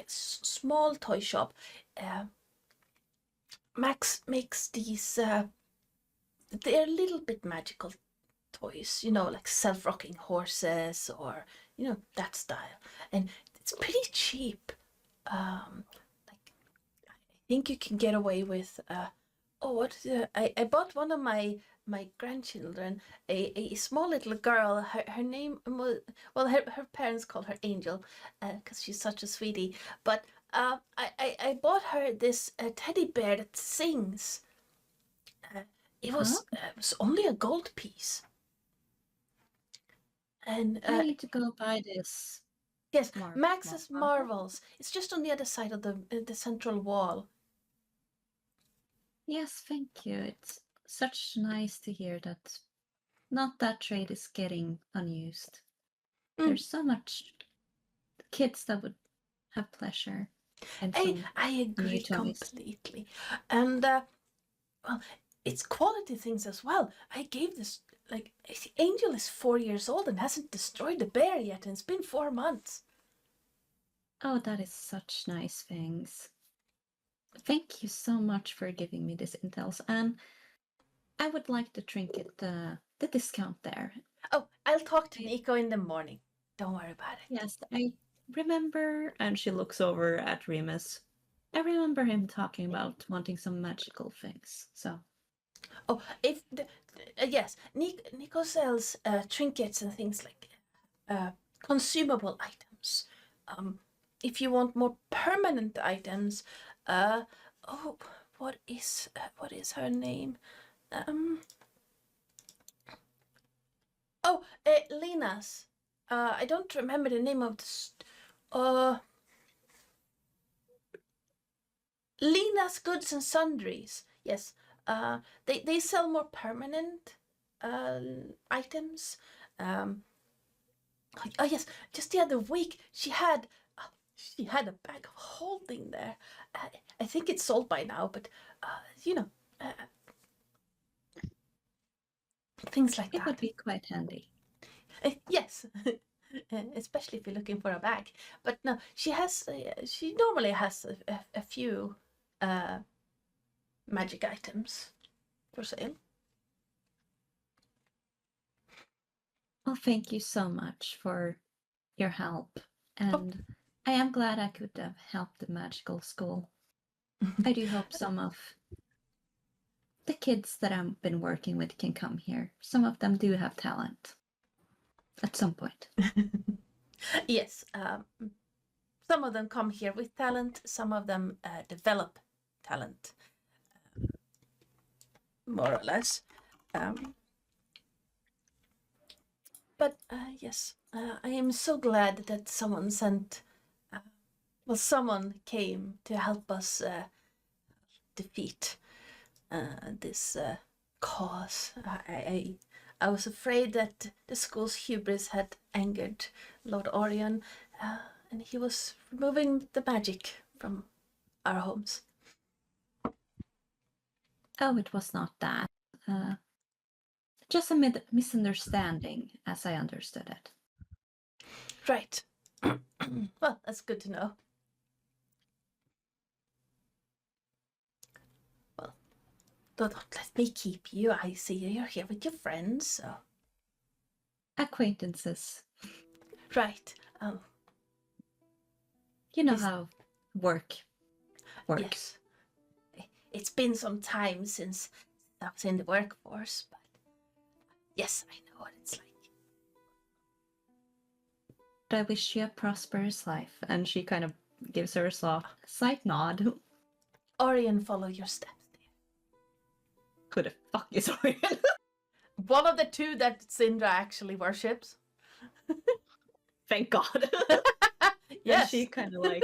S1: small toy shop. Max makes these. They're a little bit magical toys, like self-rocking horses or that style, and it's pretty cheap. Like I think you can get away with. I bought one of my grandchildren a small little girl. Her name was, well, her parents called her Angel because she's such a sweetie. But I bought her this teddy bear that sings. It was only a gold piece. And
S5: I need to go buy this.
S1: Yes, Max's Marvels. It's just on the other side of the central wall.
S5: Yes, thank you. It's such nice to hear that not that trade is getting unused. There's so much kids that would have pleasure. And
S1: I agree completely. And well, it's quality things as well. I gave this, like, Angel is 4 years old and hasn't destroyed the bear yet, and it's been 4 months.
S5: Oh, that is such nice things. Thank you so much for giving me this intel, and I would like the trinket, the discount there.
S1: Oh, I'll talk to Nico in the morning. Don't worry about it.
S5: Yes, I remember, and she looks over at Remus. I remember him talking about wanting some magical things, so.
S1: Oh, yes, Nico sells trinkets and things like consumable items. If you want more permanent items, what is her name? Lena's. I don't remember the name of the Lena's Goods and Sundries. Yes. They sell more permanent items. Oh yes, just the other week she had a bag of holding there. I think it's sold by now, but things like that.
S5: It would be quite handy.
S1: Yes, especially if you're looking for a bag. But no, she normally has a few magic items for sale.
S5: Well, thank you so much for your help, and I am glad I could have helped the magical school. I do hope some of the kids that I've been working with can come here. Some of them do have talent at some point.
S1: Yes, some of them come here with talent, some of them develop talent, more or less. But yes, I am so glad that someone someone came to help us defeat this cause. I was afraid that the school's hubris had angered Lord Orion, and he was removing the magic from our homes.
S5: Oh, it was not that. Just a misunderstanding, as I understood it.
S1: Right. Well, that's good to know. Well, Don't let me keep you. I see you're here with your friends, so...
S5: Acquaintances.
S1: Right.
S5: You know
S1: Is-
S5: how work works.
S1: Yes. It's been some time since I was in the workforce, but yes, I know what it's like.
S5: I wish you a prosperous life. And she kind of gives her a slight nod.
S1: Orion, follow your steps.
S5: Who the fuck is Orion?
S1: One of the two that Zin'dra actually worships.
S5: Thank God.
S1: Yes.
S5: And she kind of like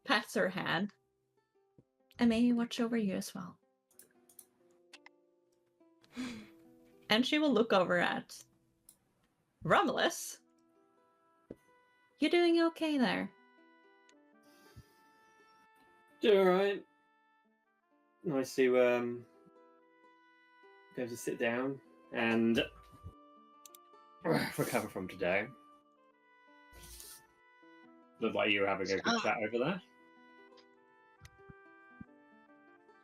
S5: pats her hand. I may watch over you as well. And she will look over at Romulus. You doing okay there?
S3: Doing alright. Nice to go to sit down and recover from today. Looked like you were having a good chat over there.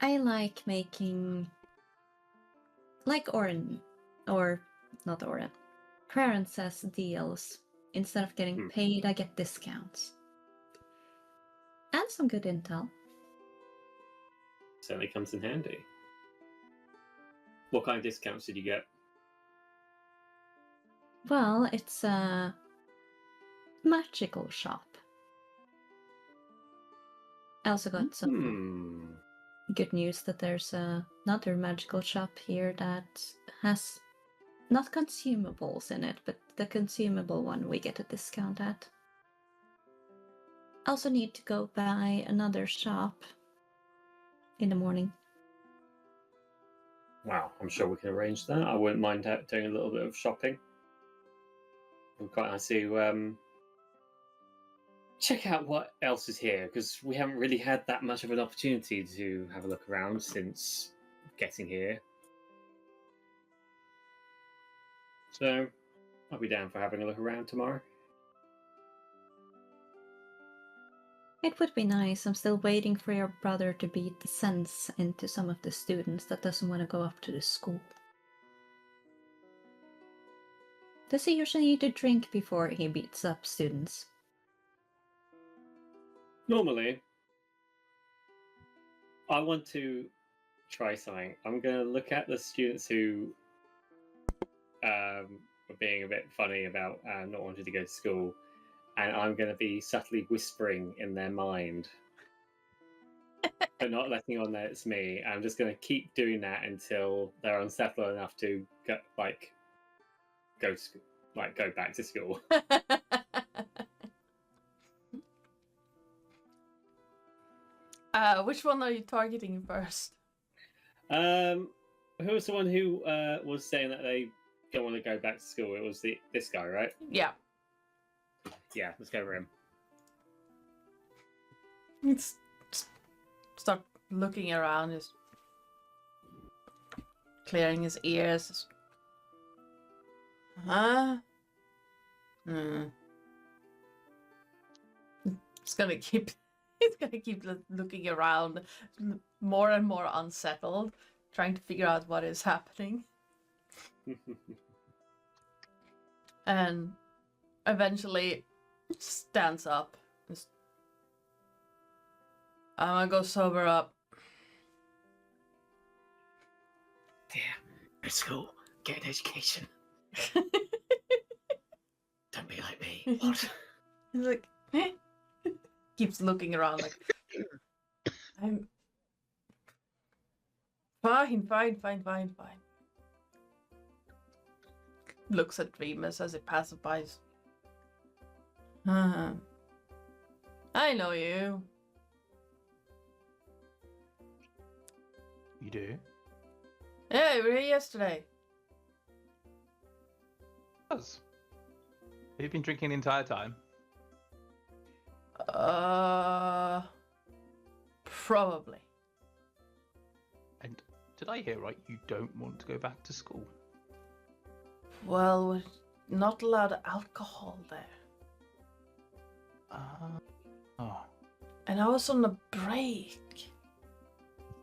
S5: I like making, like Orin, or not Orin, Clarence says deals. Instead of getting paid, I get discounts. And some good intel.
S3: Certainly comes in handy. What kind of discounts did you get?
S5: Well, it's a magical shop. I also got some good news that there's another magical shop here that has not consumables in it, but the consumable one we get a discount at. I also need to go by another shop in the morning.
S3: Wow, I'm sure we can arrange that. I wouldn't mind doing a little bit of shopping. I'm quite nice to check out what else is here, because we haven't really had that much of an opportunity to have a look around since getting here. So, I'll be down for having a look around tomorrow.
S5: It would be nice. I'm still waiting for your brother to beat the sense into some of the students that doesn't want to go up to the school. Does he usually need to drink before he beats up students?
S3: Normally, I want to try something. I'm going to look at the students who were being a bit funny about not wanting to go to school, and I'm going to be subtly whispering in their mind, but not letting on that it's me. I'm just going to keep doing that until they're unsettled enough to go back to school.
S1: Which one are you targeting first?
S3: Who was the one who was saying that they don't want to go back to school? It was this guy, right?
S1: Yeah.
S3: Yeah, let's go for him.
S1: Let's start looking around, just clearing his ears. Huh? He's gonna keep looking around, more and more unsettled, trying to figure out what is happening. And eventually stands up. I'm gonna go sober up.
S3: Yeah, go to school, get an education. Don't be like me. What?
S1: He's like, eh? Keeps looking around like, I'm fine. Looks at Remus as it passes by. I know you.
S6: You do?
S1: Yeah, you were here yesterday.
S6: Yes. Have you been drinking the entire time?
S1: Probably.
S6: And did I hear right? You don't want to go back to school?
S1: Well, we're not allowed alcohol there.
S6: Oh.
S1: And I was on a break.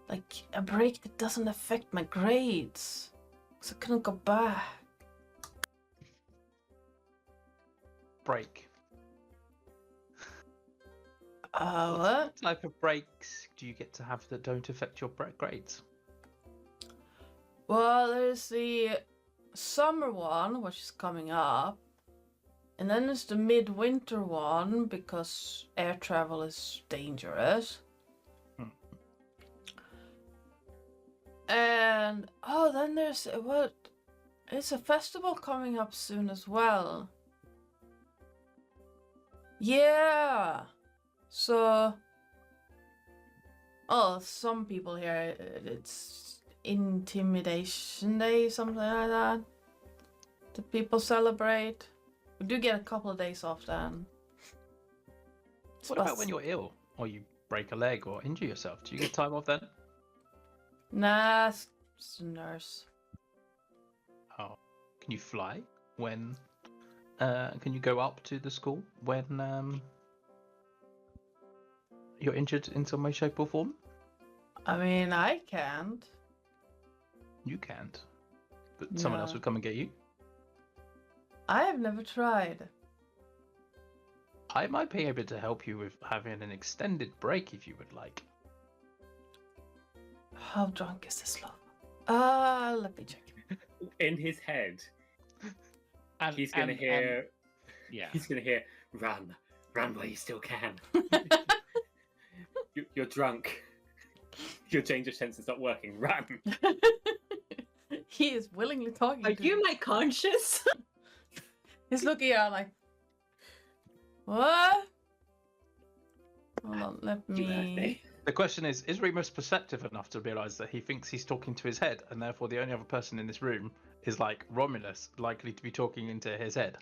S1: like a break that doesn't affect my grades, because I couldn't go back.
S6: Break.
S1: What?
S6: What type of breaks do you get to have that don't affect your grades?
S1: Well, there's the summer one, which is coming up. And then there's the midwinter one, because air travel is dangerous. And, then there's, it's a festival coming up soon as well. Yeah! So, some people here, it's Intimidation Day, something like that. The people celebrate. We do get a couple of days off then.
S6: What about when you're ill, or you break a leg, or injure yourself? Do you get time off then?
S1: Nah, it's a nurse.
S6: Oh, can you fly when? Can you go up to the school when you're injured in some way, shape, or form?
S1: I mean, I can't.
S6: You can't, but someone else
S1: No.
S6: would come and get you.
S1: I have never tried.
S6: I might be able to help you with having an extended break if you would like.
S1: How drunk is this love? Let me check.
S3: In his head,
S4: And,
S3: he's gonna
S4: and-
S3: hear.
S4: Yeah.
S3: He's gonna hear, "Run, run while you still can." You're drunk. Your change of sense is not working. Run.
S1: He is willingly talking
S5: Are
S1: to
S5: you
S1: me.
S5: my conscience?
S1: He's looking at like, what? Hold on, let
S3: You heard
S1: me.
S3: me.
S6: The question is Remus perceptive enough to realise that he thinks he's talking to his head, and therefore the only other person in this room is like Romulus, likely to be talking into his head?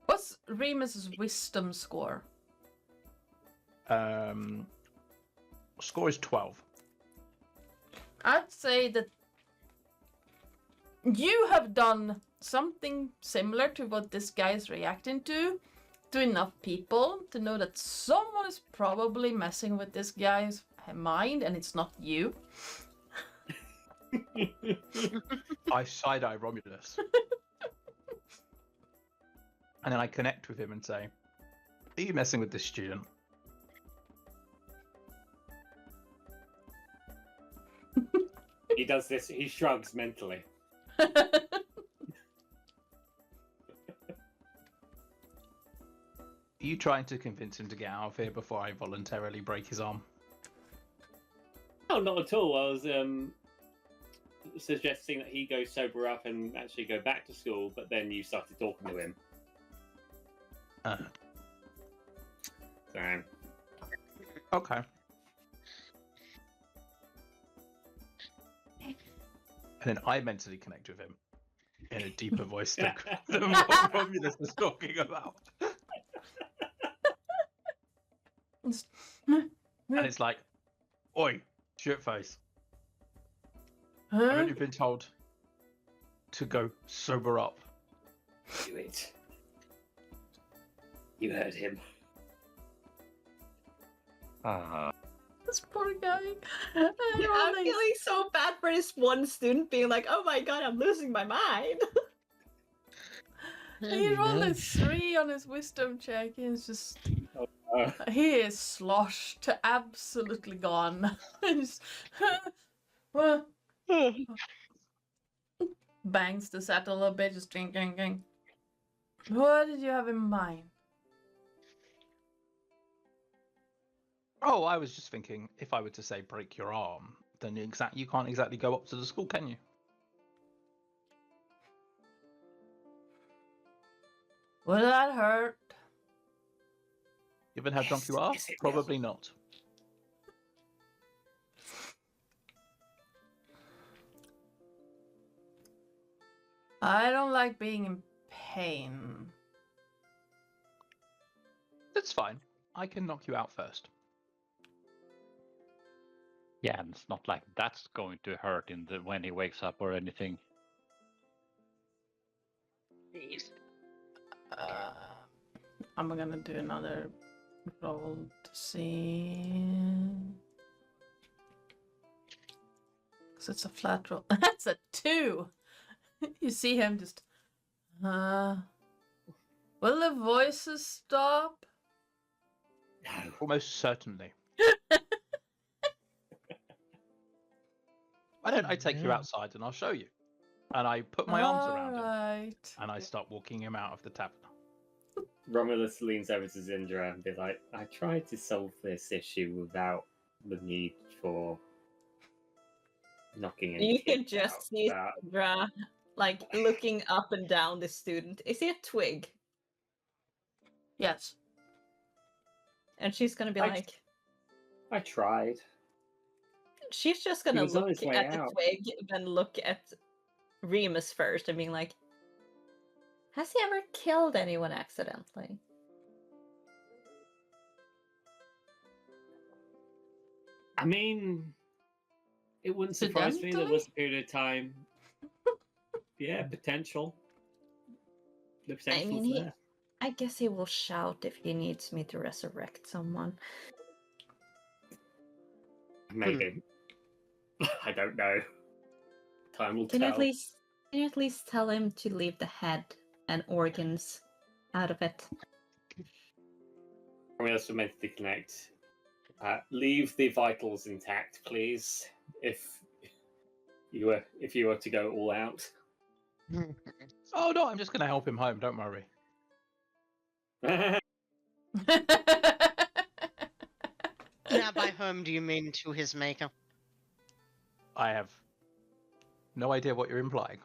S1: What's Remus's wisdom score?
S6: Score is 12.
S1: I'd say that you have done something similar to what this guy is reacting to enough people to know that someone is probably messing with this guy's mind and it's not you.
S6: I side-eye Romulus. And then I connect with him and say, are you messing with this student?
S3: He does this. He shrugs mentally.
S6: Are you trying to convince him to get out of here before I voluntarily break his arm?
S3: Oh, not at all. I was suggesting that he go sober up and actually go back to school, but then you started talking to him. So,
S6: Okay. And then I mentally connect with him in a deeper voice than what Romulus is talking about. And it's like, oi, shitface. I've
S1: Huh?
S6: only been told to go sober up.
S3: do it. You heard him.
S1: This poor guy.
S5: I'm feeling so bad for this one student being like, oh my god, I'm losing my mind.
S1: He rolled a 3 on his wisdom check. He's just.
S3: Uh,
S1: He is sloshed, absolutely gone. He's- Well, bangs the saddle a bit, just ding. What did you have in mind?
S6: Oh, I was just thinking, if I were to say break your arm, then you can't exactly go up to the school, can you?
S1: Will that hurt?
S6: Given how drunk you are,
S3: Yes, it will.
S6: probably not.
S1: I don't like being in pain.
S6: That's fine. I can knock you out first.
S4: Yeah, and it's not like that's going to hurt when he wakes up or anything.
S1: I'm gonna do another Roll to see. Because it's a flat roll. That's a 2! You see him just. Will the voices stop?
S3: No.
S6: Almost certainly. Why don't I take you outside and I'll show you? And I put my arms around him
S1: Alright.
S6: and I start walking him out of the tavern.
S3: Romulus leans over to Zin'dra and be like, I tried to solve this issue without the need for knocking any
S5: You can
S3: kids
S5: just
S3: out,
S5: see
S3: but
S5: Zin'dra like looking up and down the student. Is he a twig?
S1: Yes.
S5: And she's gonna be like,
S3: I tried.
S5: she's just gonna
S3: was on
S5: look
S3: his way
S5: at the
S3: out.
S5: twig, then look at Remus first and being like, has he ever killed anyone accidentally?
S3: I mean, it wouldn't surprise me. There
S1: Accidentally?
S3: was a period of time. Yeah, potential. The potential's
S5: mean,
S3: there.
S5: I guess he will shout if he needs me to resurrect someone.
S3: Maybe. I don't know. Time will
S5: Can you
S3: tell.
S5: at least tell him to leave the head and organs out of it?
S3: Romulus will mentally connect. Leave the vitals intact, please. If you were to go all out.
S6: Oh no, I'm just going to help him home. Don't worry.
S2: Now, by home, do you mean to his maker?
S6: I have no idea what you're implying.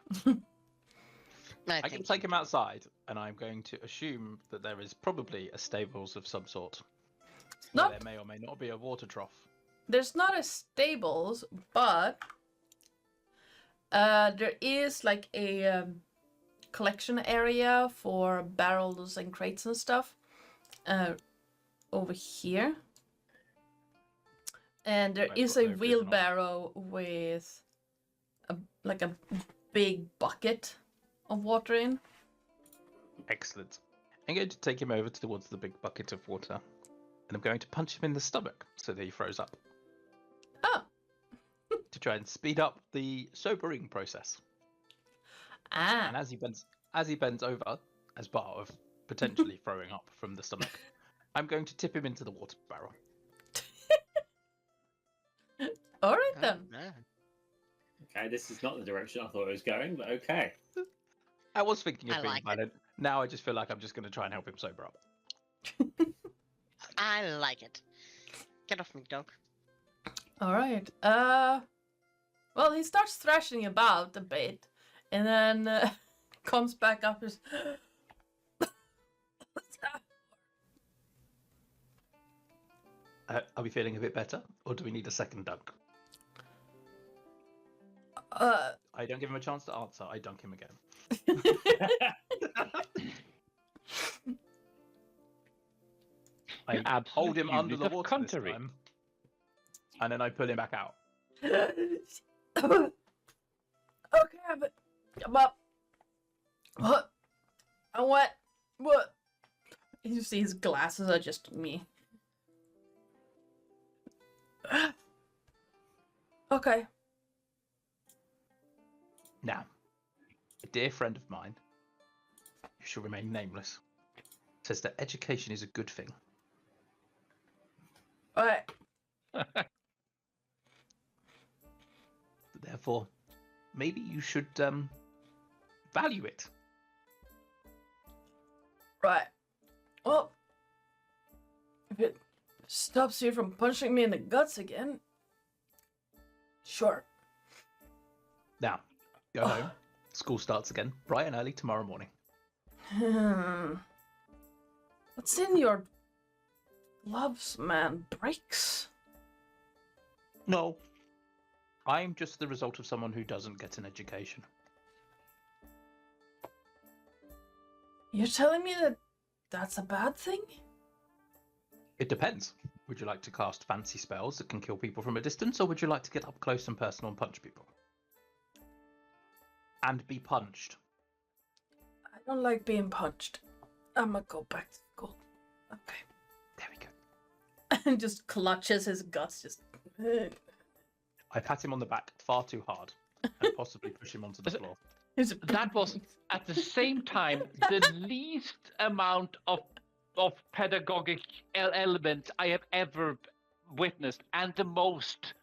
S6: I can
S2: think
S6: take him outside, and I'm going to assume that there is probably a stables of some sort. Where
S1: Not
S6: there may or may not be a water trough.
S1: There's not a stables, but there is like a collection area for barrels and crates and stuff over here. And there
S6: I've
S1: is
S6: got
S1: a
S6: no vision on it.
S1: wheelbarrow with a big bucket of water in.
S6: Excellent. I'm going to take him over towards the big bucket of water, and I'm going to punch him in the stomach so that he throws up.
S1: Oh.
S6: To try and speed up the sobering process.
S1: Ah.
S6: And as he bends over, as part of potentially throwing up from the stomach, I'm going to tip him into the water barrel.
S1: All right then.
S2: Oh, no.
S3: Okay, this is not the direction I thought it was going, but okay.
S6: I was thinking of
S2: I
S6: being
S2: like it.
S6: violent. Now I just feel like I'm just going to try and help him sober up.
S2: I like it. Get off me, dog.
S1: All right. Well, he starts thrashing about a bit, and then comes back up. And...
S6: Are we feeling a bit better, or do we need a second dunk? I don't give him a chance to answer. I dunk him again. I hold him under the water this time, and then I pull him back out.
S1: Okay, but come up. What? I'm wet. What? You see his glasses are just me. Okay.
S6: Now, a dear friend of mine, who shall remain nameless, says that education is a good thing.
S1: Alright.
S6: Therefore, maybe you should value it.
S1: Right. Well, if it stops you from punching me in the guts again, sure.
S6: Now, go home. School starts again bright and early tomorrow morning.
S1: What's in your gloves, man? Breaks?
S6: No, I'm just the result of someone who doesn't get an education.
S1: You're telling me that that's a bad thing?
S6: It depends. Would you like to cast fancy spells that can kill people from a distance, or would you like to get up close and personal and punch people? And be punched.
S1: I don't like being punched. I'm gonna go back to school. Okay.
S6: There we go.
S1: and just clutches his guts. Just.
S6: I pat him on the back far too hard and possibly push him onto the floor.
S4: That was at the same time the least amount of pedagogic element I have ever witnessed, and the most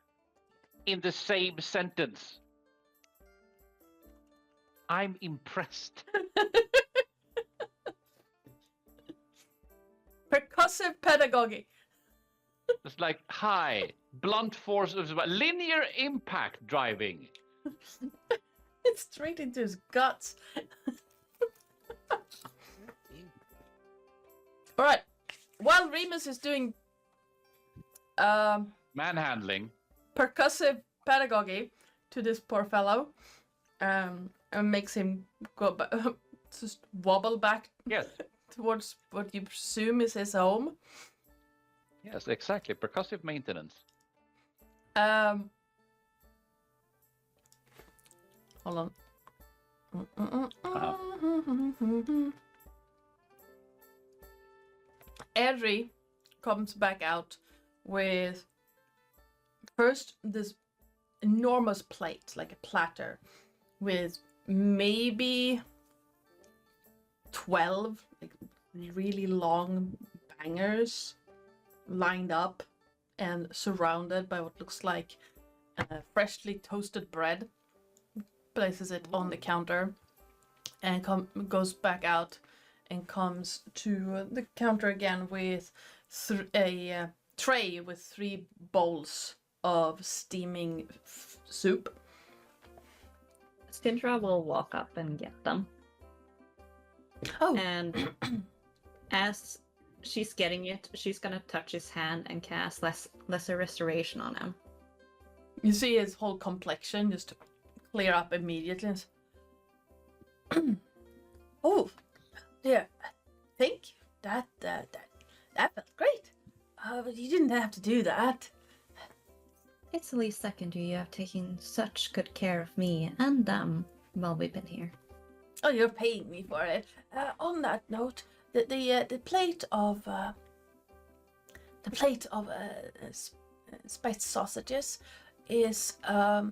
S4: in the same sentence. I'm impressed.
S1: Percussive pedagogy.
S4: It's like, hi, blunt force of linear impact driving.
S1: It's straight into his guts. All right. While Remus is doing
S4: Manhandling.
S1: percussive pedagogy to this poor fellow, and makes him go just wobble back
S4: Yes.
S1: towards what you presume is his home.
S4: Yes, exactly. Percussive maintenance.
S1: Hold on. Edry comes back out with first this enormous plate, like a platter, with maybe 12 like really long bangers lined up and surrounded by what looks like freshly toasted bread. Places it on the counter and goes back out and comes to the counter again with a tray with 3 bowls of steaming soup.
S5: Zin'dra will walk up and get them.
S1: Oh,
S5: And as she's getting it, she's gonna touch his hand and cast lesser restoration on him.
S1: you see his whole complexion just clear up immediately. Oh, dear. Thank you. That felt great. But you didn't have to do that.
S5: It's the least I can do. You have taken such good care of me and them while we've been here.
S1: Oh, you're paying me for it. On that note, the plate of spiced sausages is I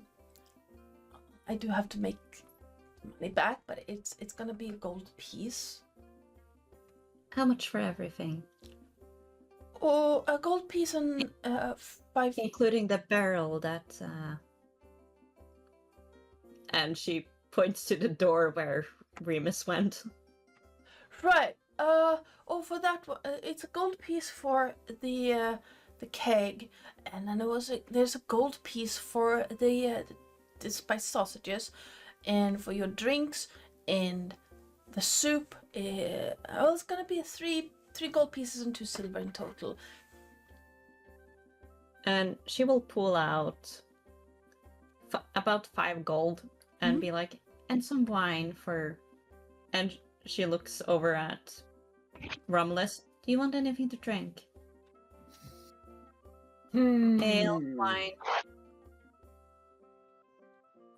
S1: do have to make money back, but it's gonna be a gold piece.
S5: How much for everything?
S1: Oh, a gold piece and 5.
S5: Including the barrel that... And she points to the door where Remus went.
S1: Right. For that one, it's a gold piece for the keg, and then there's a gold piece for the spiced sausages, and for your drinks and the soup. It's gonna be 3 gold pieces and 2 silver in total.
S5: And she will pull out about 5 gold and be like, and some wine for... And she looks over at Romulus. Do you want anything to drink? Ale, wine.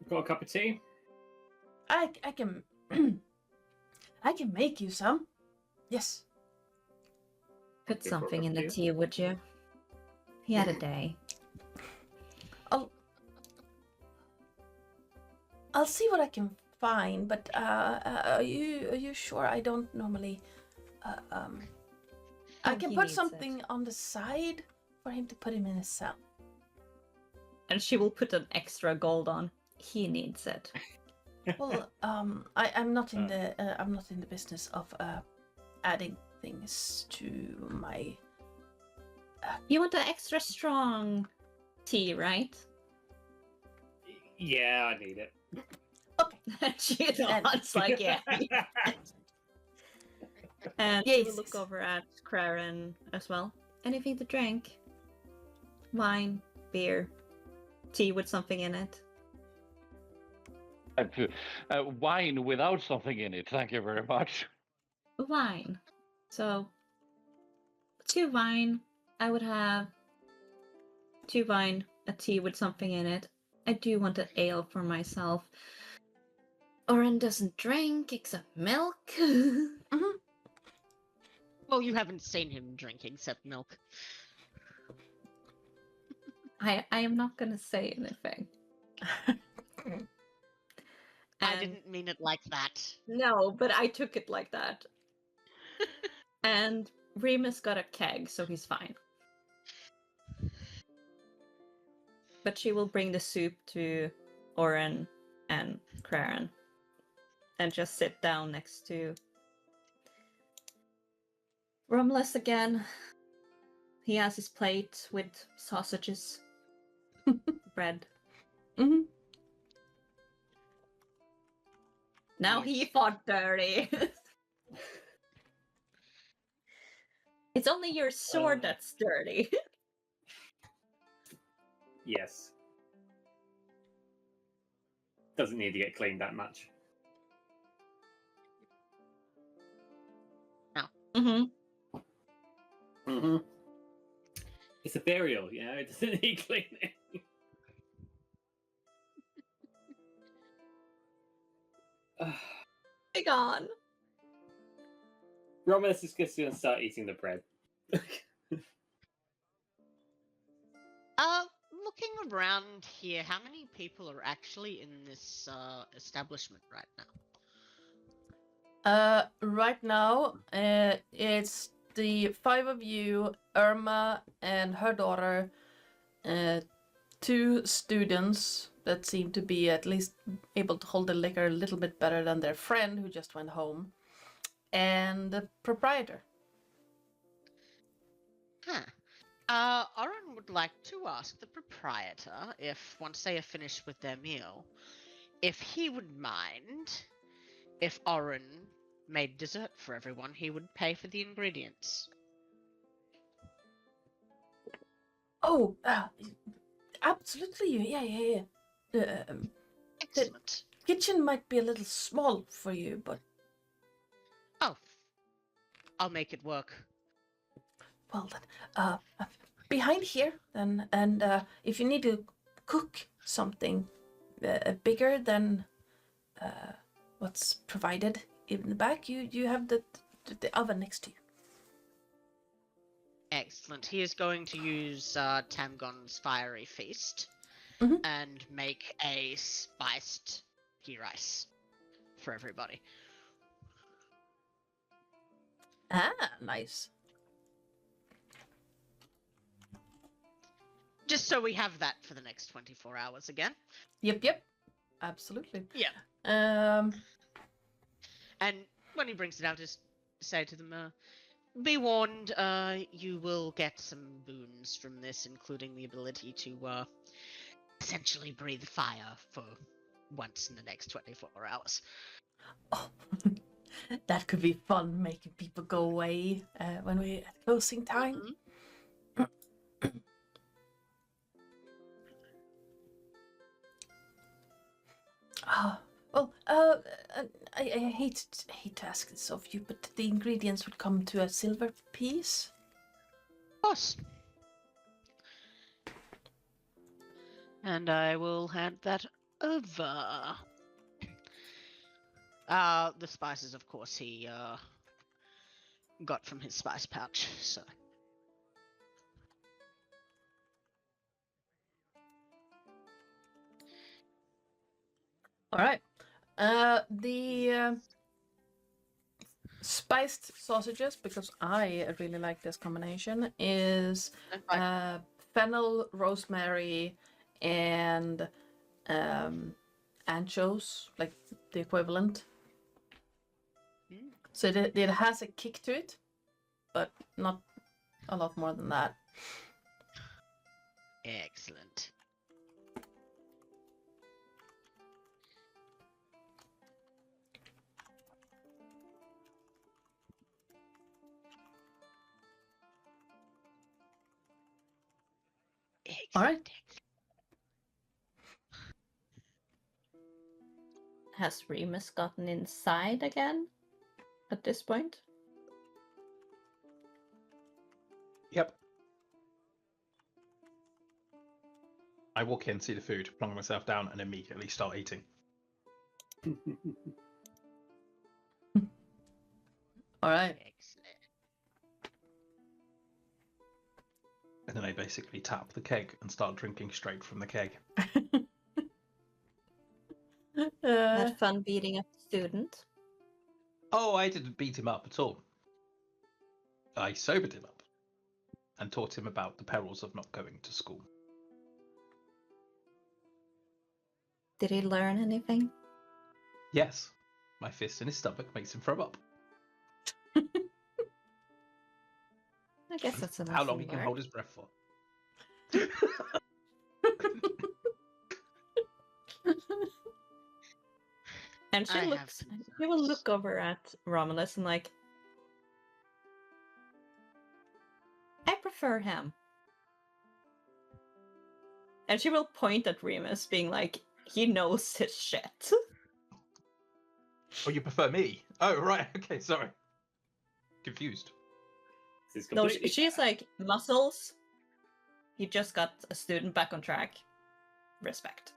S3: Got a cup of tea?
S1: I can I can make you some. Yes.
S5: Put
S3: Good
S5: something in the
S3: product,
S5: tea, would you? He had a day.
S1: I'll see what I can find, but are you sure? I don't normally. I can
S5: he
S1: put
S5: needs
S1: something
S5: it.
S1: on the side for him to put him in his cell.
S5: And she will put an extra gold on. He needs it.
S1: Well, I'm not in the business of adding things to my.
S5: You want the extra strong tea, right?
S3: Yeah, I need it.
S1: Okay.
S5: She nods like, yeah. And
S1: Yes.
S5: we look over at Craren as well. Anything to drink? Wine, beer, tea with something in it.
S4: Wine without something in it. Thank you very much.
S5: Wine. So, 2 wine. I would have 2 wine, a tea with something in it. I do want an ale for myself. Oren doesn't drink except milk.
S2: Well, you haven't seen him drink except milk.
S5: I am not gonna say anything.
S2: I
S5: And-
S2: didn't mean it like that.
S5: No, but I took it like that. And Remus got a keg, so he's fine. But she will bring the soup to Oren and Craren and just sit down next to Romulus again. He has his plate with sausages, bread.
S1: Mm-hmm.
S5: Now he fought dirty. It's only your sword that's dirty.
S3: Yes. Doesn't need to get cleaned that much.
S5: Mm-hmm.
S3: Mm-hmm. It's a burial, you know, it doesn't need cleaning.
S5: Big on.
S3: Romulus is just going to start eating the bread.
S2: Looking around here, how many people are actually in this establishment right now?
S1: Right now, it's the 5 of you, Irma and her daughter, 2 students that seem to be at least able to hold the liquor a little bit better than their friend who just went home, and the proprietor.
S2: Huh. Oren would like to ask the proprietor if, once they are finished with their meal, if he would mind if Oren made dessert for everyone, he would pay for the ingredients.
S1: Oh, absolutely. Yeah.
S2: Excellent.
S1: Kitchen might be a little small for you, but
S2: Oh, I'll make it work.
S1: well then, behind here then, and if you need to cook something bigger than what's provided in the back, you have the oven next to you.
S2: Excellent. He is going to use Tamgon's fiery feast and make a spiced ghee rice for everybody.
S1: Ah, nice.
S2: Just so we have that for the next 24 hours again.
S1: Yep. Absolutely.
S2: Yeah. And when he brings it out, just say to them, be warned, you will get some boons from this, including the ability to essentially breathe fire for once in the next 24 hours.
S1: Oh, that could be fun, making people go away when we're at closing time. I hate to ask this of you, but the ingredients would come to a silver piece.
S2: Of course. And I will hand that over. The spices, of course, he got from his spice pouch, so.
S1: All right. The spiced sausages, because I really like this combination, is fennel, rosemary, and anchovies, like the equivalent. So it has a kick to it, but not a lot more than that.
S2: Excellent.
S1: All right.
S5: Has Remus gotten inside again at this point?
S6: Yep. I walk in, see the food, plonk myself down, and immediately start eating.
S1: All right.
S2: Excellent.
S6: And then I basically tap the keg and start drinking straight from the keg.
S5: Had fun beating up the student.
S6: Oh, I didn't beat him up at all. I sobered him up and taught him about the perils of not going to school.
S5: Did he learn anything?
S6: Yes, my fist in his stomach makes him throw up.
S5: I guess that's a
S6: How long he can hold his breath for.
S5: And she will look over at Romulus and like, I prefer him. And she will point at Remus, being like, he knows his shit.
S6: Oh, you prefer me? Oh, right. Okay, sorry. Confused.
S5: No, she's like, muscles. He just got a student back on track. Respect.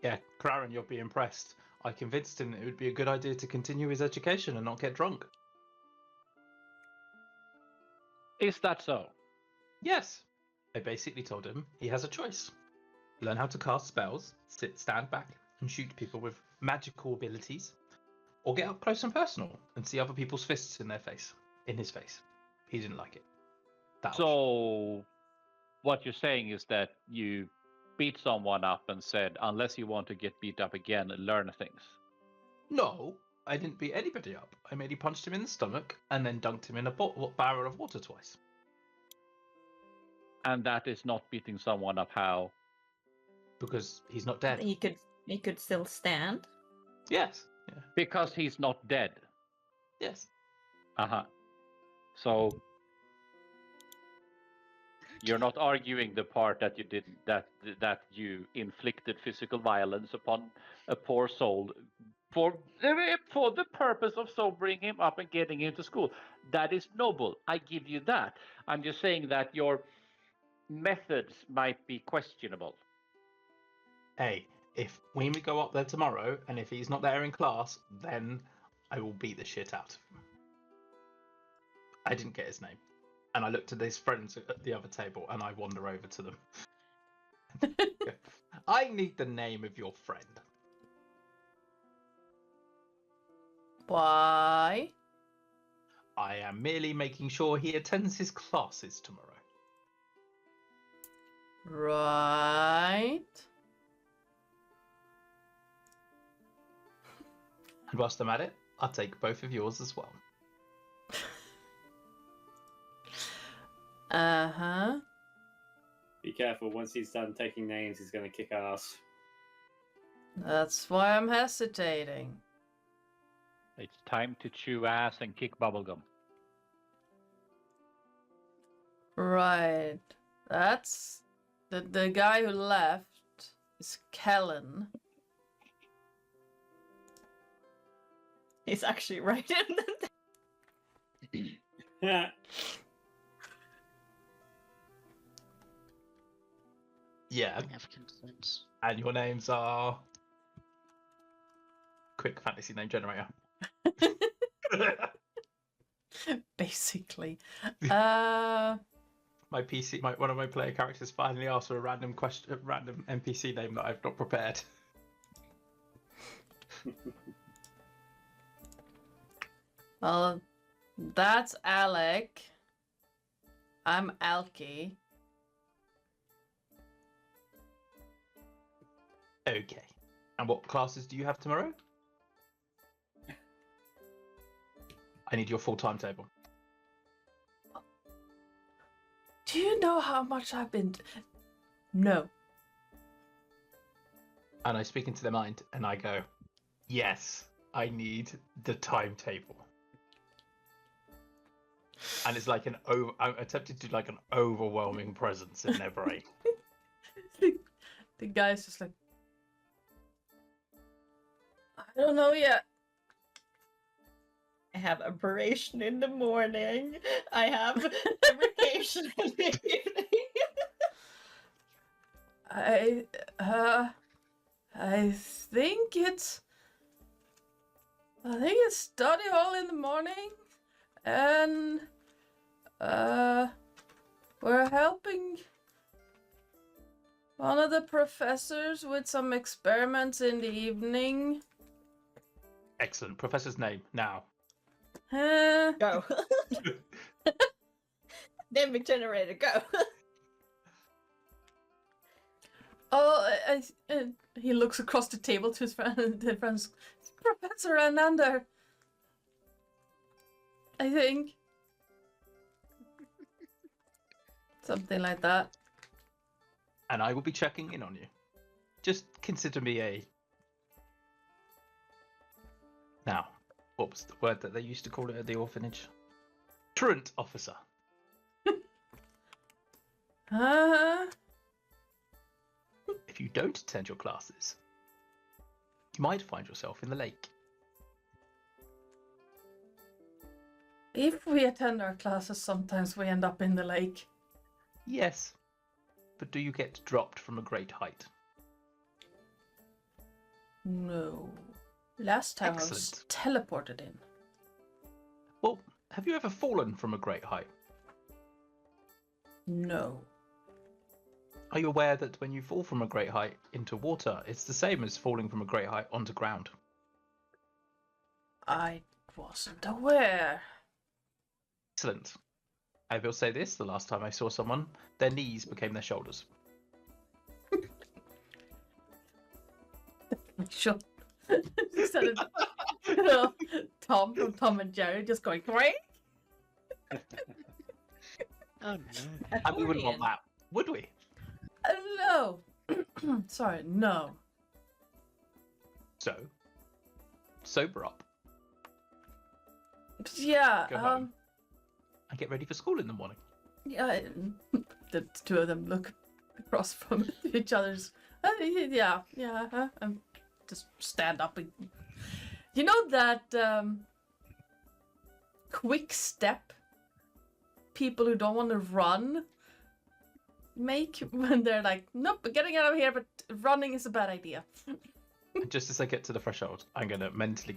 S6: Yeah, Craren, you'll be impressed. I convinced him it would be a good idea to continue his education and not get drunk.
S4: Is that so?
S6: Yes. I basically told him he has a choice. Learn how to cast spells, stand back, and shoot people with magical abilities, or get up close and personal and see other people's fists in his face. He didn't like it.
S4: So, what you're saying is that you beat someone up and said, unless you want to get beat up again, learn things.
S6: No, I didn't beat anybody up. I merely punched him in the stomach and then dunked him in a barrel of water twice.
S4: And that is not beating someone up. How?
S6: Because he's not dead.
S5: He could still stand.
S6: Yes. Yeah.
S4: Because he's not dead.
S6: Yes.
S4: So you're not arguing the part that you did that you inflicted physical violence upon a poor soul for the purpose of sobering him up and getting him to school. That is noble. I give you that. I'm just saying that your methods might be questionable.
S6: Hey, if we go up there tomorrow and if he's not there in class, then I will beat the shit out of him. I didn't get his name. And I looked at his friends at the other table and I wander over to them. I need the name of your friend.
S1: Why?
S6: I am merely making sure he attends his classes tomorrow.
S1: Right.
S6: And whilst I'm at it, I'll take both of yours as well.
S1: Uh-huh.
S3: Be careful, once he's done taking names, he's going to kick ass.
S1: That's why I'm hesitating.
S4: It's time to chew ass and kick bubblegum.
S1: Right. That's... The guy who left is Kellen.
S5: He's actually right in
S3: Yeah.
S6: Yeah.
S2: I have consent.
S6: And your names are... Quick fantasy name generator.
S1: Basically.
S6: My PC, one of my player characters finally asked for a random NPC name that I've not prepared.
S1: Well, that's Alec. I'm Alki.
S6: Okay. And what classes do you have tomorrow? I need your full timetable.
S1: Do you know how much I've been... No.
S6: And I speak into their mind and I go, yes, I need the timetable. And it's like I'm attempting to do like an overwhelming presence in their brain.
S1: The guy's just like, I don't know yet.
S5: I have aberration in the morning. I have fabrication in the evening.
S1: I think it's study hall in the morning, and We're helping one of the professors with some experiments in the evening.
S6: Excellent. Professor's name now.
S5: Go. Damage generator, go.
S1: He looks across the table to his friends. Professor Anander. I think. Something like that.
S6: And I will be checking in on you. Just consider me a... Now, what was the word that they used to call it at the orphanage? Truant officer. If you don't attend your classes, you might find yourself in the lake.
S1: If we attend our classes, sometimes we end up in the lake.
S6: Yes, but do you get dropped from a great height?
S1: No. Last time I was
S6: Excellent.
S1: teleported in.
S6: Well, have you ever fallen from a great height?
S1: No.
S6: Are you aware that when you fall from a great height into water, it's the same as falling from a great height onto ground?
S1: I wasn't aware.
S6: Excellent. I will say this, the last time I saw someone, their knees became their shoulders.
S1: Sure. Instead of Tom from Tom and Jerry just going, great.
S2: Oh no.
S6: And we wouldn't want that, would we?
S1: No. Sorry, no.
S6: So, sober up
S1: Yeah,
S6: Go home. and get ready for school in the morning.
S1: yeah. The two of them look across from each other's. Yeah. Just stand up and. You know that quick step people who don't want to run make when they're like, nope, we're getting out of here, but running is a bad idea.
S6: And just as I get to the threshold, I'm going to mentally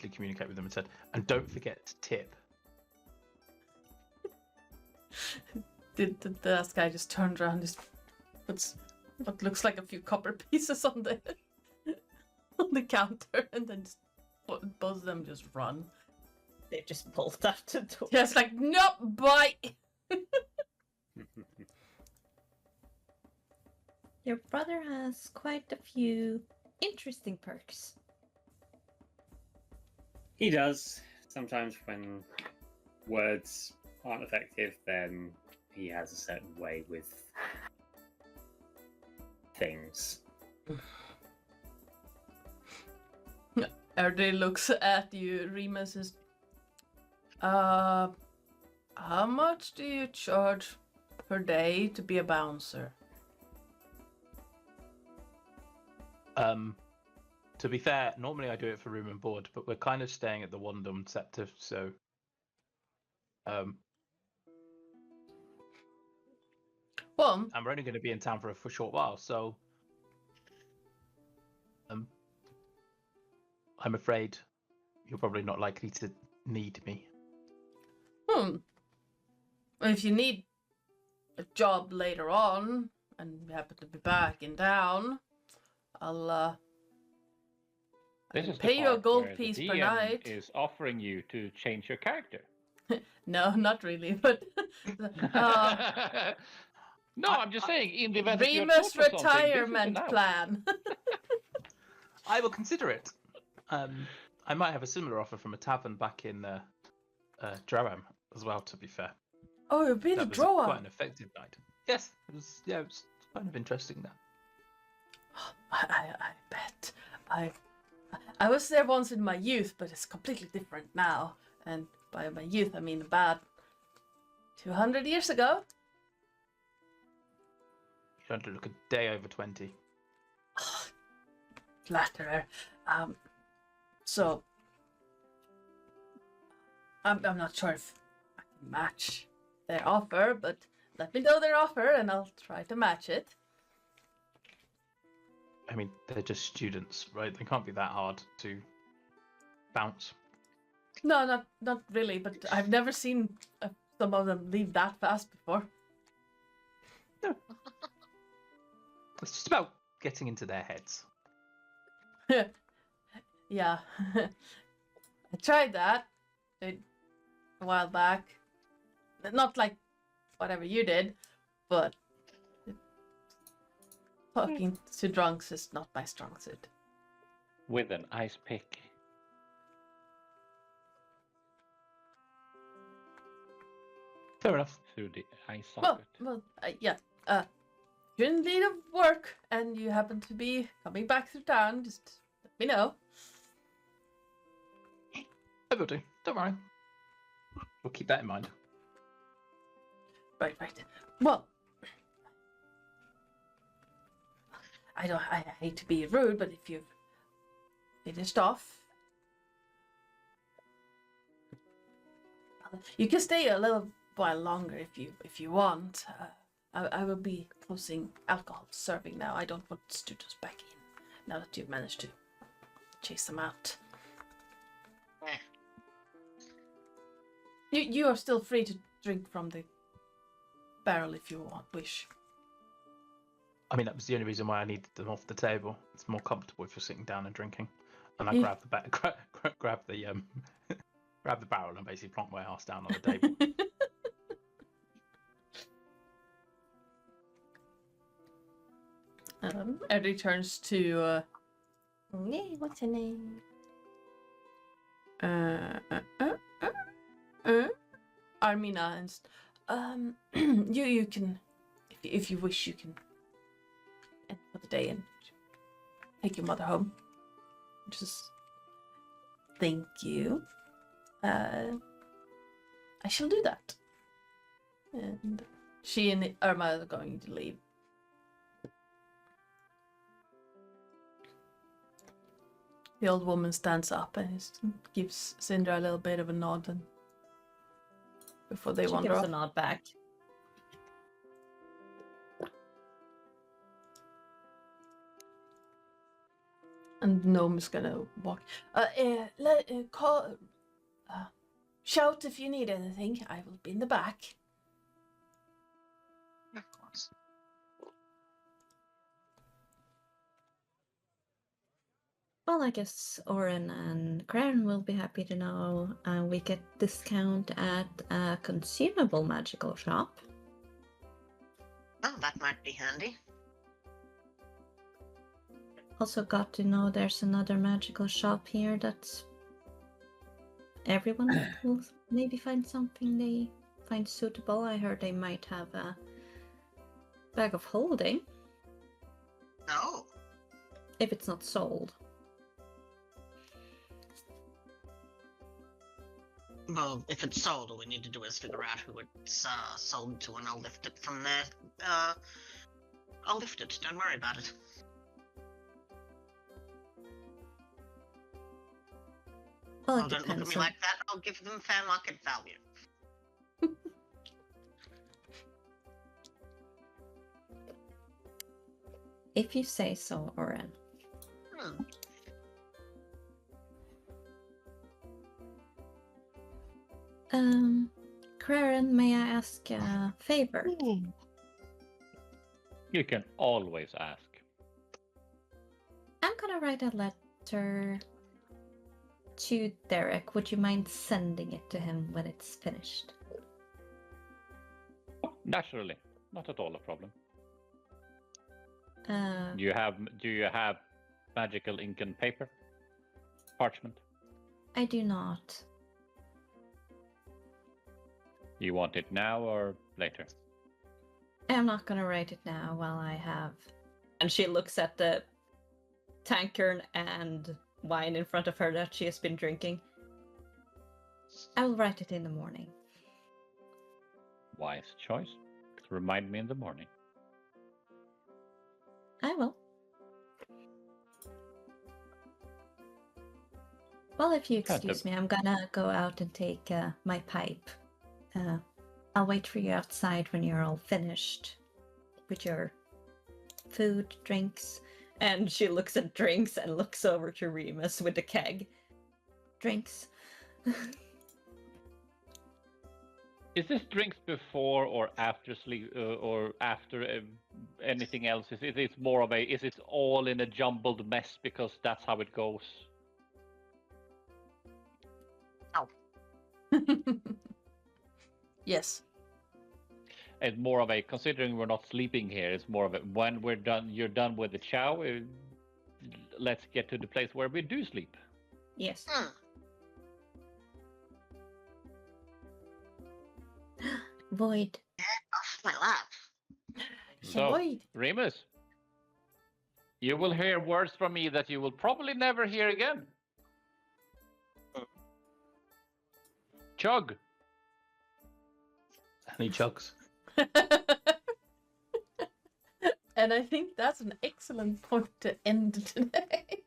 S6: communicate with them and said, and don't forget to tip.
S1: The last guy just turned around, just puts what looks like a few copper pieces on the counter, and then just both of them just run.
S5: They just pulled out the door.
S1: Just like, nope, bye.
S5: Your brother has quite a few interesting perks.
S3: He does. Sometimes when words aren't effective, then he has a certain way with things.
S1: Erdi looks at you, Remus is. How much do you charge per day to be a bouncer?
S6: To be fair, normally I do it for room and board, but we're kind of staying at the Wandum Scepter, so
S1: Well,
S6: and we're only going to be in town for a short while, so I'm afraid you're probably not likely to need me.
S1: If you need a job later on and you happen to be back in town, I'll
S4: This is the
S1: pay you a
S4: part
S1: gold
S4: where the
S1: piece per
S4: DM
S1: night.
S4: is offering you to change your character.
S1: No, not really, but
S4: No, I'm just saying, in the event that you're
S1: Remus
S4: told for something, this is
S1: retirement
S4: an out.
S1: plan.
S6: I will consider it. I might have a similar offer from a tavern back in Drawham as well, to be fair.
S1: Oh, you've been to
S6: That was quite
S1: Droa.
S6: an effective night. Yes, it was kind of interesting there.
S1: I bet. I was there once in my youth, but it's completely different now. And by my youth, I mean about 200 years ago.
S6: You don't look a day over 20.
S1: Flatterer. So I'm not sure if I can match their offer, but let me know their offer and I'll try to match it.
S6: I mean, they're just students, right? They can't be that hard to bounce.
S1: No, not really, but I've never seen some of them leave that fast before.
S6: It's just about getting into their heads.
S1: Yeah. I tried that a while back. Not like whatever you did, but talking to drunks is not my strong suit.
S4: With an ice pick.
S6: Fair enough.
S4: Through the eye
S1: Well,
S4: socket.
S1: yeah. You're in need of work, and you happen to be coming back through town. Just let me know.
S6: I will do. Don't worry. We'll keep that in mind.
S1: Right. Well, I hate to be rude, but if you've finished off, you can stay a little while longer if you want. I will be closing alcohol serving now. I don't want students back in now that you've managed to chase them out. You are still free to drink from the barrel if you wish.
S6: I mean, that was the only reason why I needed them off the table. It's more comfortable if you're sitting down and drinking. And I grab the grab the grab the barrel and basically plonk my ass down on the table.
S1: Eddie turns to what's her name? Armina, and you can, if you wish, you can end for the day and take your mother home. Just thank you. I shall do that. And she and Irma are going to leave. The old woman stands up and gives Zin'dra a little bit of a nod, and before they wander off.
S5: She gives a nod back.
S1: And Gnome is gonna walk. Shout if you need anything. I will be in the back.
S2: Of course.
S5: Well, I guess Oren and Craren will be happy to know we get discount at a consumable magical shop.
S2: Oh, that might be handy.
S5: Also got to know there's another magical shop here that everyone will maybe find something they find suitable. I heard they might have a bag of holding.
S2: Oh.
S5: If it's not sold.
S2: Well, if it's sold, all we need to do is figure out who it's sold to, and I'll lift it from there. I'll lift it. Don't worry about it.
S5: Well,
S2: Oh,
S5: it
S2: don't look at
S5: depends
S2: me
S5: on...
S2: like that. I'll give them fair market value.
S5: If you say so, Oren. Craren, may I ask a favor?
S4: You can always ask.
S5: I'm gonna write a letter to Derek. Would you mind sending it to him when it's finished?
S4: Naturally, not at all a problem.
S5: Uh,
S4: Do you have magical ink and paper? Parchment?
S5: I do not.
S4: You want it now or later?
S5: I'm not gonna write it now while I have... And she looks at the tankard and wine in front of her that she has been drinking. I will write it in the morning.
S4: Wise choice. Remind me in the morning.
S5: I will. Well, if you excuse me, I'm gonna go out and take my pipe. I'll wait for you outside when you're all finished with your food, drinks. And she looks at drinks and looks over to Remus with the keg. Drinks.
S4: Is this drinks before or after sleep, or after anything else? Is it more of a? Is it all in a jumbled mess because that's how it goes?
S1: Yes.
S4: It's more of a, considering we're not sleeping here, it's more of a, when we're done, you're done with the chow, let's get to the place where we do sleep.
S5: Yes. Void.
S2: Off my lap.
S4: So,
S1: Void.
S4: Remus, you will hear words from me that you will probably never hear again. Chug.
S6: And he chugs.
S1: And I think that's an excellent point to end today.